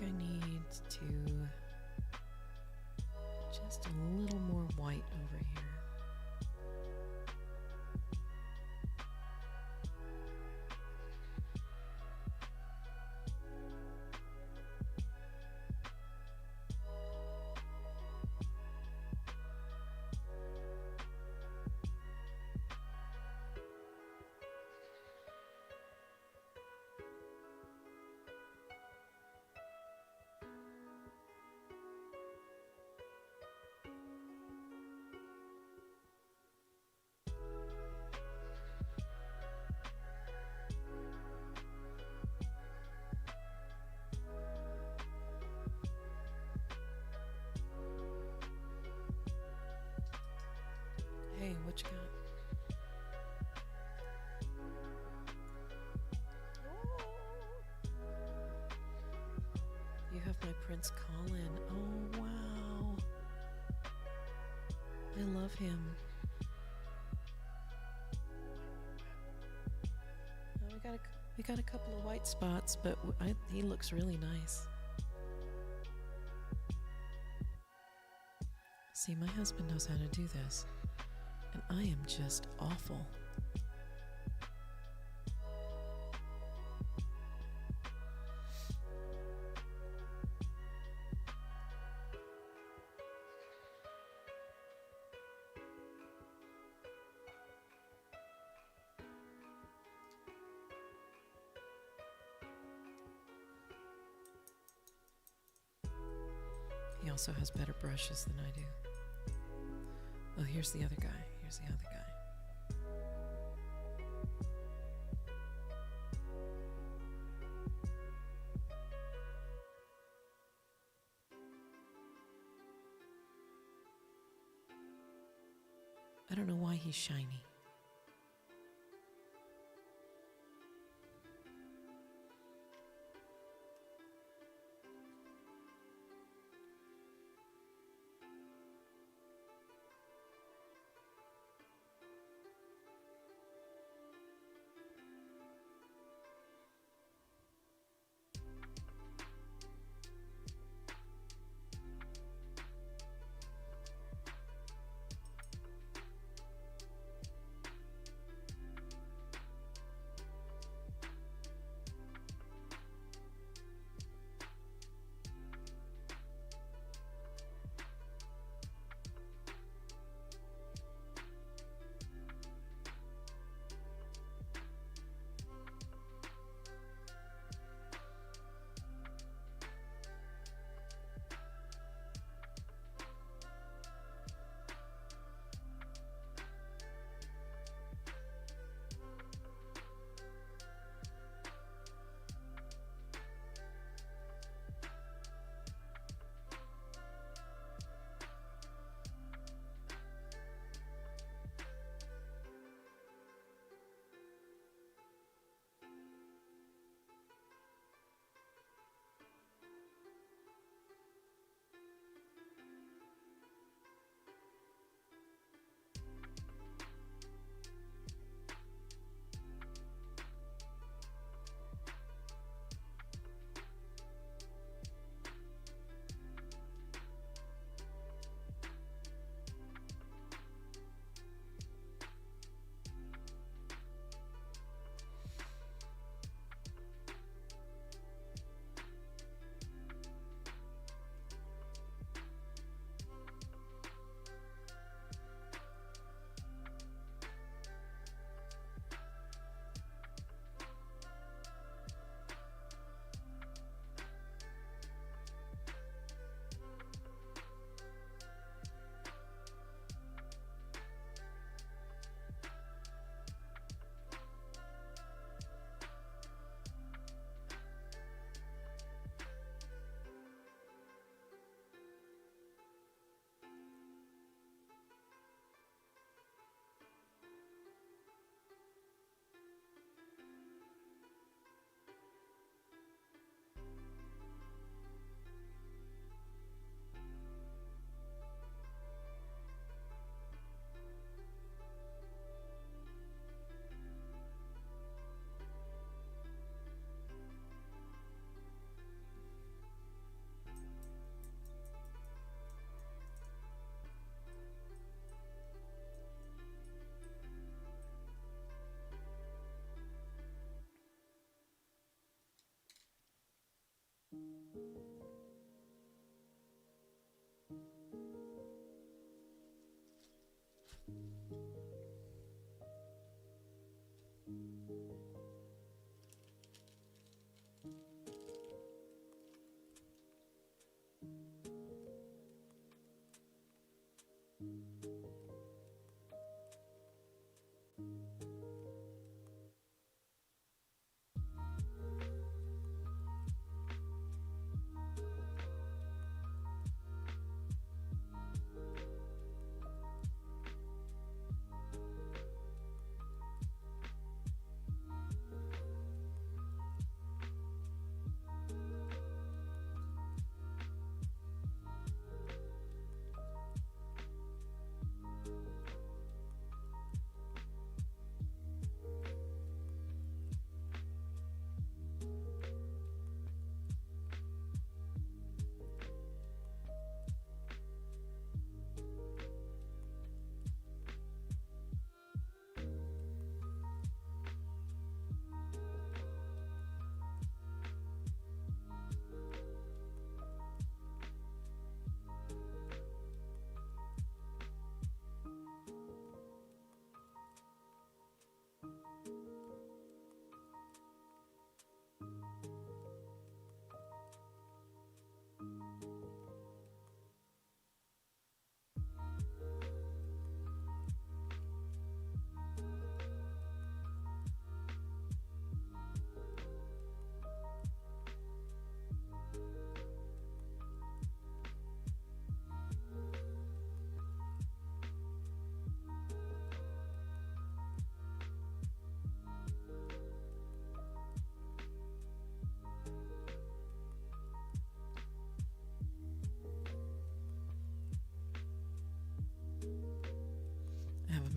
I need to just a little more white over here. Hey, what you got? You have my Prince Colin. Oh, wow. I love him. We got a couple of white spots, but he looks really nice. See, my husband knows how to do this. And I am just awful. He also has better brushes than I do. Oh, here's the other guy. Here's the other guy. I don't know why he's shiny.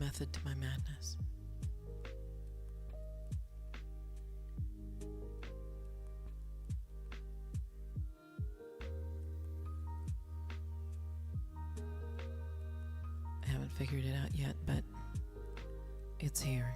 method to my madness. I haven't figured it out yet, but it's here.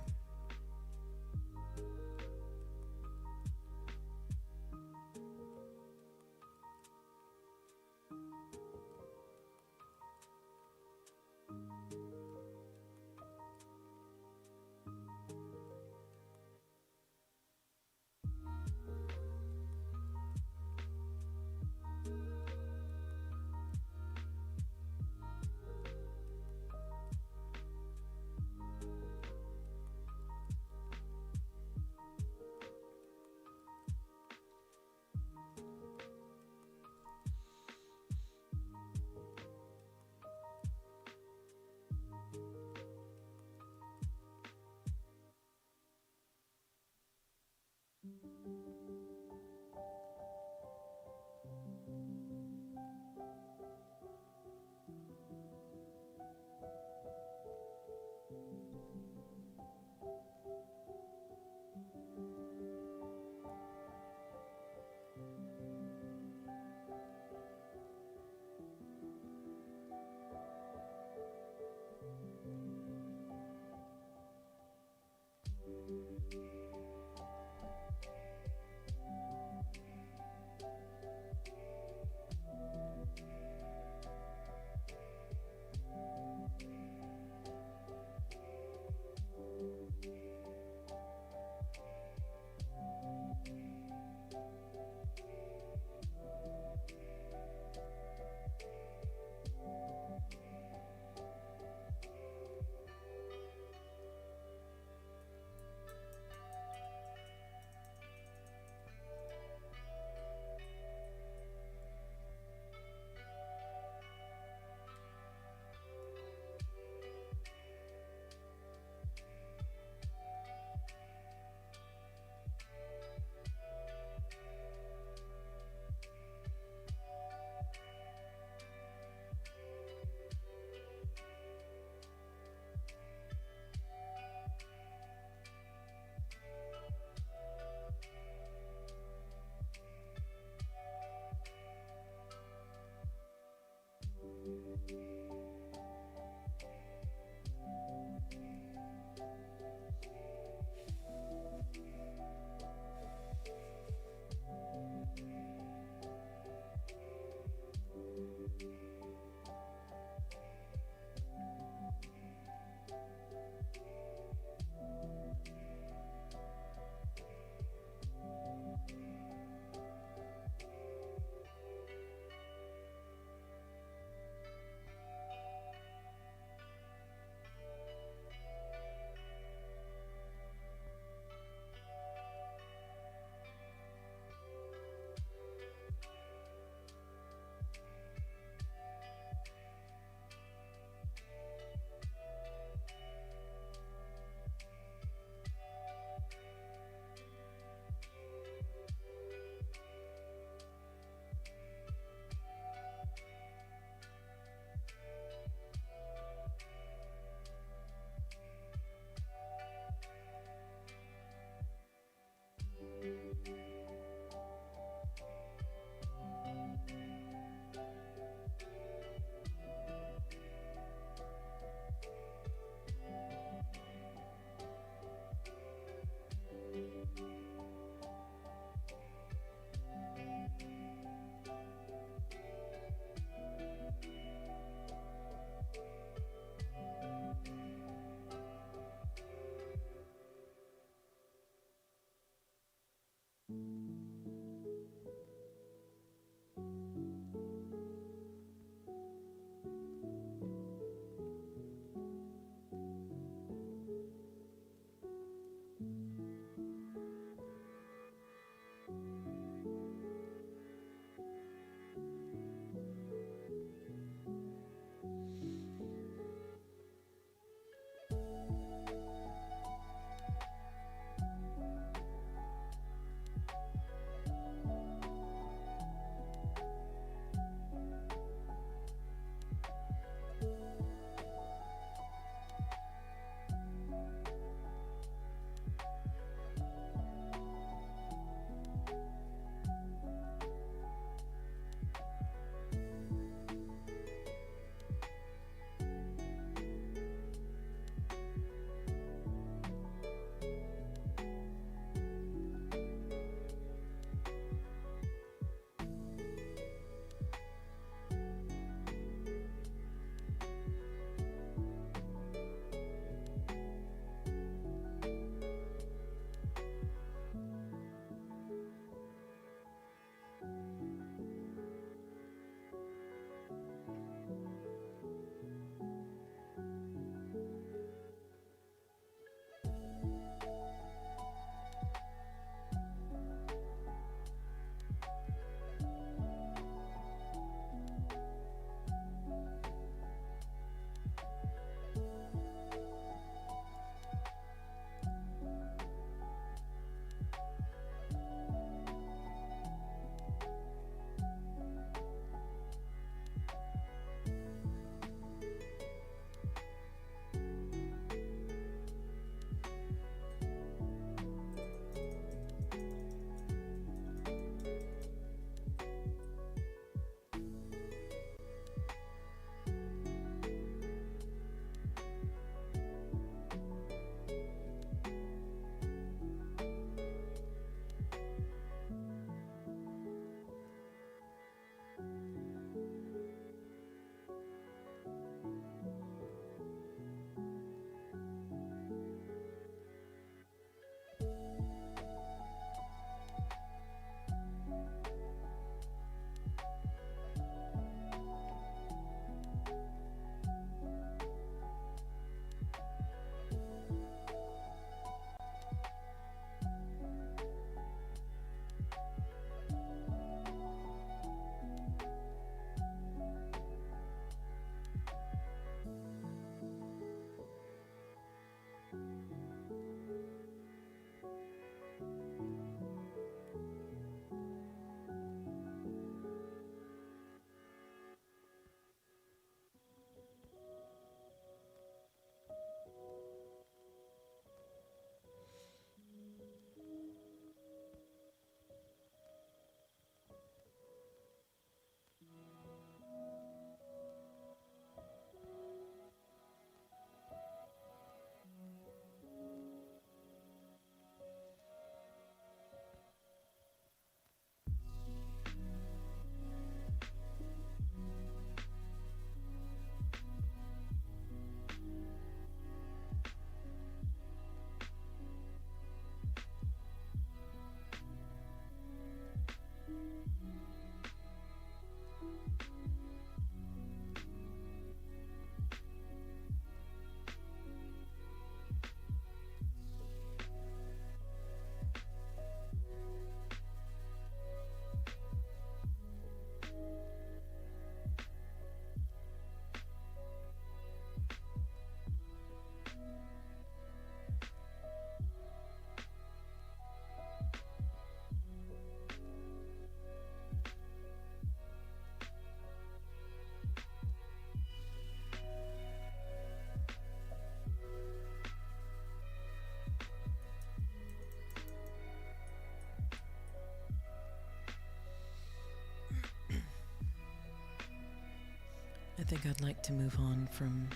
think I'd like to move on from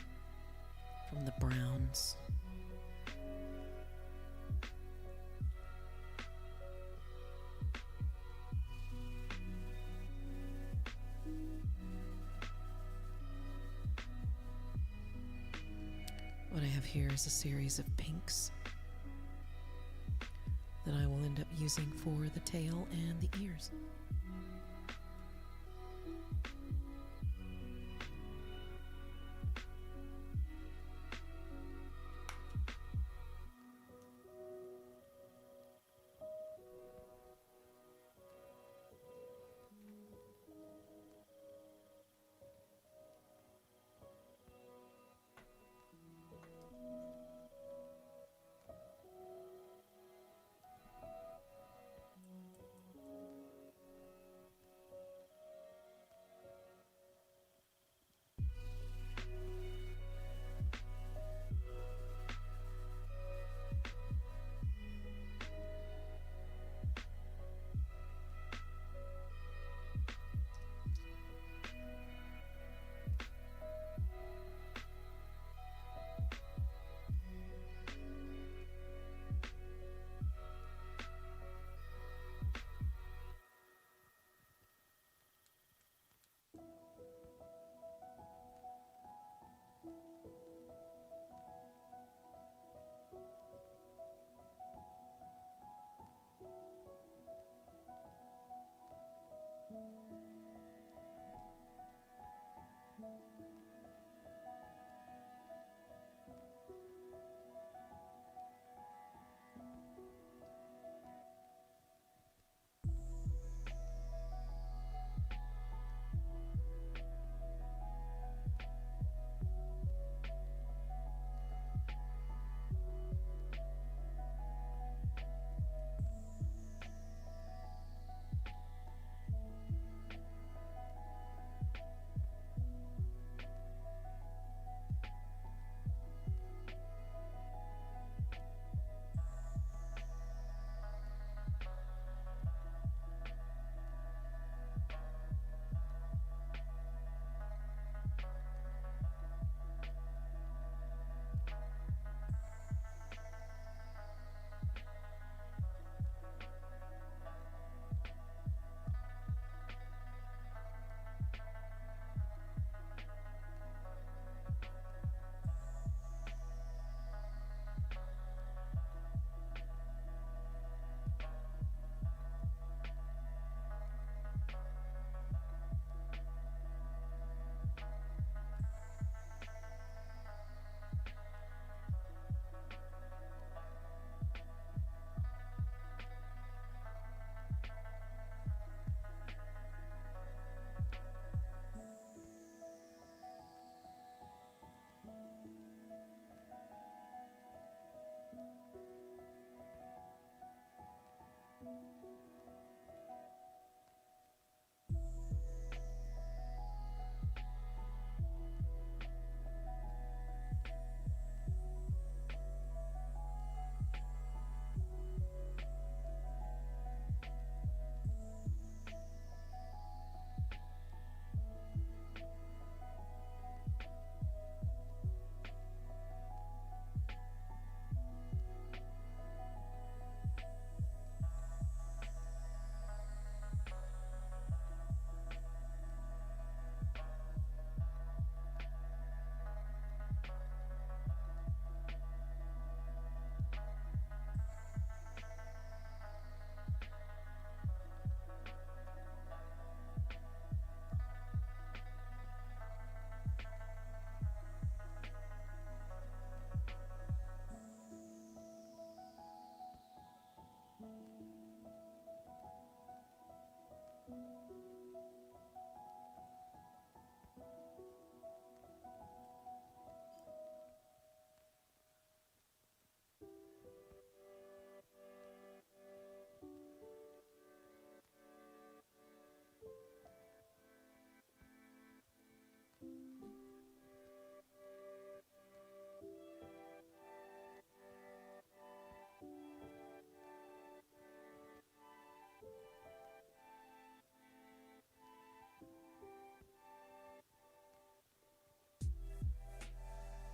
the browns. What I have here is a series of pinks that I will end up using for the tail and the ears.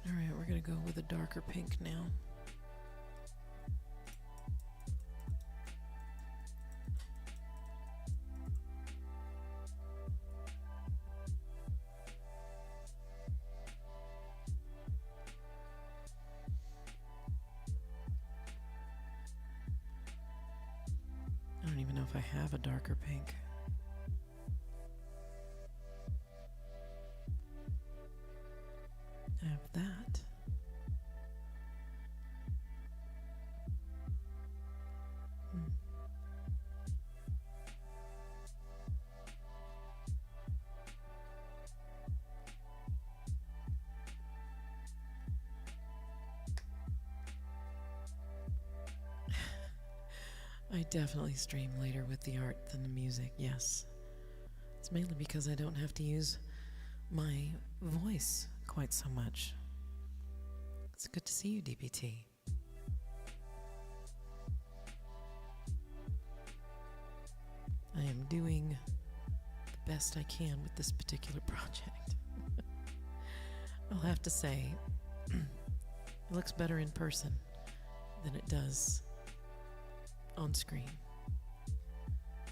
Alright, we're going to go with a darker pink now. I don't even know if I have a darker pink. I have that. I definitely stream later with the art than the music, yes. It's mainly because I don't have to use my voice quite so much. It's good to see you, DPT. I am doing the best I can with this particular project. I'll have to say, it looks better in person than it does on screen,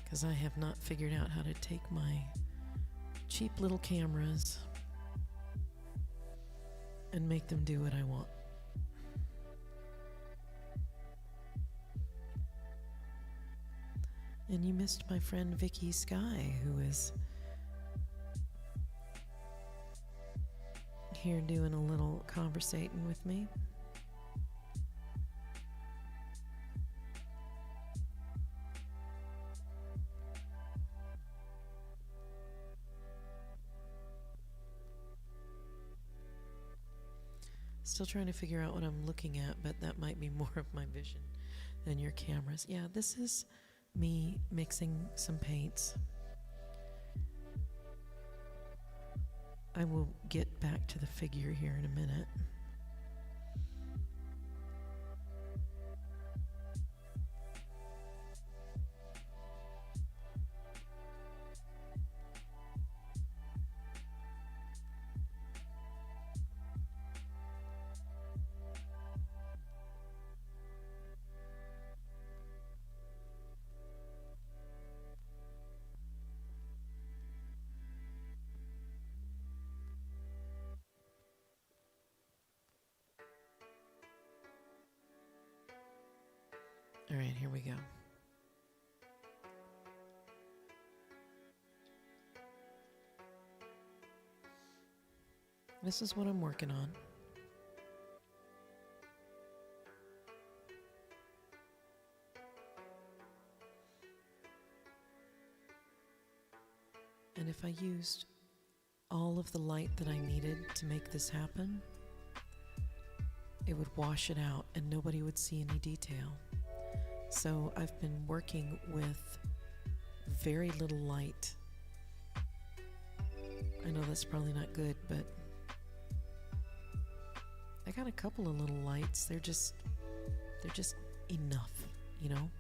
because I have not figured out how to take my cheap little cameras and make them do what I want. And you missed my friend Vicky Sky, who is here doing a little conversating with me. Still trying to figure out what I'm looking at, but that might be more of my vision than your cameras. Yeah, this is me mixing some paints. I will get back to the figure here in a minute. All right, here we go. This is what I'm working on. And if I used all of the light that I needed to make this happen, it would wash it out and nobody would see any detail. So I've been working with very little light. I know that's probably not good, but I got a couple of little lights. They're just enough, you know?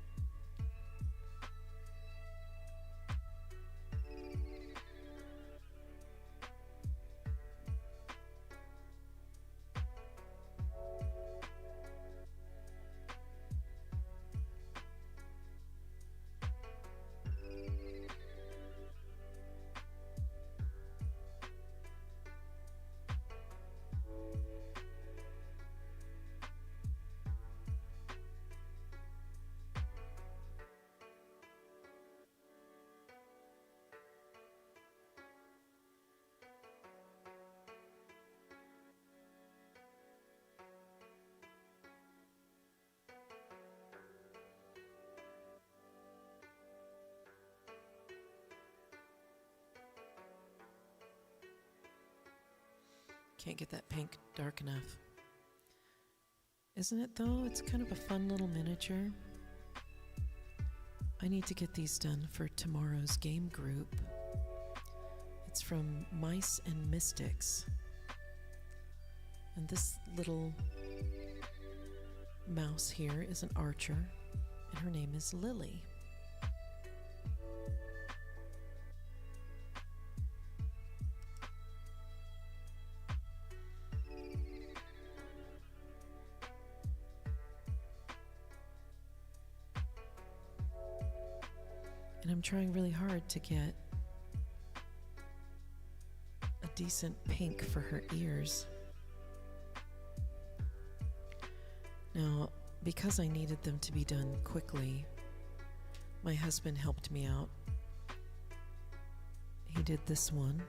Can't get that pink dark enough. Isn't it though? It's kind of a fun little miniature. I need to get these done for tomorrow's game group. It's from Mice and Mystics. And this little mouse here is an archer, and her name is Lily. And I'm trying really hard to get a decent pink for her ears. Now, because I needed them to be done quickly, my husband helped me out. He did this one.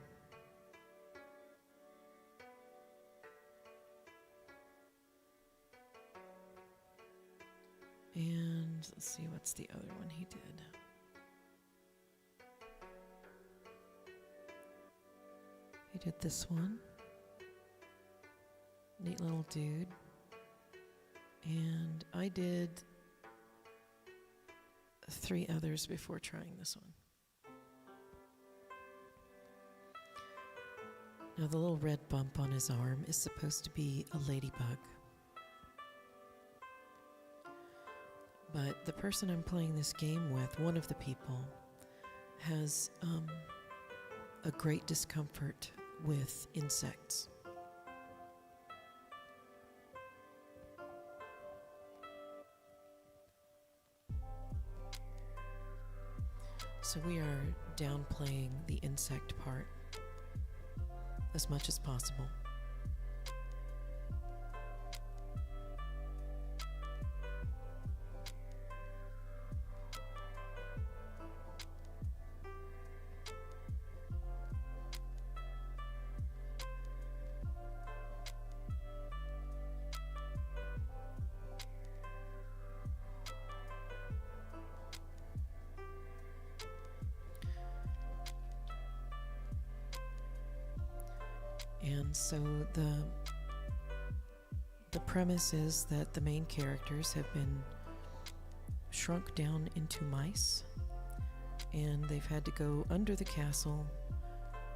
And let's see, what's the other one he did? He did this one. Neat little dude. And I did 3 others before trying this one. Now the little red bump on his arm is supposed to be a ladybug. But the person I'm playing this game with, one of the people, has a great discomfort with insects. So we are downplaying the insect part as much as possible. And so the premise is that the main characters have been shrunk down into mice, and they've had to go under the castle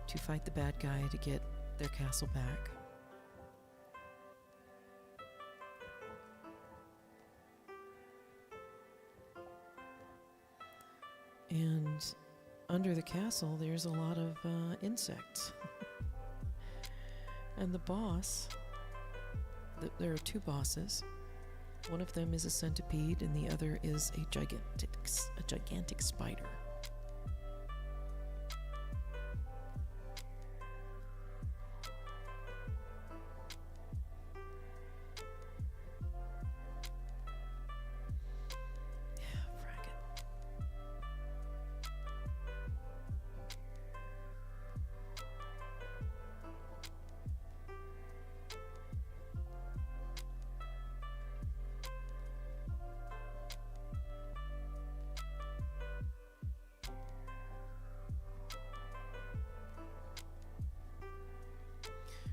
to fight the bad guy to get their castle back. And under the castle, there's a lot of insects. And the boss, there are 2 bosses. One of them is a centipede, and the other is a gigantic spider.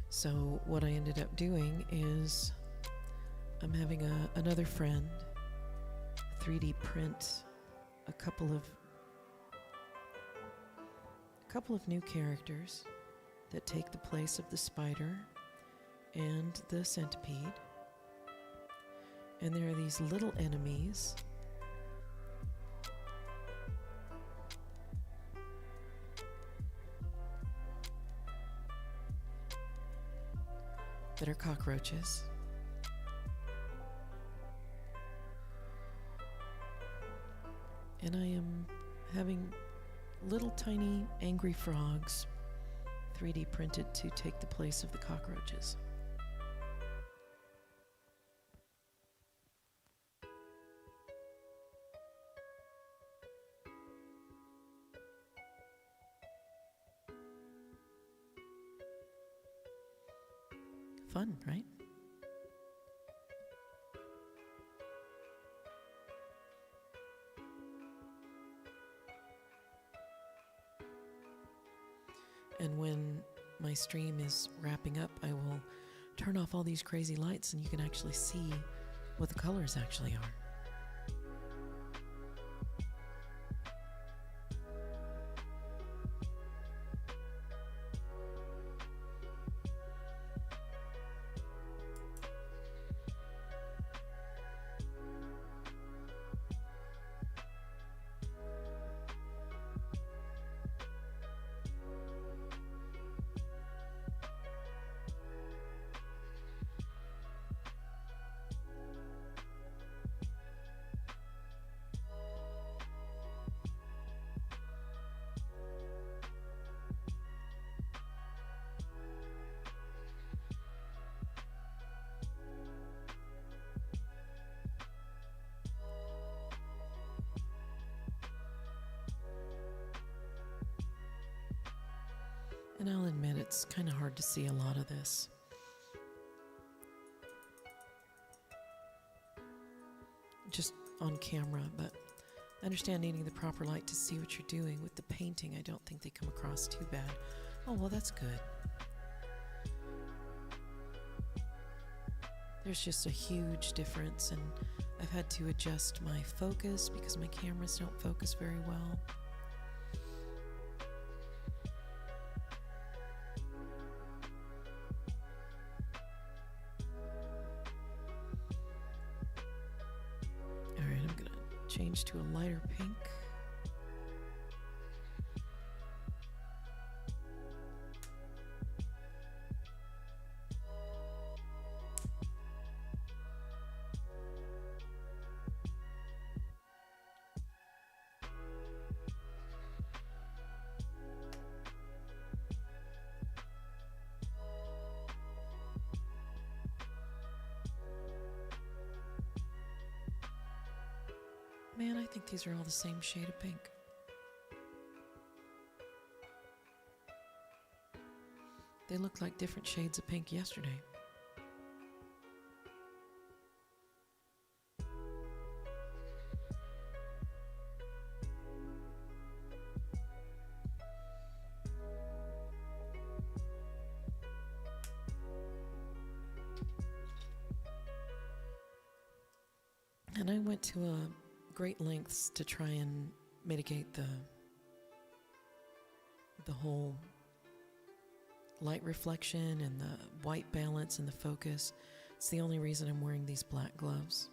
So what I ended up doing is I'm having another friend 3D print a couple of new characters that take the place of the spider and the centipede. And there are these little enemies that are cockroaches. And I am having little tiny angry frogs 3D printed to take the place of the cockroaches. Fun, right? And when my stream is wrapping up, I will turn off all these crazy lights and you can actually see what the colors actually are. And I'll admit it's kind of hard to see a lot of this. Just on camera, but I understand needing the proper light to see what you're doing. With the painting, I don't think they come across too bad. Oh, well, that's good. There's just a huge difference, and I've had to adjust my focus because my cameras don't focus very well. Alright, I'm gonna change to a lighter pink. Man, I think these are all the same shade of pink. They looked like different shades of pink yesterday. And I went to great lengths to try and mitigate the whole light reflection and the white balance and the focus. It's the only reason I'm wearing these black gloves.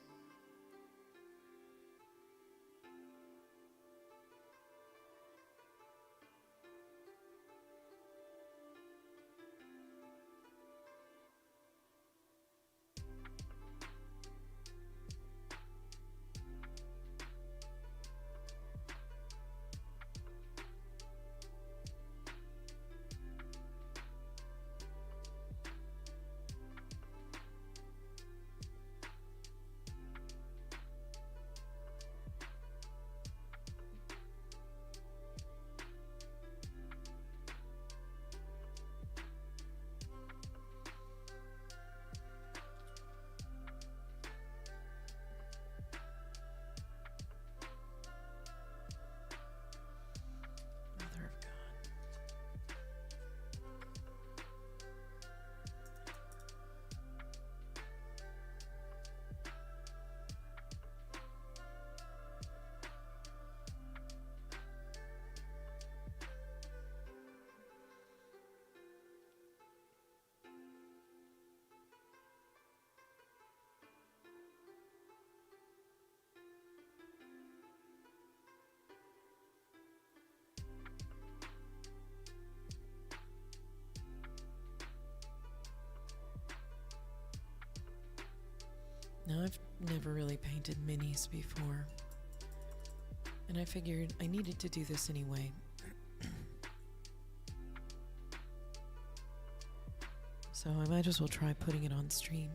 Mother of God. Now, I've never really painted minis before, and I figured I needed to do this anyway. So I might as well try putting it on stream.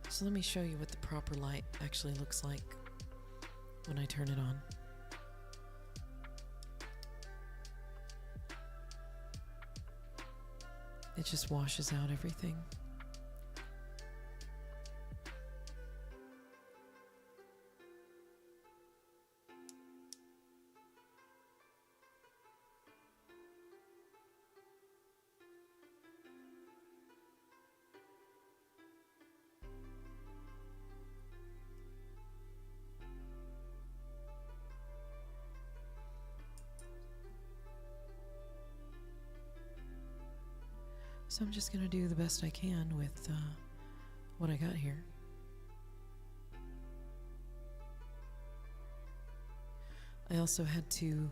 So let me show you what the proper light actually looks like when I turn it on. It just washes out everything. So I'm just going to do the best I can with what I got here. I also had to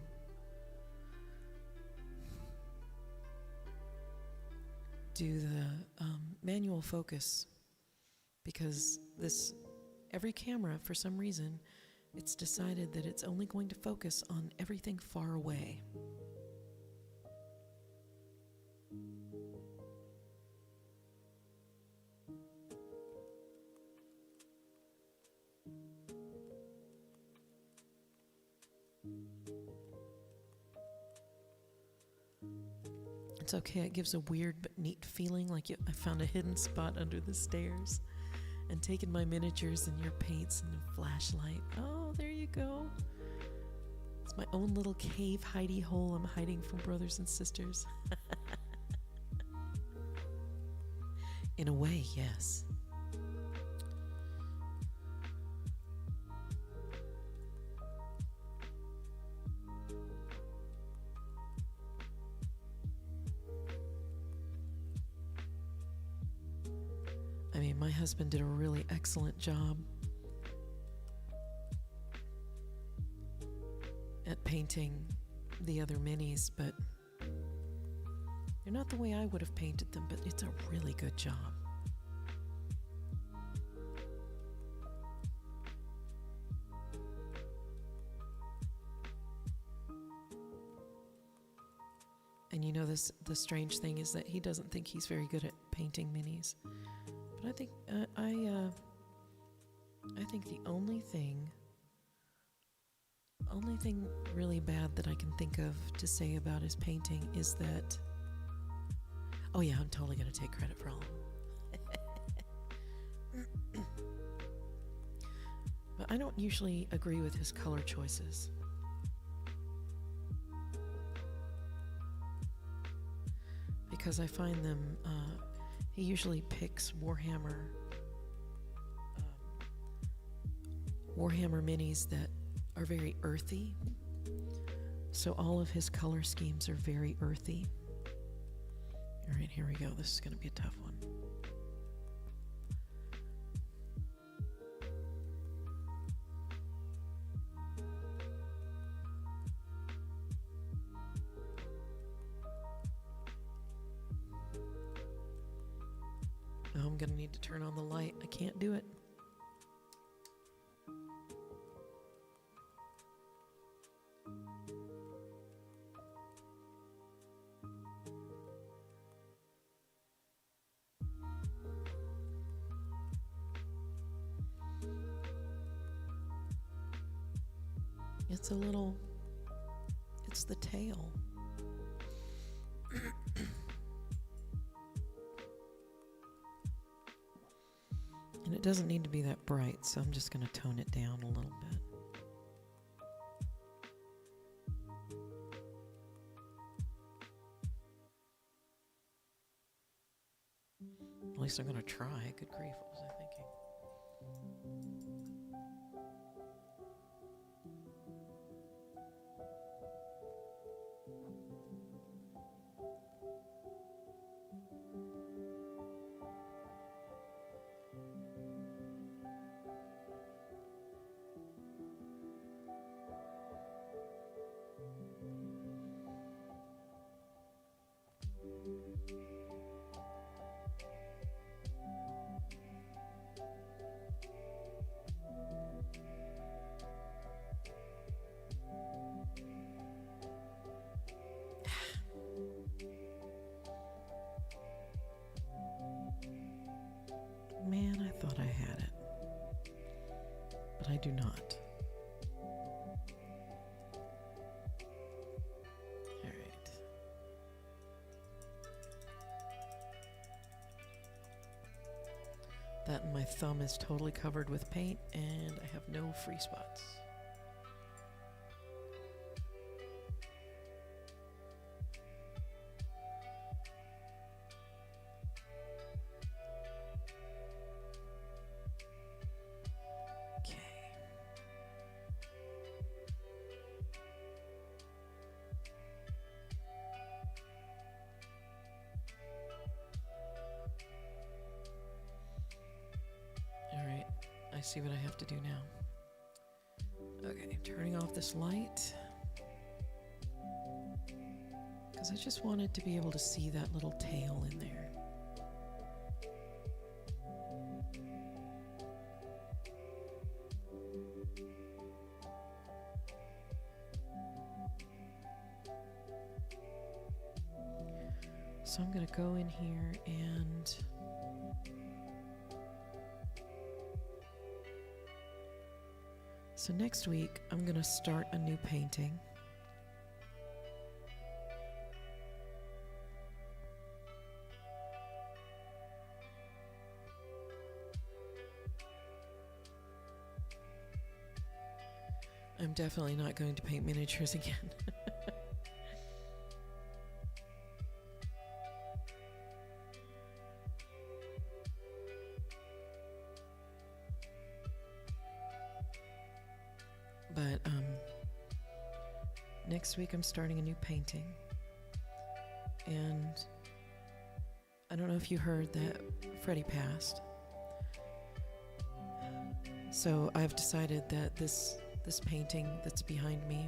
do the manual focus because every camera, for some reason, it's decided that it's only going to focus on everything far away. It's okay. It gives a weird but neat feeling, like I found a hidden spot under the stairs and taken my miniatures and your paints and a flashlight. Oh, there you go. It's my own little cave hidey hole. I'm hiding from brothers and sisters. In a way, yes. I mean, my husband did a really excellent job at painting the other minis, but they're not the way I would have painted them, but it's a really good job. And you know, the strange thing is that he doesn't think he's very good at painting minis. But I think I think the only thing really bad that I can think of to say about his painting is that, oh yeah, I'm totally going to take credit for all of them. But I don't usually agree with his color choices. Because I find them, he usually picks Warhammer minis that are very earthy. So all of his color schemes are very earthy. All right, here we go. This is going to be a tough one. Oh, I'm going to need to turn on the light. I can't do it. It's the tail. And it doesn't need to be that bright, so I'm just going to tone it down a little bit. At least I'm going to try. Good grief, what was I thinking? Man, I thought I had it, but I do not. All right. That and my thumb is totally covered with paint, and I have no free spots. I see what I have to do now. Okay, turning off this light. Because I just wanted to be able to see that little tail in there. So I'm going to go in here and so next week, I'm going to start a new painting. I'm definitely not going to paint miniatures again. But next week I'm starting a new painting. And I don't know if you heard that Freddie passed. So I've decided that this painting that's behind me,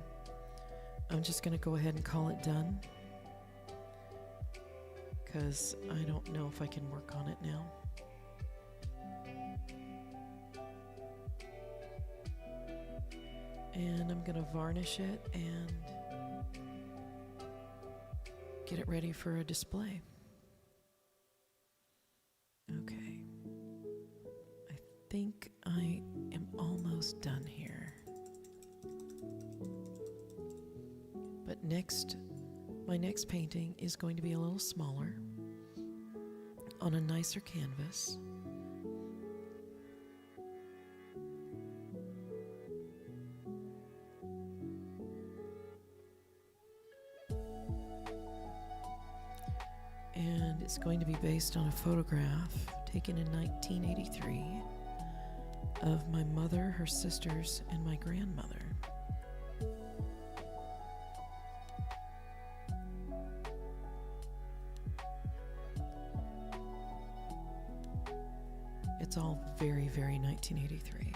I'm just going to go ahead and call it done. Because I don't know if I can work on it now. And I'm going to varnish it and get it ready for a display. Okay. I think I am almost done here. But my next painting is going to be a little smaller on a nicer canvas. And it's going to be based on a photograph taken in 1983 of my mother, her sisters, and my grandmother. It's all very, very 1983.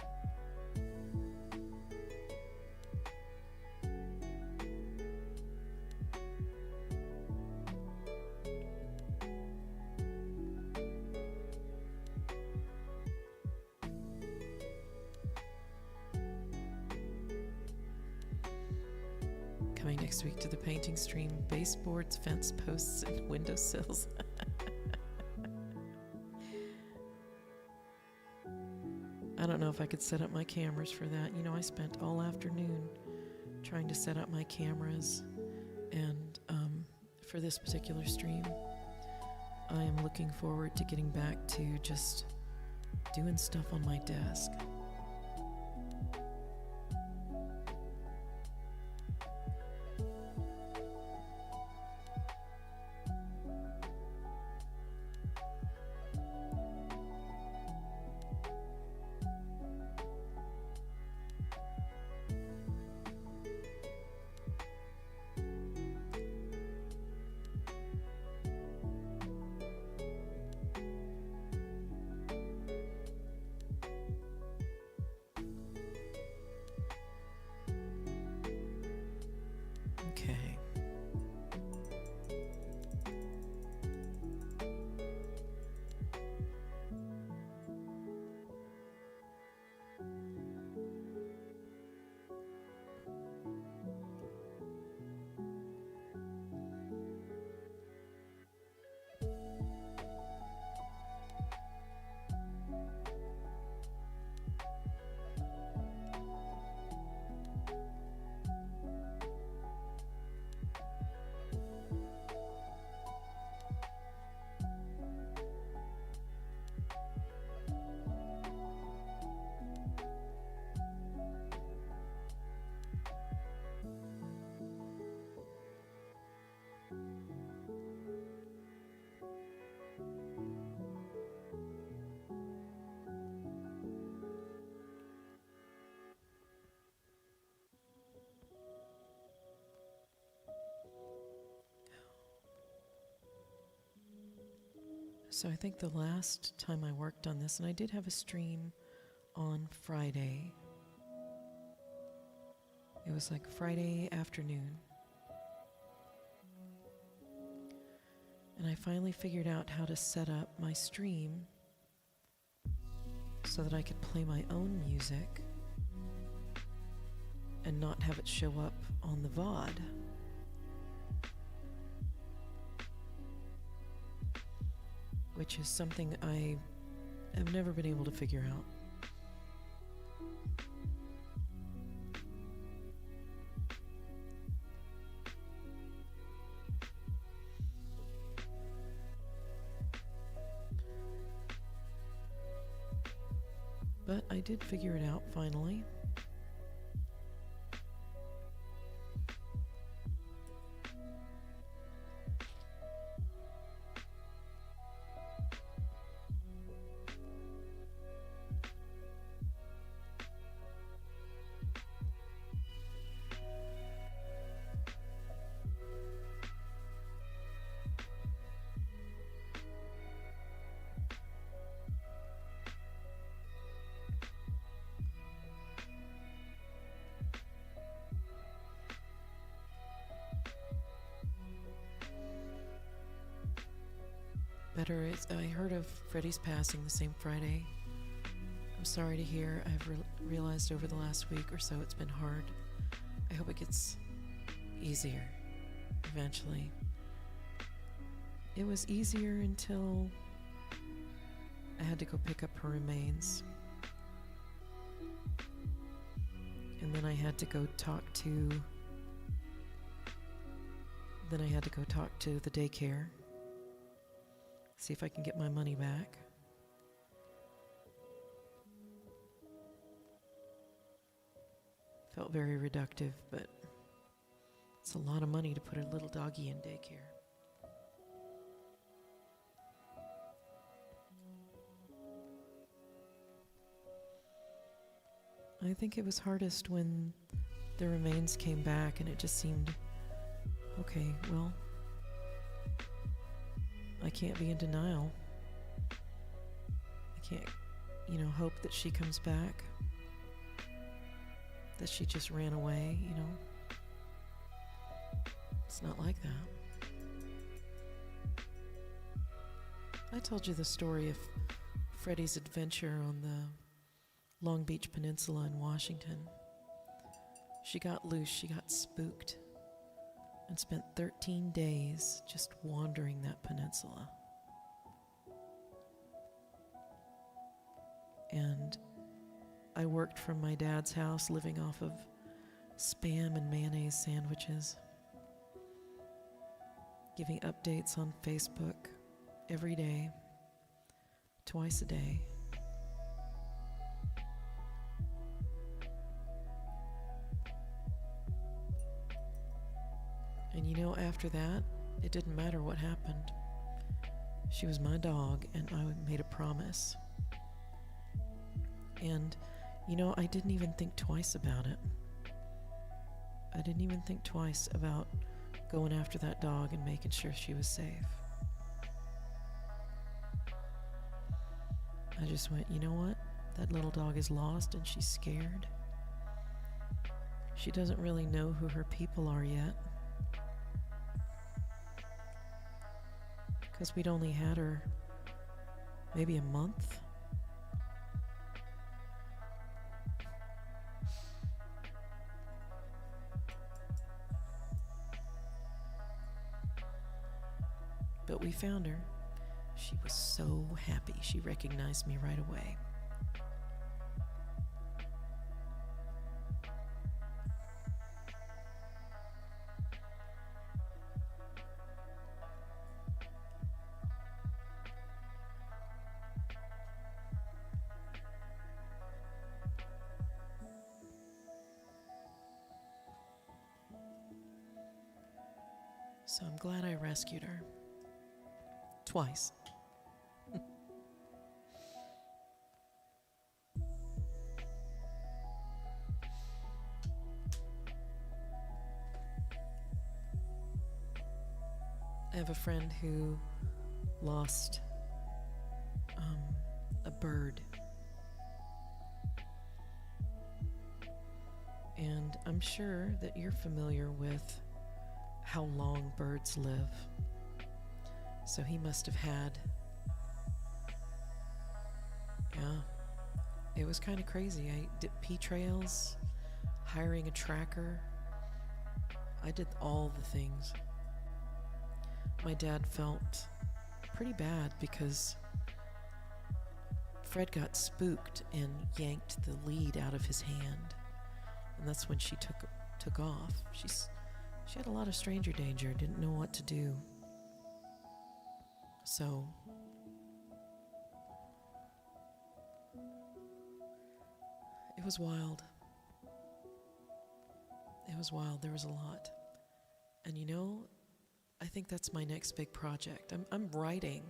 Coming next week to the painting stream, baseboards, fence posts, and windowsills. I don't know if I could set up my cameras for that. You know, I spent all afternoon trying to set up my cameras, and for this particular stream, I am looking forward to getting back to just doing stuff on my desk. Okay. So I think the last time I worked on this, and I did have a stream on Friday. It was like Friday afternoon. And I finally figured out how to set up my stream so that I could play my own music and not have it show up on the VOD. Which is something I have never been able to figure out. But I did figure it out finally. better. I heard of Freddie's passing the same Friday. I'm sorry to hear. I've realized over the last week or so it's been hard. I hope it gets easier eventually. It was easier until I had to go pick up her remains. And then I had to go talk to the daycare. See if I can get my money back. Felt very reductive, but it's a lot of money to put a little doggy in daycare. I think it was hardest when the remains came back and it just seemed, okay, well, I can't be in denial. I can't, hope that she comes back, that she just ran away, It's not like that. I told you the story of Freddie's adventure on the Long Beach Peninsula in Washington. She got loose, she got spooked, and spent 13 days just wandering that peninsula. And I worked from my dad's house, living off of Spam and mayonnaise sandwiches, giving updates on Facebook every day, twice a day. And after that, it didn't matter what happened. She was my dog, and I made a promise. And, I didn't even think twice about it. I didn't even think twice about going after that dog and making sure she was safe. I just went, you know what? That little dog is lost and she's scared. She doesn't really know who her people are yet. Because we'd only had her maybe a month. But we found her. She was so happy. She recognized me right away. So I'm glad I rescued her. Twice. I have a friend who lost a bird. And I'm sure that you're familiar with how long birds live. So he must have had, it was kind of crazy. I did pea trails, hiring a tracker. I did all the things. My dad felt pretty bad because Fred got spooked and yanked the lead out of his hand. And that's when she took off. She had a lot of stranger danger, didn't know what to do. So it was wild. It was wild. There was a lot. And I think that's my next big project. I'm writing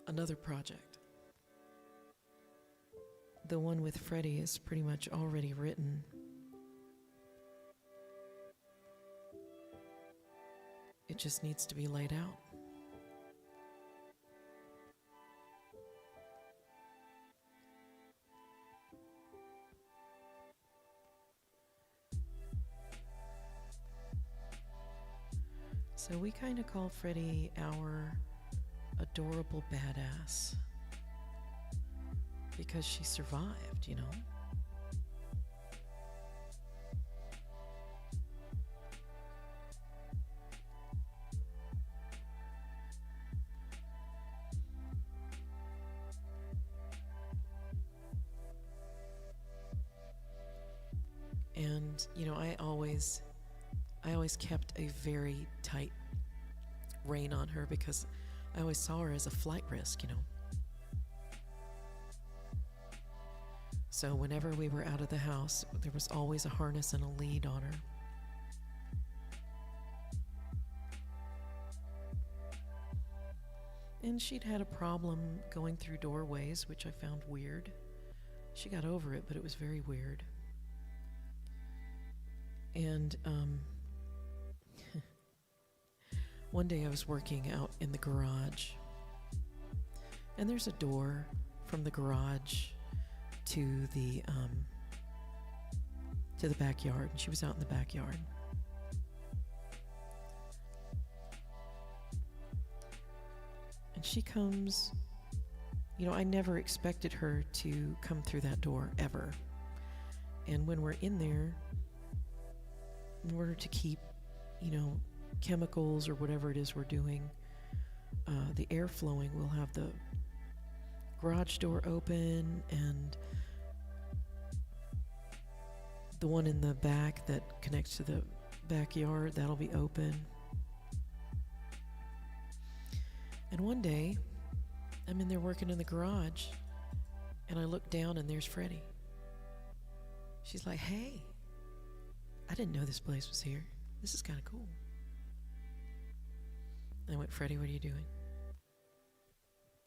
another project. The one with Freddie is pretty much already written. It just needs to be laid out. So we kind of call Freddie our adorable badass because she survived, you know? And, you know, I always kept a very tight rein on her because I always saw her as a flight risk, you know. So whenever we were out of the house, there was always a harness and a lead on her. And she'd had a problem going through doorways, which I found weird. She got over it, but it was very weird. And one day I was working out in the garage, and there's a door from the garage to the backyard, and she was out in the backyard. And she comes, you know, I never expected her to come through that door ever. And when we're in there, in order to keep, you know, chemicals or whatever it is we're doing, the air flowing, we'll have the garage door open, and the one in the back that connects to the backyard, that'll be open. And one day, I'm in there working in the garage, and I look down and there's Freddie. She's like, "Hey, I didn't know this place was here. This is kind of cool." I went, "Freddie, what are you doing?"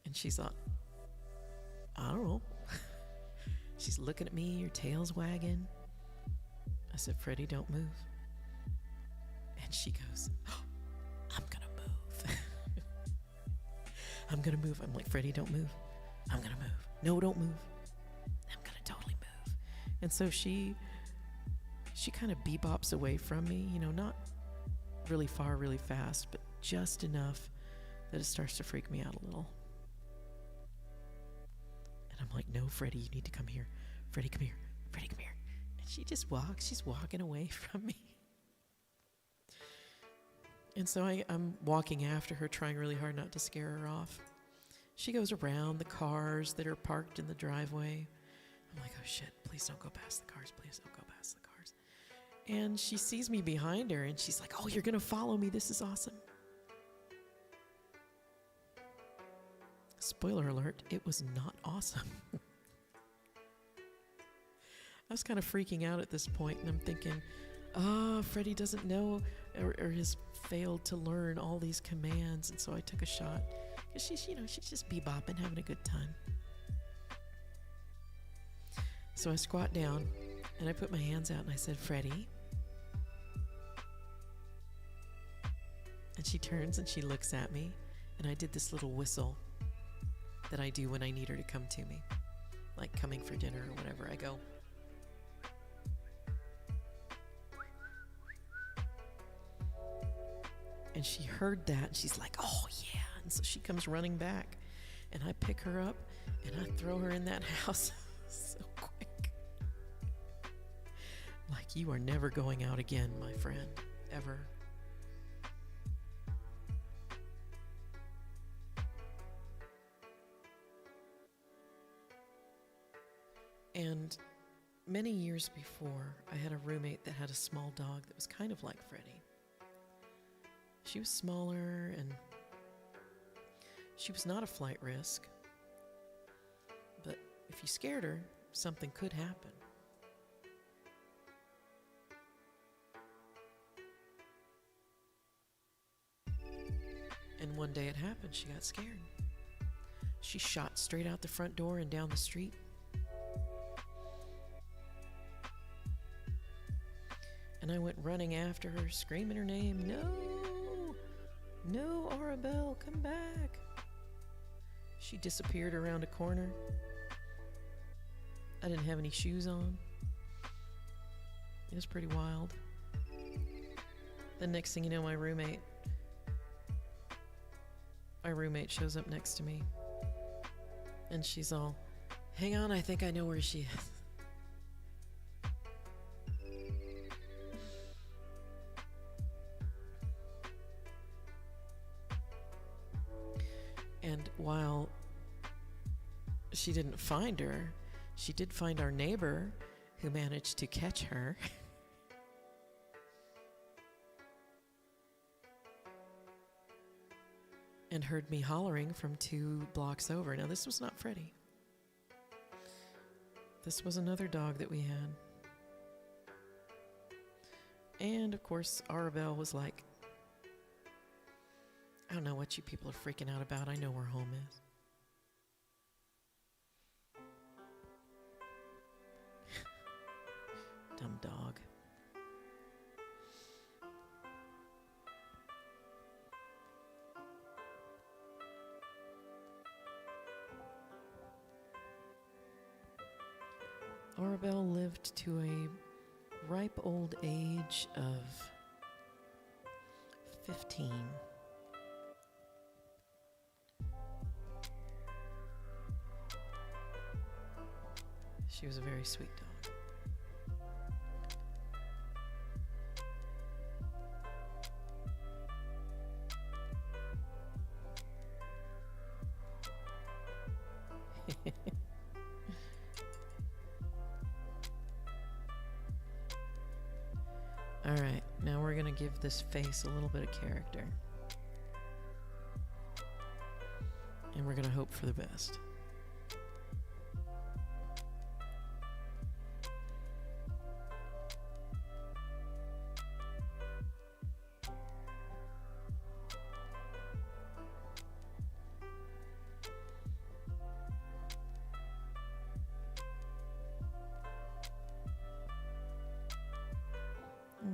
And she's like, "I don't know." She's looking at me, her tail's wagging. I said, "Freddie, don't move." And she goes, "Oh, I'm gonna move." I'm gonna move. I'm like, "Freddie, don't move." "I'm gonna move." "No, don't move." "I'm gonna totally move." And so she kind of bebops away from me, you know, not really far, really fast, but just enough that it starts to freak me out a little. And I'm like, "No, Freddie, you need to come here. Freddie, come here. Freddie, come here." And she just walks. She's walking away from me. And so I'm walking after her, trying really hard not to scare her off. She goes around the cars that are parked in the driveway. I'm like, "Oh shit, please don't go past the cars. Please don't go past the cars." And she sees me behind her, and she's like, "Oh, you're going to follow me. This is awesome." Spoiler alert, it was not awesome. I was kind of freaking out at this point, and I'm thinking, Freddie doesn't know or has failed to learn all these commands. And so I took a shot, because she's just bebopping, having a good time. So I squat down, and I put my hands out, and I said, "Freddie." And she turns and she looks at me, and I did this little whistle that I do when I need her to come to me, like coming for dinner or whatever. I go. And she heard that, and she's like, "Oh yeah." And so she comes running back, and I pick her up, and I throw her in that house so quick. Like, you are never going out again, my friend, ever. And many years before, I had a roommate that had a small dog that was kind of like Freddie. She was smaller, and she was not a flight risk. But if you scared her, something could happen. And one day it happened. She got scared. She shot straight out the front door and down the street. And I went running after her, screaming her name. "No! No, Arabelle, come back!" She disappeared around a corner. I didn't have any shoes on. It was pretty wild. The next thing you know, my roommate my roommate shows up next to me, and she's all, hang on, I think I know where she is. And while she didn't find her, she did find our neighbor, who managed to catch her. And heard me hollering from 2 blocks over. Now, this was not Freddie. This was another dog that we had. And, of course, Arabelle was like, I don't know what you people are freaking out about. I know where home is. Dumb dog. Arabelle lived to a ripe old age of 15. She was a very sweet dog. All right, now we're going to give this face a little bit of character. And we're going to hope for the best.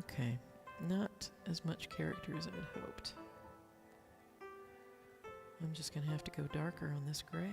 Okay, not as much character as I had hoped. I'm just going to have to go darker on this gray.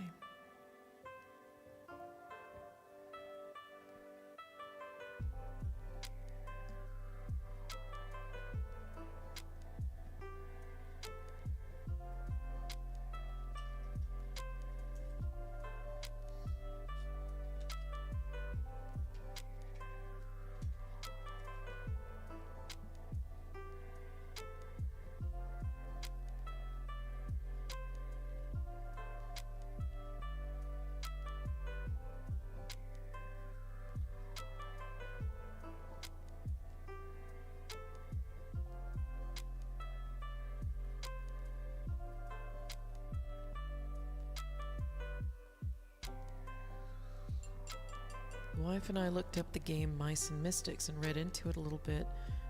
The wife and I looked up the game Mice and Mystics and read into it a little bit.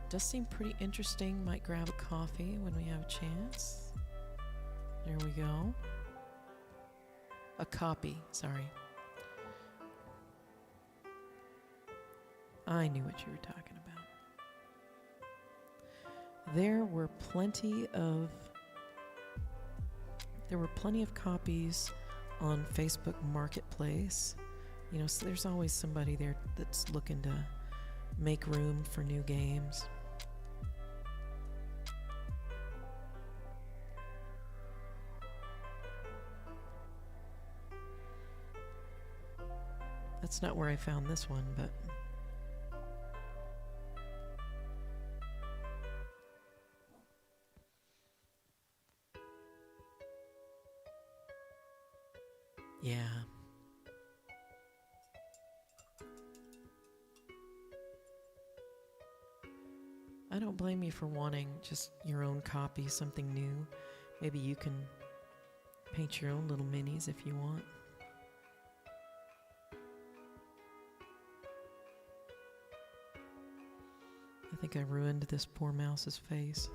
Does seem pretty interesting. Might grab a coffee when we have a chance. There we go. A copy, sorry. I knew what you were talking about. There were plenty of copies on Facebook Marketplace. You know, so there's always somebody there that's looking to make room for new games. That's not where I found this one, but yeah. I don't blame you for wanting just your own copy, something new. Maybe you can paint your own little minis if you want. I think I ruined this poor mouse's face.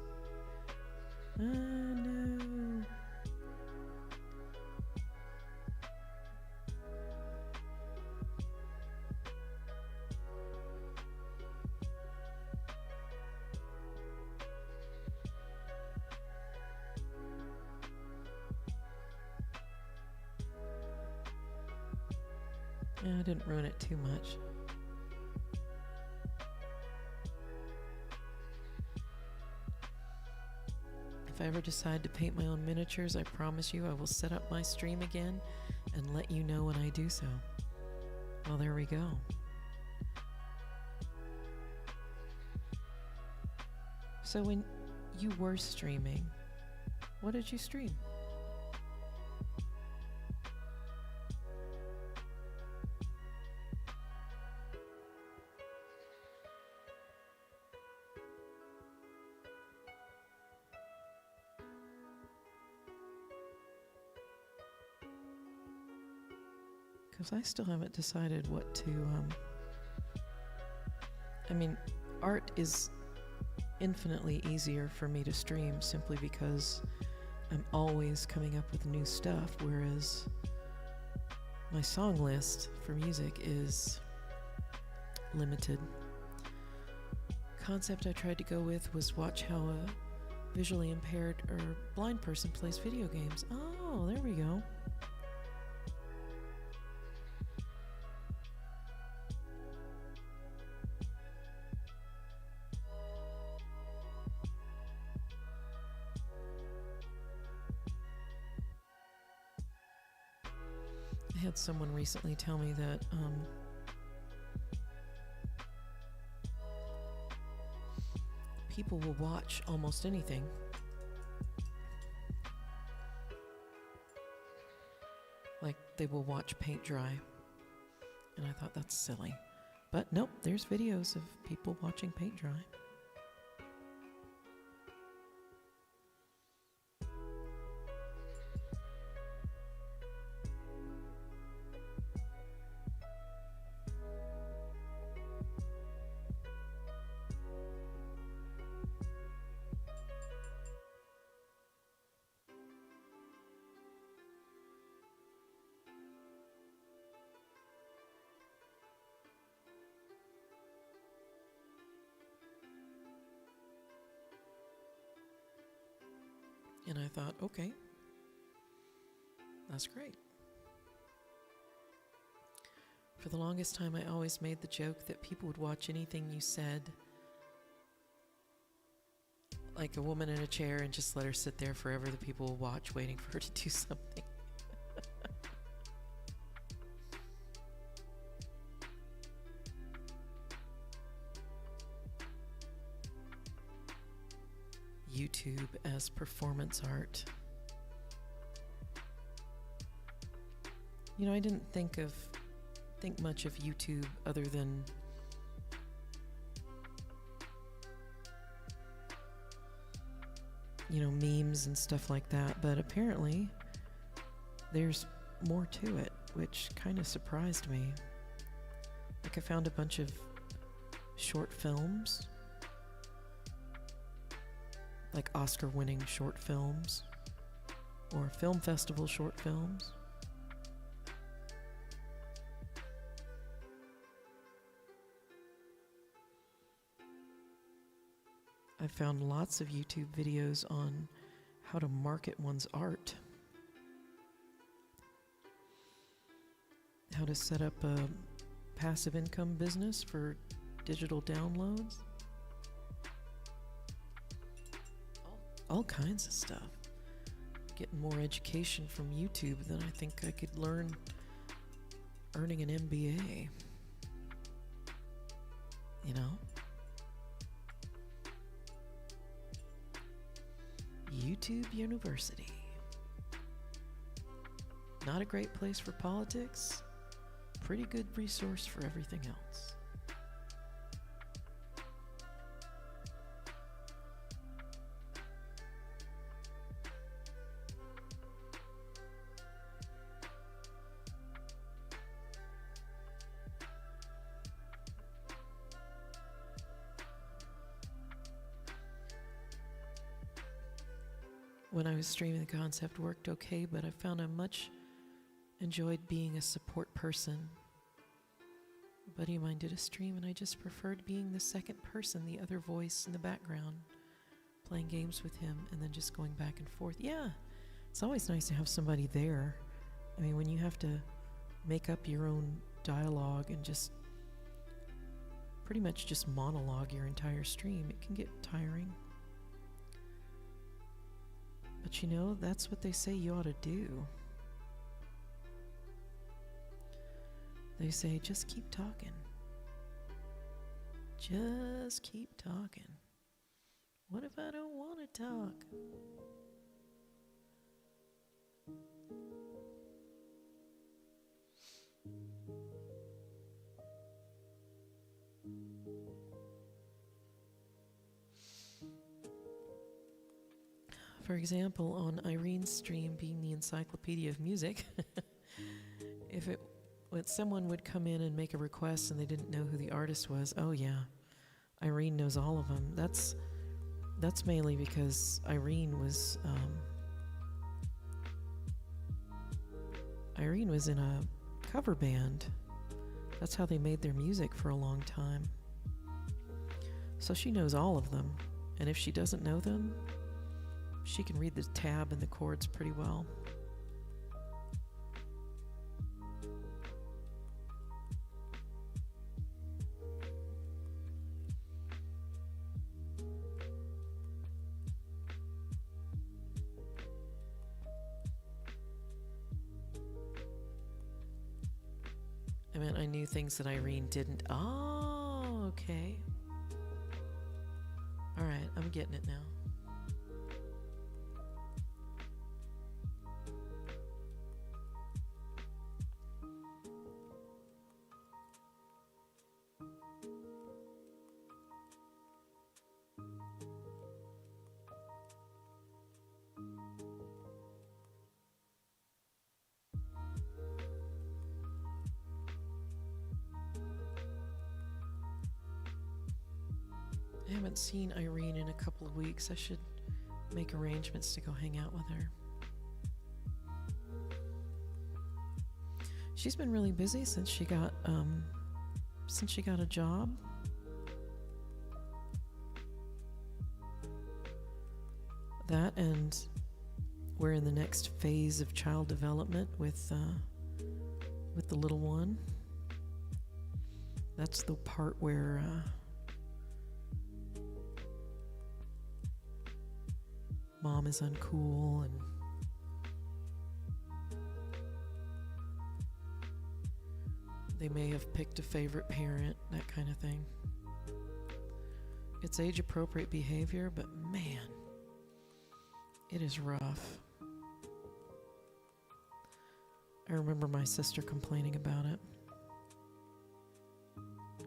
Oh no. Yeah, I didn't ruin it too much. if I ever decide to paint my own miniatures, I promise you I will set up my stream again and let you know when I do so. Well, there we go. So when you were streaming, what did you stream? Because I still haven't decided what to, I mean, art is infinitely easier for me to stream simply because I'm always coming up with new stuff, whereas my song list for music is limited. Concept I tried to go with was watch how a visually impaired or blind person plays video games. Oh, there we go. I had someone recently tell me that people will watch almost anything. Like they will watch paint dry. And I thought that's silly. But nope, there's videos of people watching paint dry. And I thought, okay, that's great. For the longest time, I always made the joke that people would watch anything you said, like a woman in a chair, and just let her sit there forever. The people will watch, waiting for her to do something. YouTube as performance art. You know, I didn't think much of YouTube other than memes and stuff like that, but apparently there's more to it, which kind of surprised me. Like I found a bunch of short films, like Oscar-winning short films or film festival short films. I found lots of YouTube videos on how to market one's art, how to set up a passive income business for digital downloads. All kinds of stuff. Getting more education from YouTube than I think I could learn earning an MBA. You know? YouTube University. Not a great place for politics. Pretty good resource for everything else. When I was streaming, the concept worked okay, but I found I much enjoyed being a support person. A buddy of mine did a stream, and I just preferred being the second person, the other voice in the background, playing games with him, and then just going back and forth. Yeah, it's always nice to have somebody there. I mean, when you have to make up your own dialogue and just pretty much just monologue your entire stream, it can get tiring. But you know, that's what they say you ought to do. They say, just keep talking. Just keep talking. What if I don't want to talk? For example, on Irene's stream, being the encyclopedia of music, when someone would come in and make a request and they didn't know who the artist was, oh yeah, Irene knows all of them. That's mainly because Irene was in a cover band. That's how they made their music for a long time. So she knows all of them, and if she doesn't know them, she can read the tab and the chords pretty well. I mean, I knew things that Irene didn't. Oh, okay. All right, I'm getting it now. I haven't seen Irene in a couple of weeks. I should make arrangements to go hang out with her. She's been really busy since she got a job. That, and we're in the next phase of child development with the little one. That's the part where mom is uncool and they may have picked a favorite parent, that kind of thing. It's age-appropriate behavior, but man, it is rough. I remember my sister complaining about it.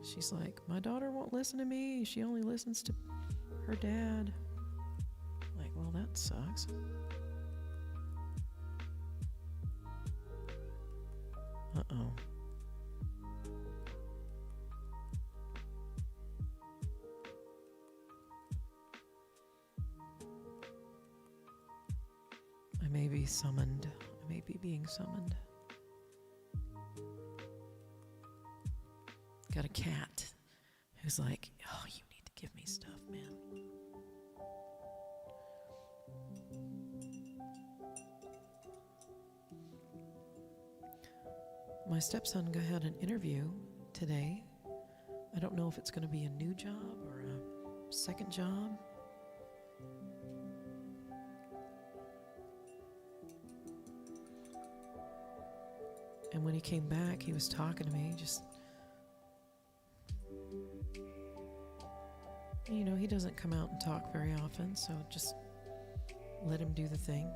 She's like, my daughter won't listen to me. She only listens to her dad. Like, well, that sucks. Uh-oh. I may be summoned. I may be being summoned. Got a cat who's like, oh, you need to give me stuff, man. My stepson had an interview today. I don't know if it's going to be a new job or a second job. And when he came back, he was talking to me, just, you know, he doesn't come out and talk very often, so just let him do the thing.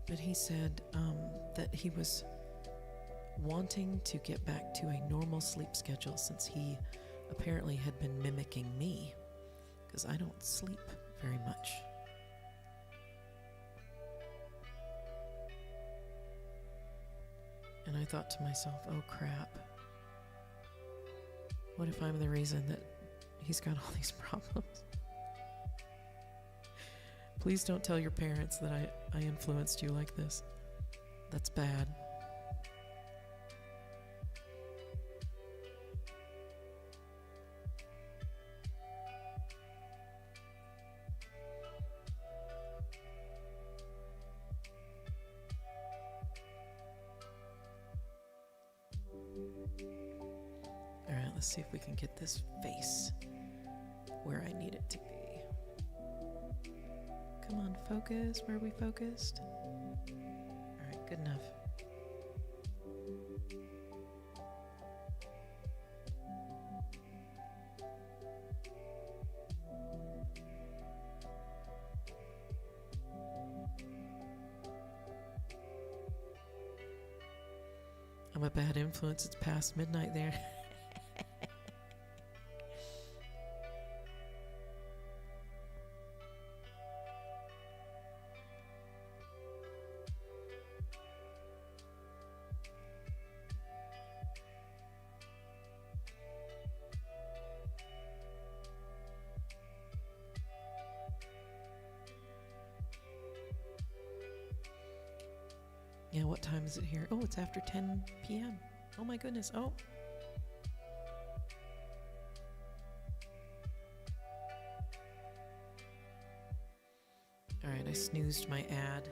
But he said that he was wanting to get back to a normal sleep schedule since he apparently had been mimicking me, because I don't sleep very much. And I thought to myself, oh crap. What if I'm the reason that he's got all these problems? Please don't tell your parents that I influenced you like this. That's bad. see if we can get this face where I need it to be. Come on, focus. Where are we focused? All right, good enough. I'm a bad influence. It's past midnight there. Yeah, what time is it here? Oh, it's after 10 p.m. Oh my goodness. Oh. All right, I snoozed my ad.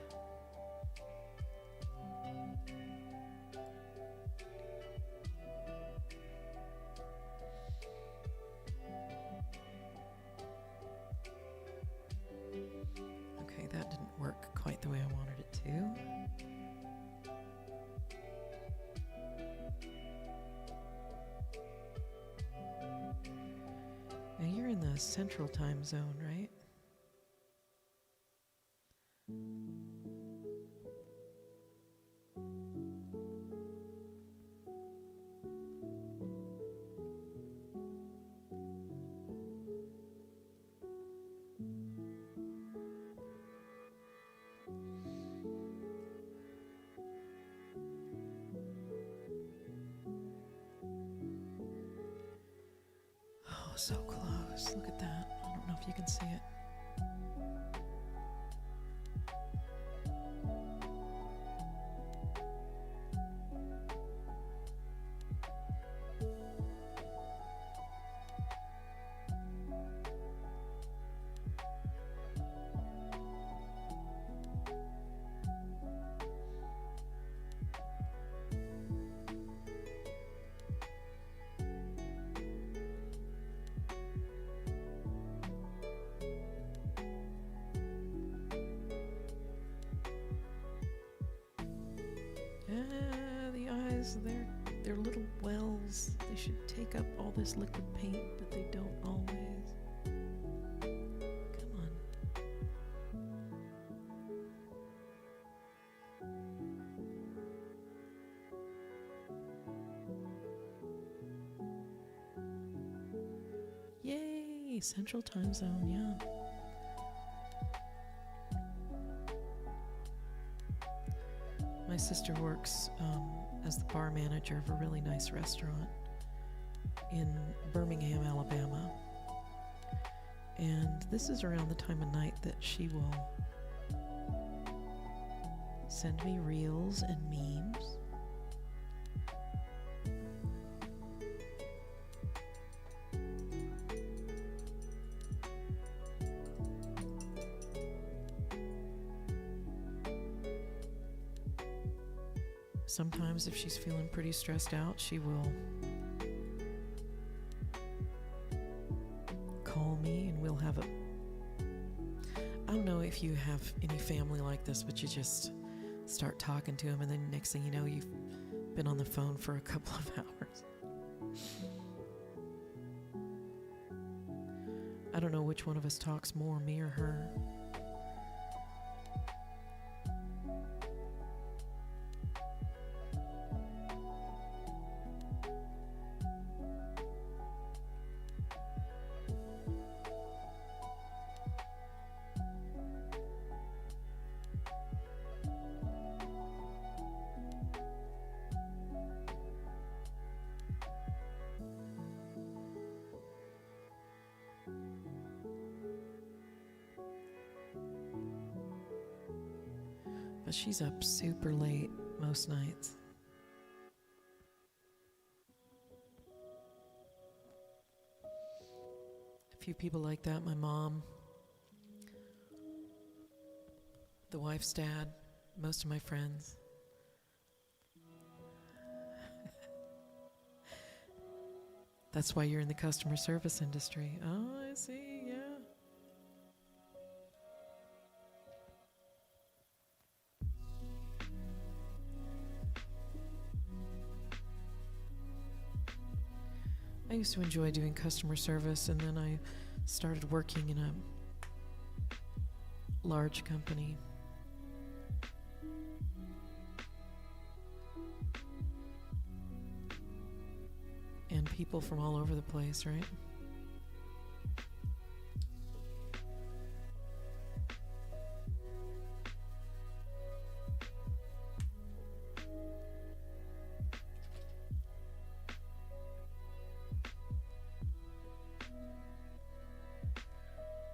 Okay, that didn't work quite the way I wanted it to. Now you're in the central time zone, right? Oh, so close. Look at that. I don't know if you can see it. The eyes, they're little wells. They should take up all this liquid paint, but they don't always. Come on. Yay! Central time zone, yeah. My sister works as the bar manager of a really nice restaurant in Birmingham, Alabama. And this is around the time of night that she will send me reels and memes. Sometimes if she's feeling pretty stressed out, she will call me and we'll have I don't know if you have any family like this, but you just start talking to them and then next thing you know, you've been on the phone for a couple of hours. I don't know which one of us talks more, me or her. But she's up super late most nights. A few people like that, my mom, the wife's dad, most of my friends. That's why you're in the customer service industry. Oh, I see, yeah. I used to enjoy doing customer service, and then I started working in a large company. And people from all over the place, right?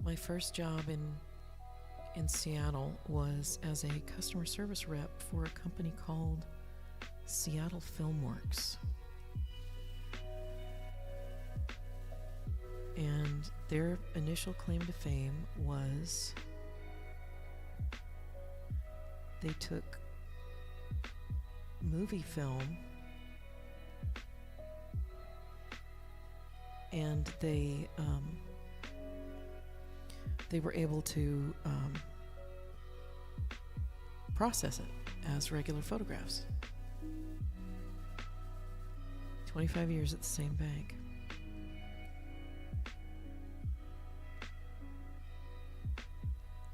My first job in Seattle was as a customer service rep for a company called Seattle Filmworks. And their initial claim to fame was they took movie film and they were able to process it as regular photographs. 25 years at the same bank.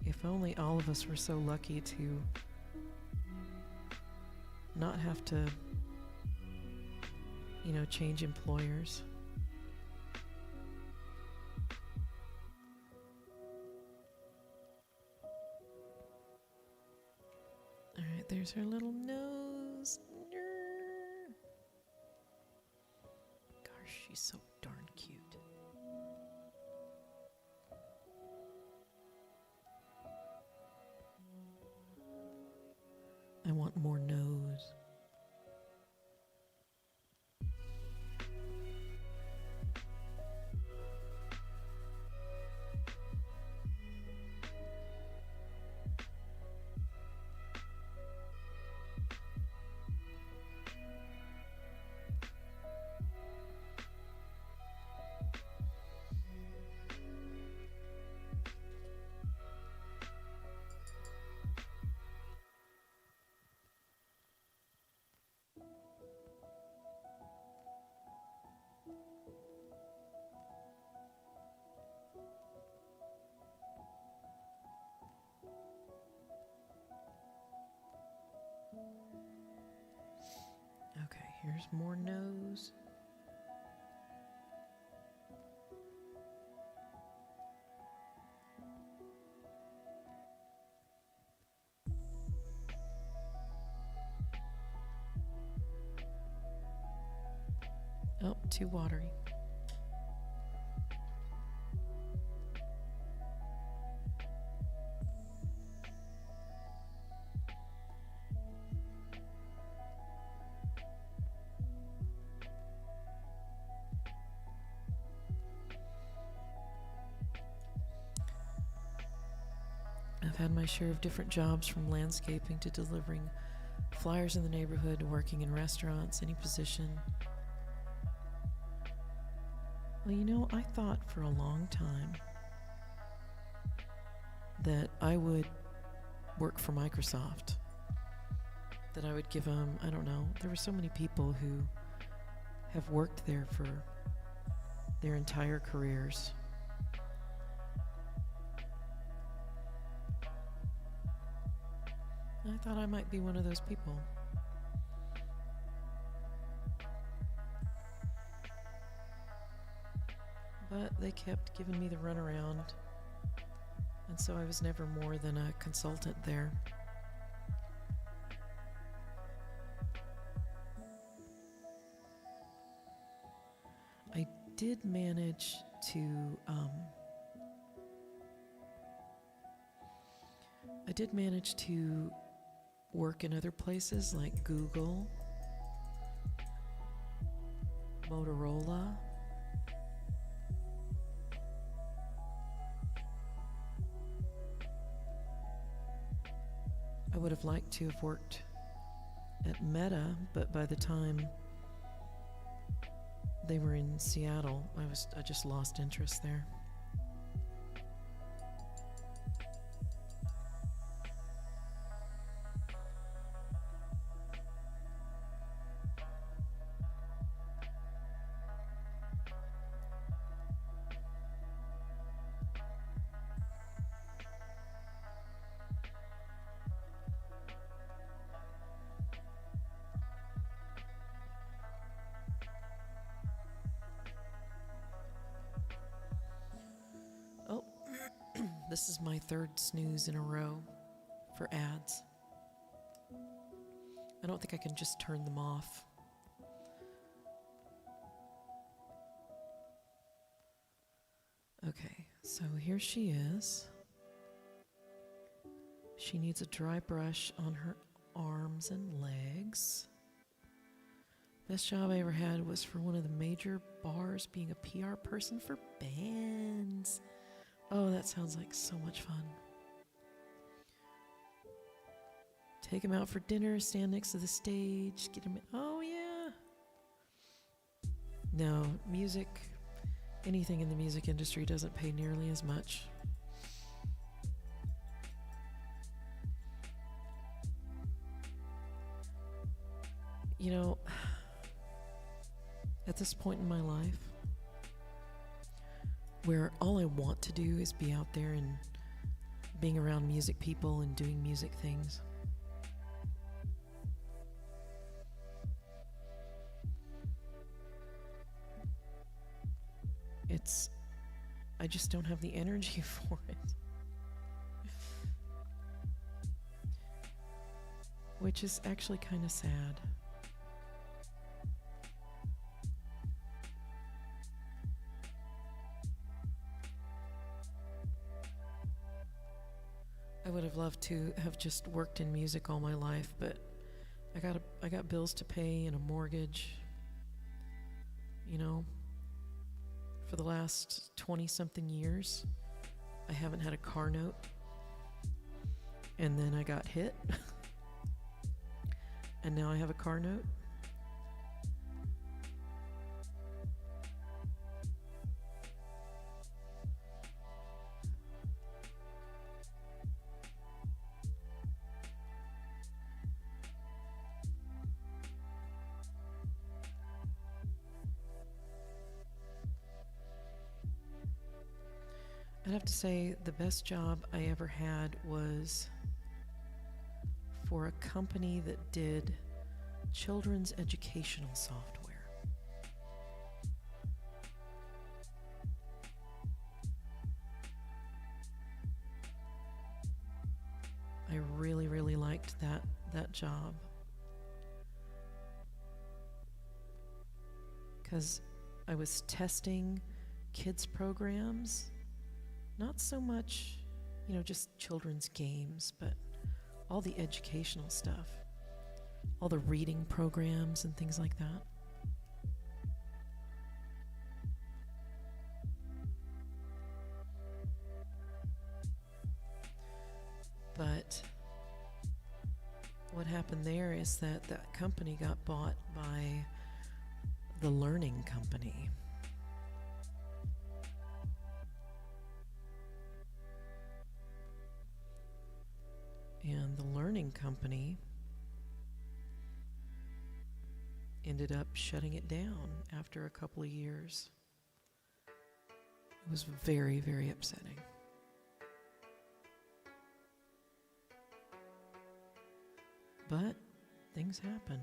If only all of us were so lucky to not have to, change employers. All right, there's her little nose. Gosh, she's so darn cute. I want more nose. Okay, here's more nose. Oh, too watery. I've had my share of different jobs, from landscaping to delivering flyers in the neighborhood, working in restaurants, any position. Well, I thought for a long time that I would work for Microsoft, that I would give them, I don't know, there were so many people who have worked there for their entire careers. I thought I might be one of those people. But they kept giving me the runaround, and so I was never more than a consultant there. I did manage to work in other places like Google, Motorola, I would have liked to have worked at Meta, but by the time they were in Seattle, I just lost interest there. Oh, this is my third snooze in a row for ads. I don't think I can just turn them off. Okay, so here she is. She needs a dry brush on her arms and legs. Best job I ever had was for one of the major bars, being a PR person for bands. Oh, that sounds like so much fun. Take him out for dinner, stand next to the stage, get him in. Oh, yeah. No, music, anything in the music industry doesn't pay nearly as much. You know, at this point in my life, where all I want to do is be out there and being around music people and doing music things, I just don't have the energy for it. Which is actually kind of sad. I would have loved to have just worked in music all my life, but I got bills to pay and a mortgage. You know, for the last 20-something years, I haven't had a car note. And then I got hit. And now I have a car note. I'd have to say the best job I ever had was for a company that did children's educational software. I really, really liked that job, because I was testing kids programs. Not so much, you know, just children's games, but all the educational stuff, all the reading programs and things like that. But what happened there is that company got bought by the Learning Company. And the Learning Company ended up shutting it down after a couple of years. It was very, very upsetting. But things happen.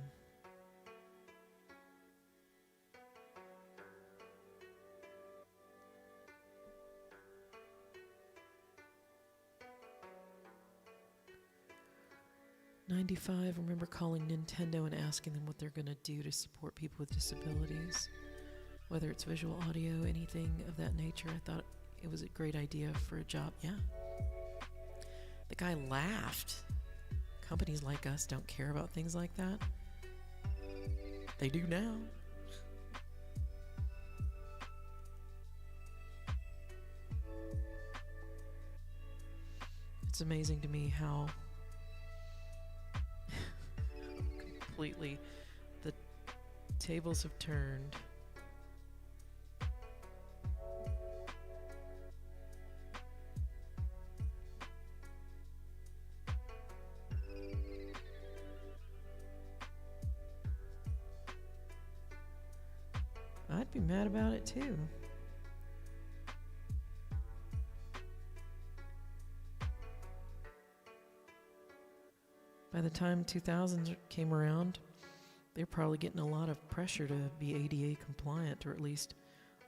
'95, I remember calling Nintendo and asking them what they're going to do to support people with disabilities, whether it's visual, audio, anything of that nature. I thought it was a great idea for a job. Yeah. The guy laughed. Companies like us don't care about things like that. They do now. It's amazing to me how completely the tables have turned mad about it too. By the time 2000s came around, they're probably getting a lot of pressure to be ADA compliant, or at least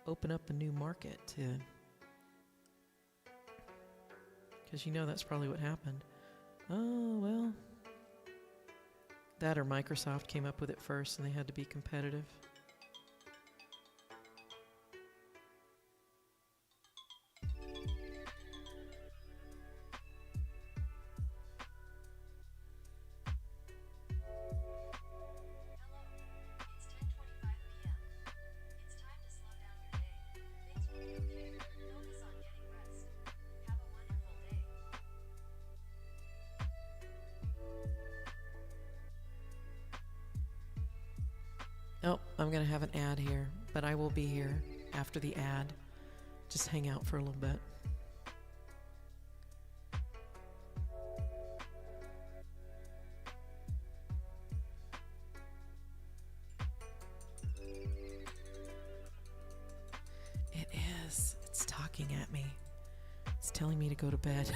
open up a new market to, because you know that's probably what happened. Oh, well, that or Microsoft came up with it first and they had to be competitive. Oh, I'm going to have an ad here, but I will be here after the ad. Just hang out for a little bit. It is. It's talking at me. It's telling me to go to bed.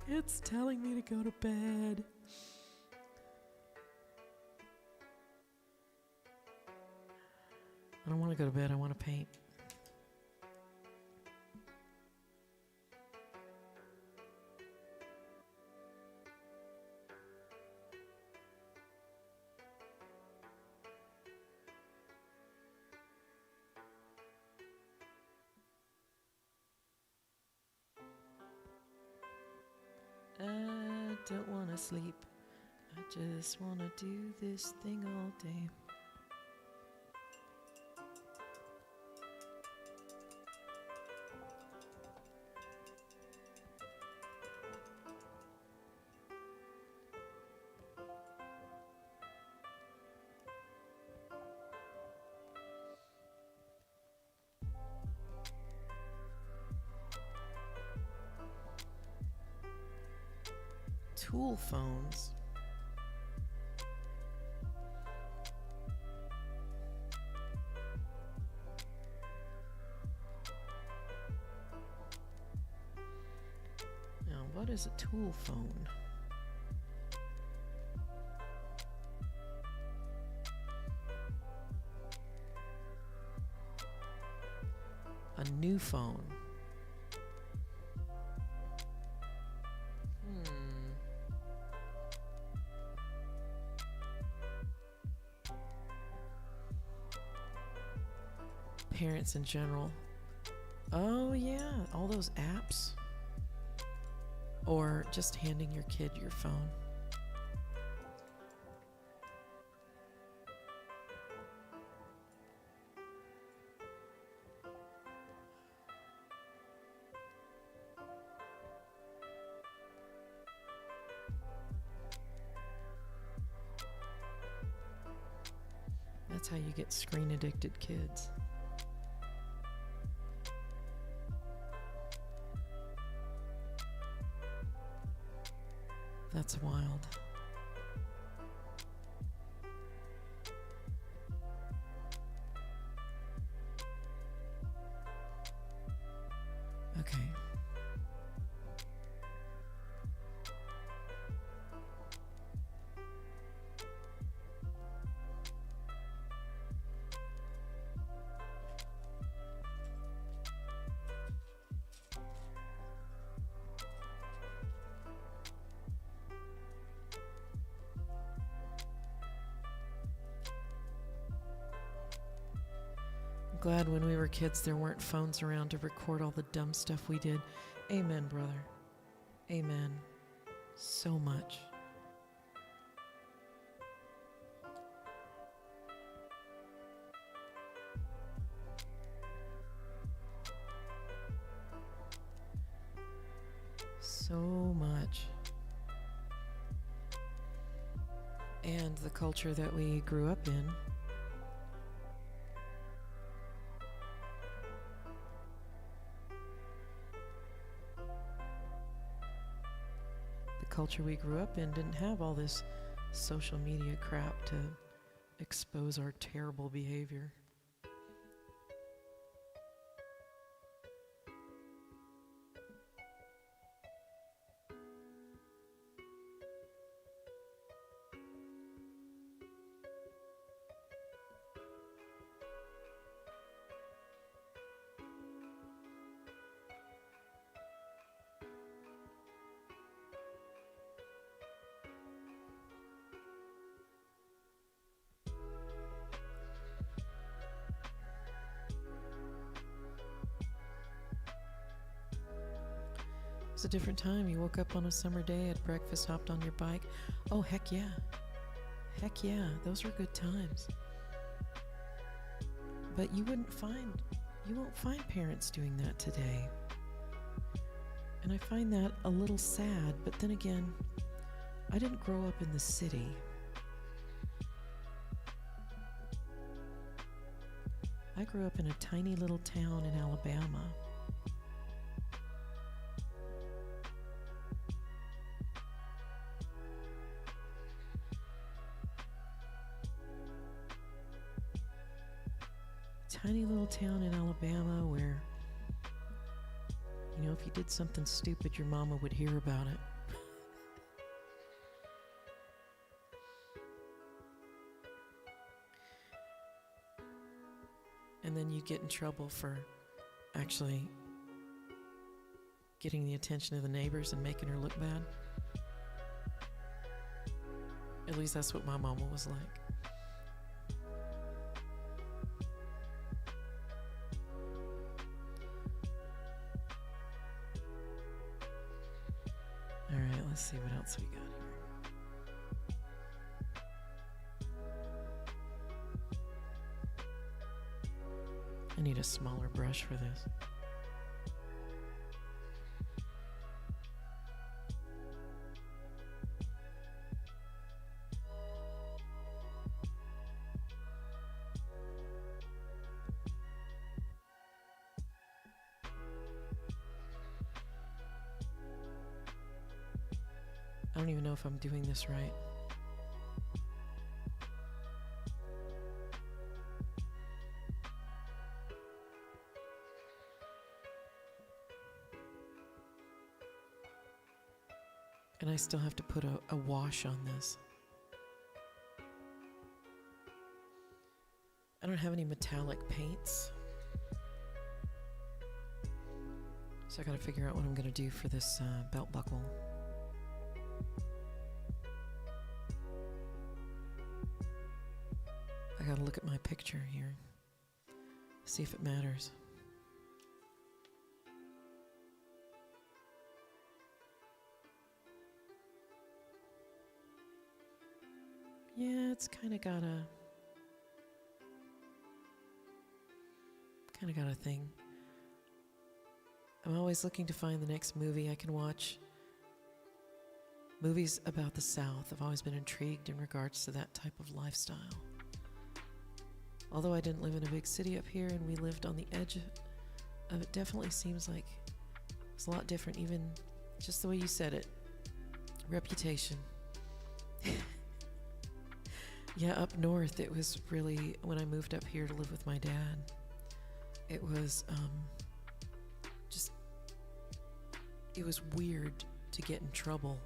It's telling me to go to bed. I don't want to go to bed. I want to paint. I don't want to sleep. I just want to do this thing all day. Tool phones. Now, what is a tool phone? A new phone. Parents in general. Oh yeah, all those apps. Or just handing your kid your phone. That's how you get screen addicted kids. That's wild. Okay. Glad when we were kids there weren't phones around to record all the dumb stuff we did. Amen, brother. Amen. So much. So much. And the culture that we grew up in. Culture we grew up in didn't have all this social media crap to expose our terrible behavior. A different time. You woke up on a summer day, had breakfast, hopped on your bike. Oh, heck yeah. Heck yeah. Those were good times. But you won't find parents doing that today. And I find that a little sad, but then again, I didn't grow up in the city. I grew up in a tiny little town in Alabama. Tiny little town in Alabama where, if you did something stupid, your mama would hear about it. And then you'd get in trouble for actually getting the attention of the neighbors and making her look bad. At least that's what my mama was like. Let's see what else we got here. I need a smaller brush for this. I don't even know if I'm doing this right. And I still have to put a wash on this. I don't have any metallic paints. So I gotta figure out what I'm gonna do for this belt buckle. I gotta look at my picture here, see if it matters. Yeah, it's kind of got a thing. I'm always looking to find the next movie I can watch. Movies about the South. I've always been intrigued in regards to that type of lifestyle. Although I didn't live in a big city up here and we lived on the edge of it, definitely seems like it's a lot different, even just the way you said it. Reputation. Yeah, up north, it was really, when I moved up here to live with my dad, it was it was weird to get in trouble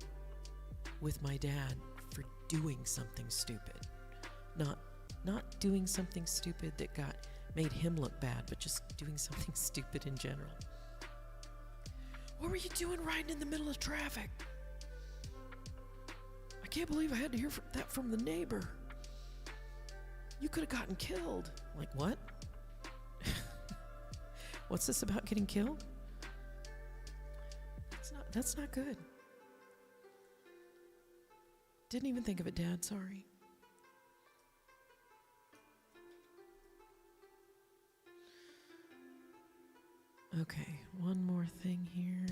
with my dad for doing something stupid. Not doing something stupid that made him look bad, but just doing something stupid in general. What were you doing riding in the middle of traffic? I can't believe I had to hear that from the neighbor. You could have gotten killed. Like, what? What's this about getting killed? That's not good. Didn't even think of it, Dad. Sorry. Okay, one more thing here.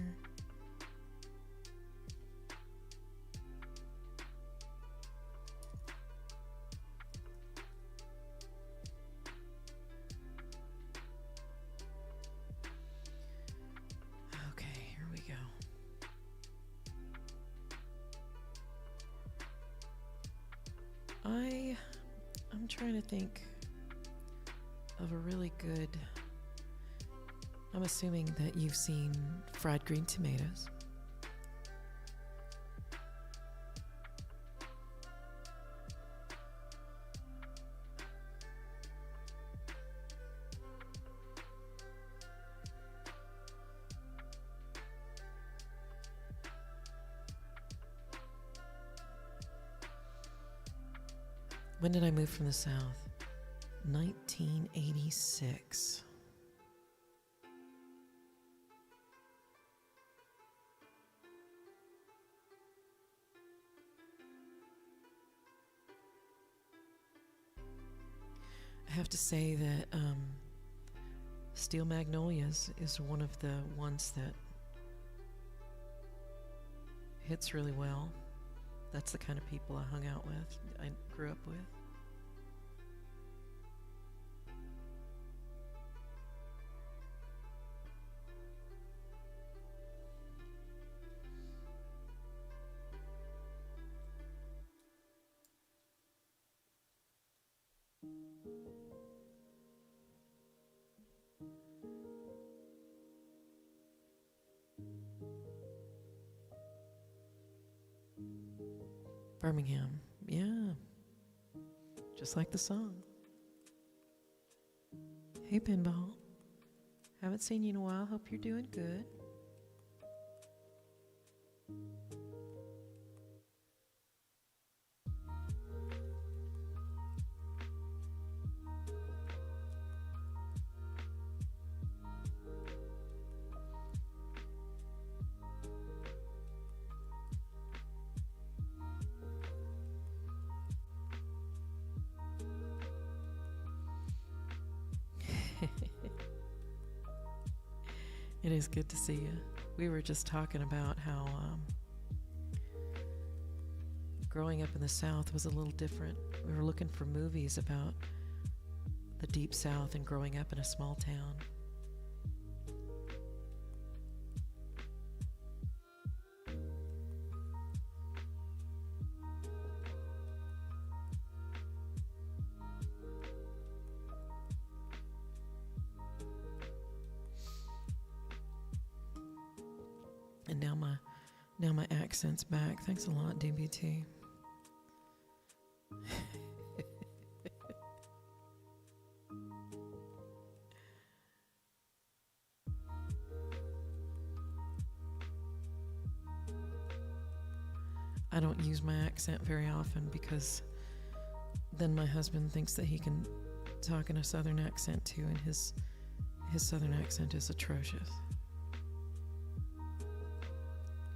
Okay, here we go. I'm trying to think of a really good. I'm assuming that you've seen fried green tomatoes. When did I move from the South? 1986. I have to say that Steel Magnolias is one of the ones that hits really well. That's the kind of people I hung out with, I grew up with. Birmingham, yeah. Just like the song. Hey, Pinball. Haven't seen you in a while. Hope you're doing good. It is good to see you. We were just talking about how growing up in the South was a little different. We were looking for movies about the Deep South and growing up in a small town. And now my accent's back. Thanks a lot, DBT. I don't use my accent very often because then my husband thinks that he can talk in a Southern accent too, and his Southern accent is atrocious.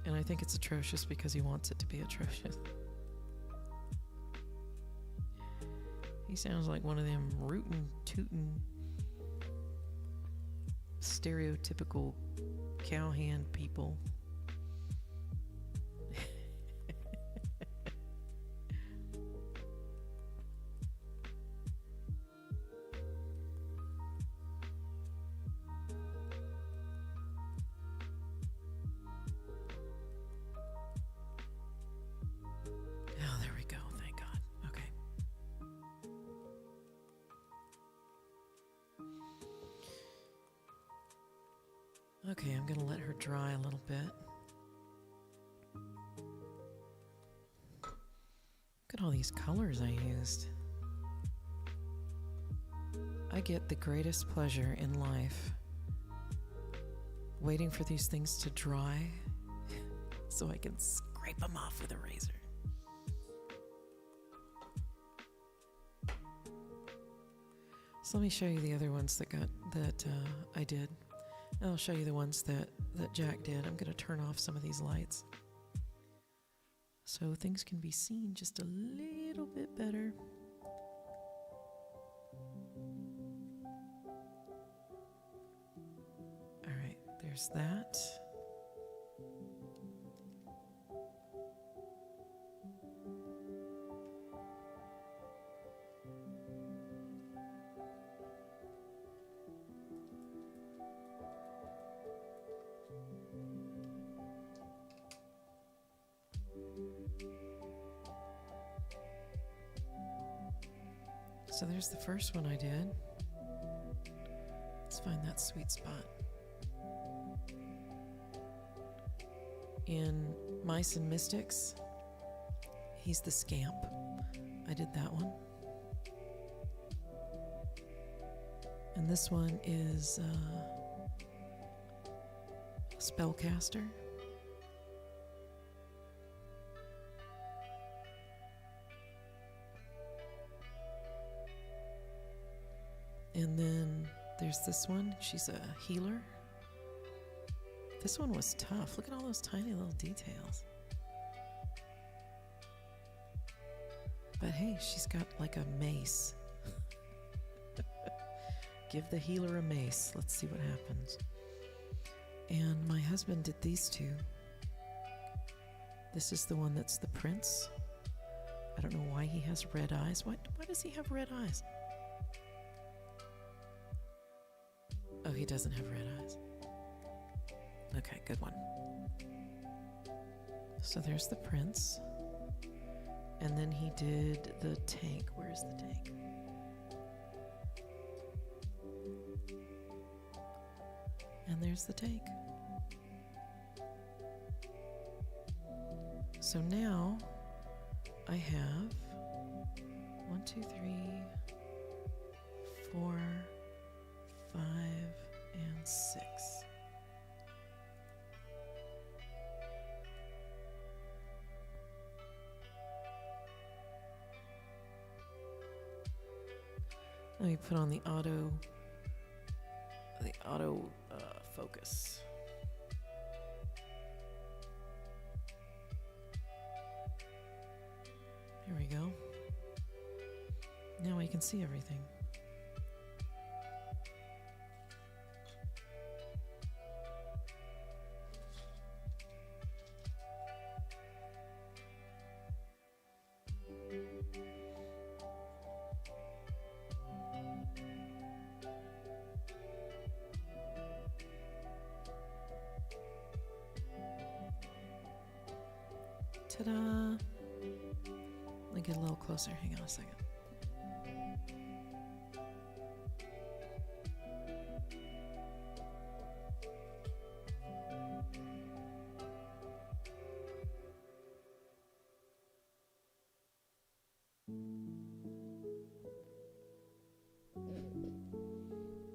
And I think it's atrocious because he wants it to be atrocious. He sounds like one of them rootin', tootin', stereotypical cowhand people. Okay, I'm gonna let her dry a little bit. Look at all these colors I used. I get the greatest pleasure in life waiting for these things to dry so I can scrape them off with a razor. So let me show you the other ones that I did. I'll show you the ones that Jack did. I'm going to turn off some of these lights so things can be seen just a little bit better. All right, there's that. So there's the first one I did. Let's find that sweet spot. In Mice and Mystics, he's the scamp. I did that one. And this one is Spellcaster. And then there's this one. She's a healer. This one was tough. Look at all those tiny little details. But hey, she's got like a mace. Give the healer a mace. Let's see what happens. And my husband did these two. This is the one that's the prince. I don't know why he has red eyes. Why does he have red eyes? Oh, he doesn't have red eyes. Okay, good one. So there's the prince. And then he did the tank. Where's the tank? And there's the tank. So now I have 1, 2, 3, 4, 5, and 6. Let me put on the auto focus. Here we go. Now we can see everything. Ta-da! Let me get a little closer. Hang on a second.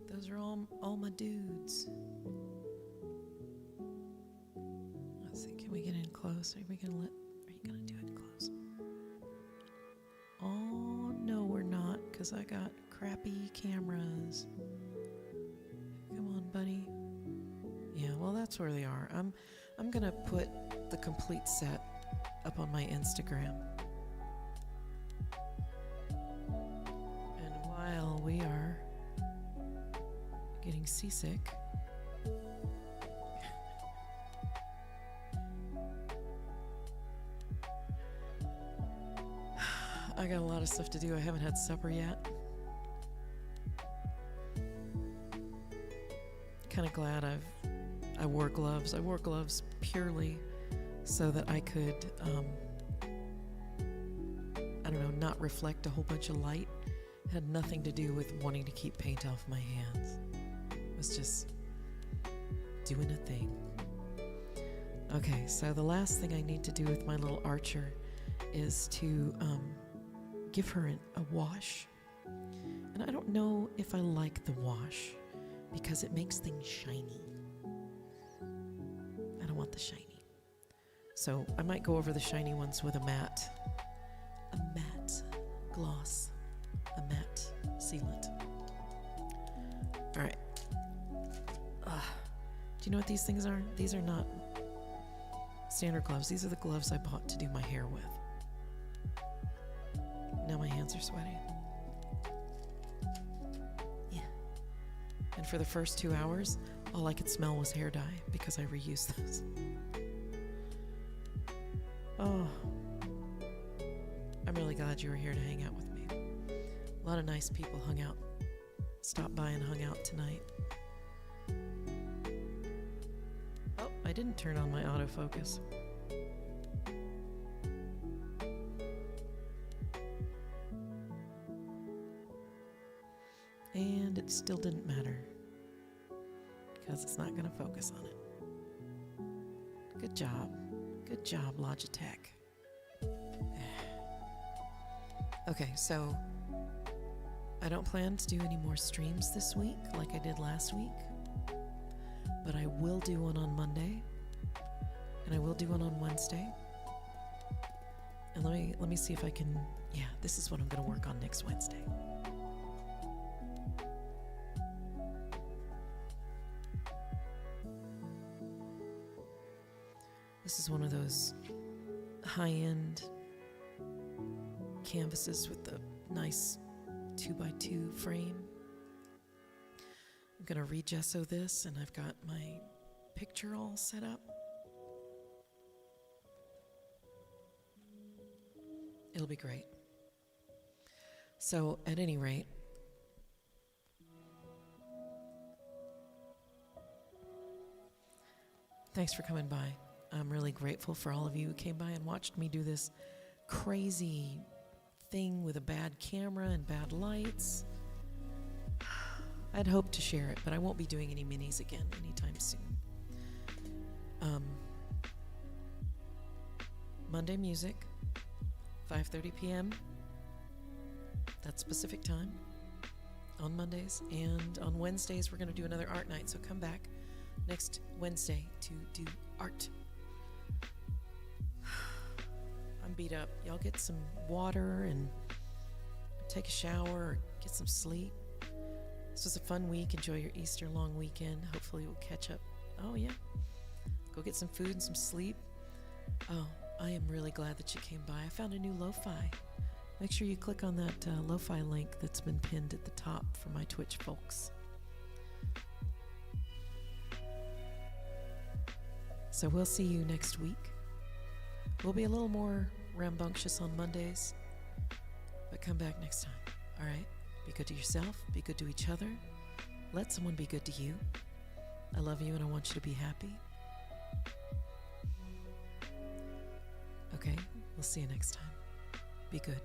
Those are all my dudes. Let's see, can we get in close? Are you gonna do it close? Oh no, we're not, because I got crappy cameras. Come on, buddy. Yeah, well, that's where they are. I'm gonna put the complete set up on my Instagram. And while we are getting seasick, I got a lot of stuff to do. I haven't had supper yet. Kind of glad I wore gloves. I wore gloves purely so that I could, I don't know, not reflect a whole bunch of light. It had nothing to do with wanting to keep paint off my hands. It was just doing a thing. Okay, so the last thing I need to do with my little archer is to give her a wash. And I don't know if I like the wash because it makes things shiny. I don't want the shiny. So I might go over the shiny ones with a matte gloss, a matte sealant. All right. Do you know what these things are? These are not standard gloves. These are the gloves I bought to do my hair with. Now my hands are sweaty. Yeah. And for the first 2 hours, all I could smell was hair dye because I reused those. Oh. I'm really glad you were here to hang out with me. A lot of nice people stopped by and hung out tonight. Oh, I didn't turn on my autofocus. And it still didn't matter because it's not going to focus on it. Good job. Good job, Logitech. Okay, so I don't plan to do any more streams this week like I did last week, but I will do one on Monday, and I will do one on Wednesday. And let me see if I can. Yeah, this is what I'm going to work on next Wednesday. This is one of those high-end canvases with the nice 2x2 frame. I'm going to re-gesso this, and I've got my picture all set up. It'll be great. So, at any rate, thanks for coming by. I'm really grateful for all of you who came by and watched me do this crazy thing with a bad camera and bad lights. I'd hoped to share it, but I won't be doing any minis again anytime soon. Monday music, 5:30 p.m. That's Pacific time on Mondays. And on Wednesdays, we're going to do another art night. So come back next Wednesday to do art. I'm beat up. Y'all get some water and take a shower or get some sleep. This was a fun week. Enjoy your Easter long weekend. Hopefully we'll catch up. Oh, yeah. Go get some food and some sleep. Oh, I am really glad that you came by. I found a new Lofi. Make sure you click on that Lofi link that's been pinned at the top for my Twitch folks. So we'll see you next week. We'll be a little more rambunctious on Mondays, but come back next time. All right? Be good to yourself. Be good to each other. Let someone be good to you. I love you and I want you to be happy. Okay? We'll see you next time. Be good.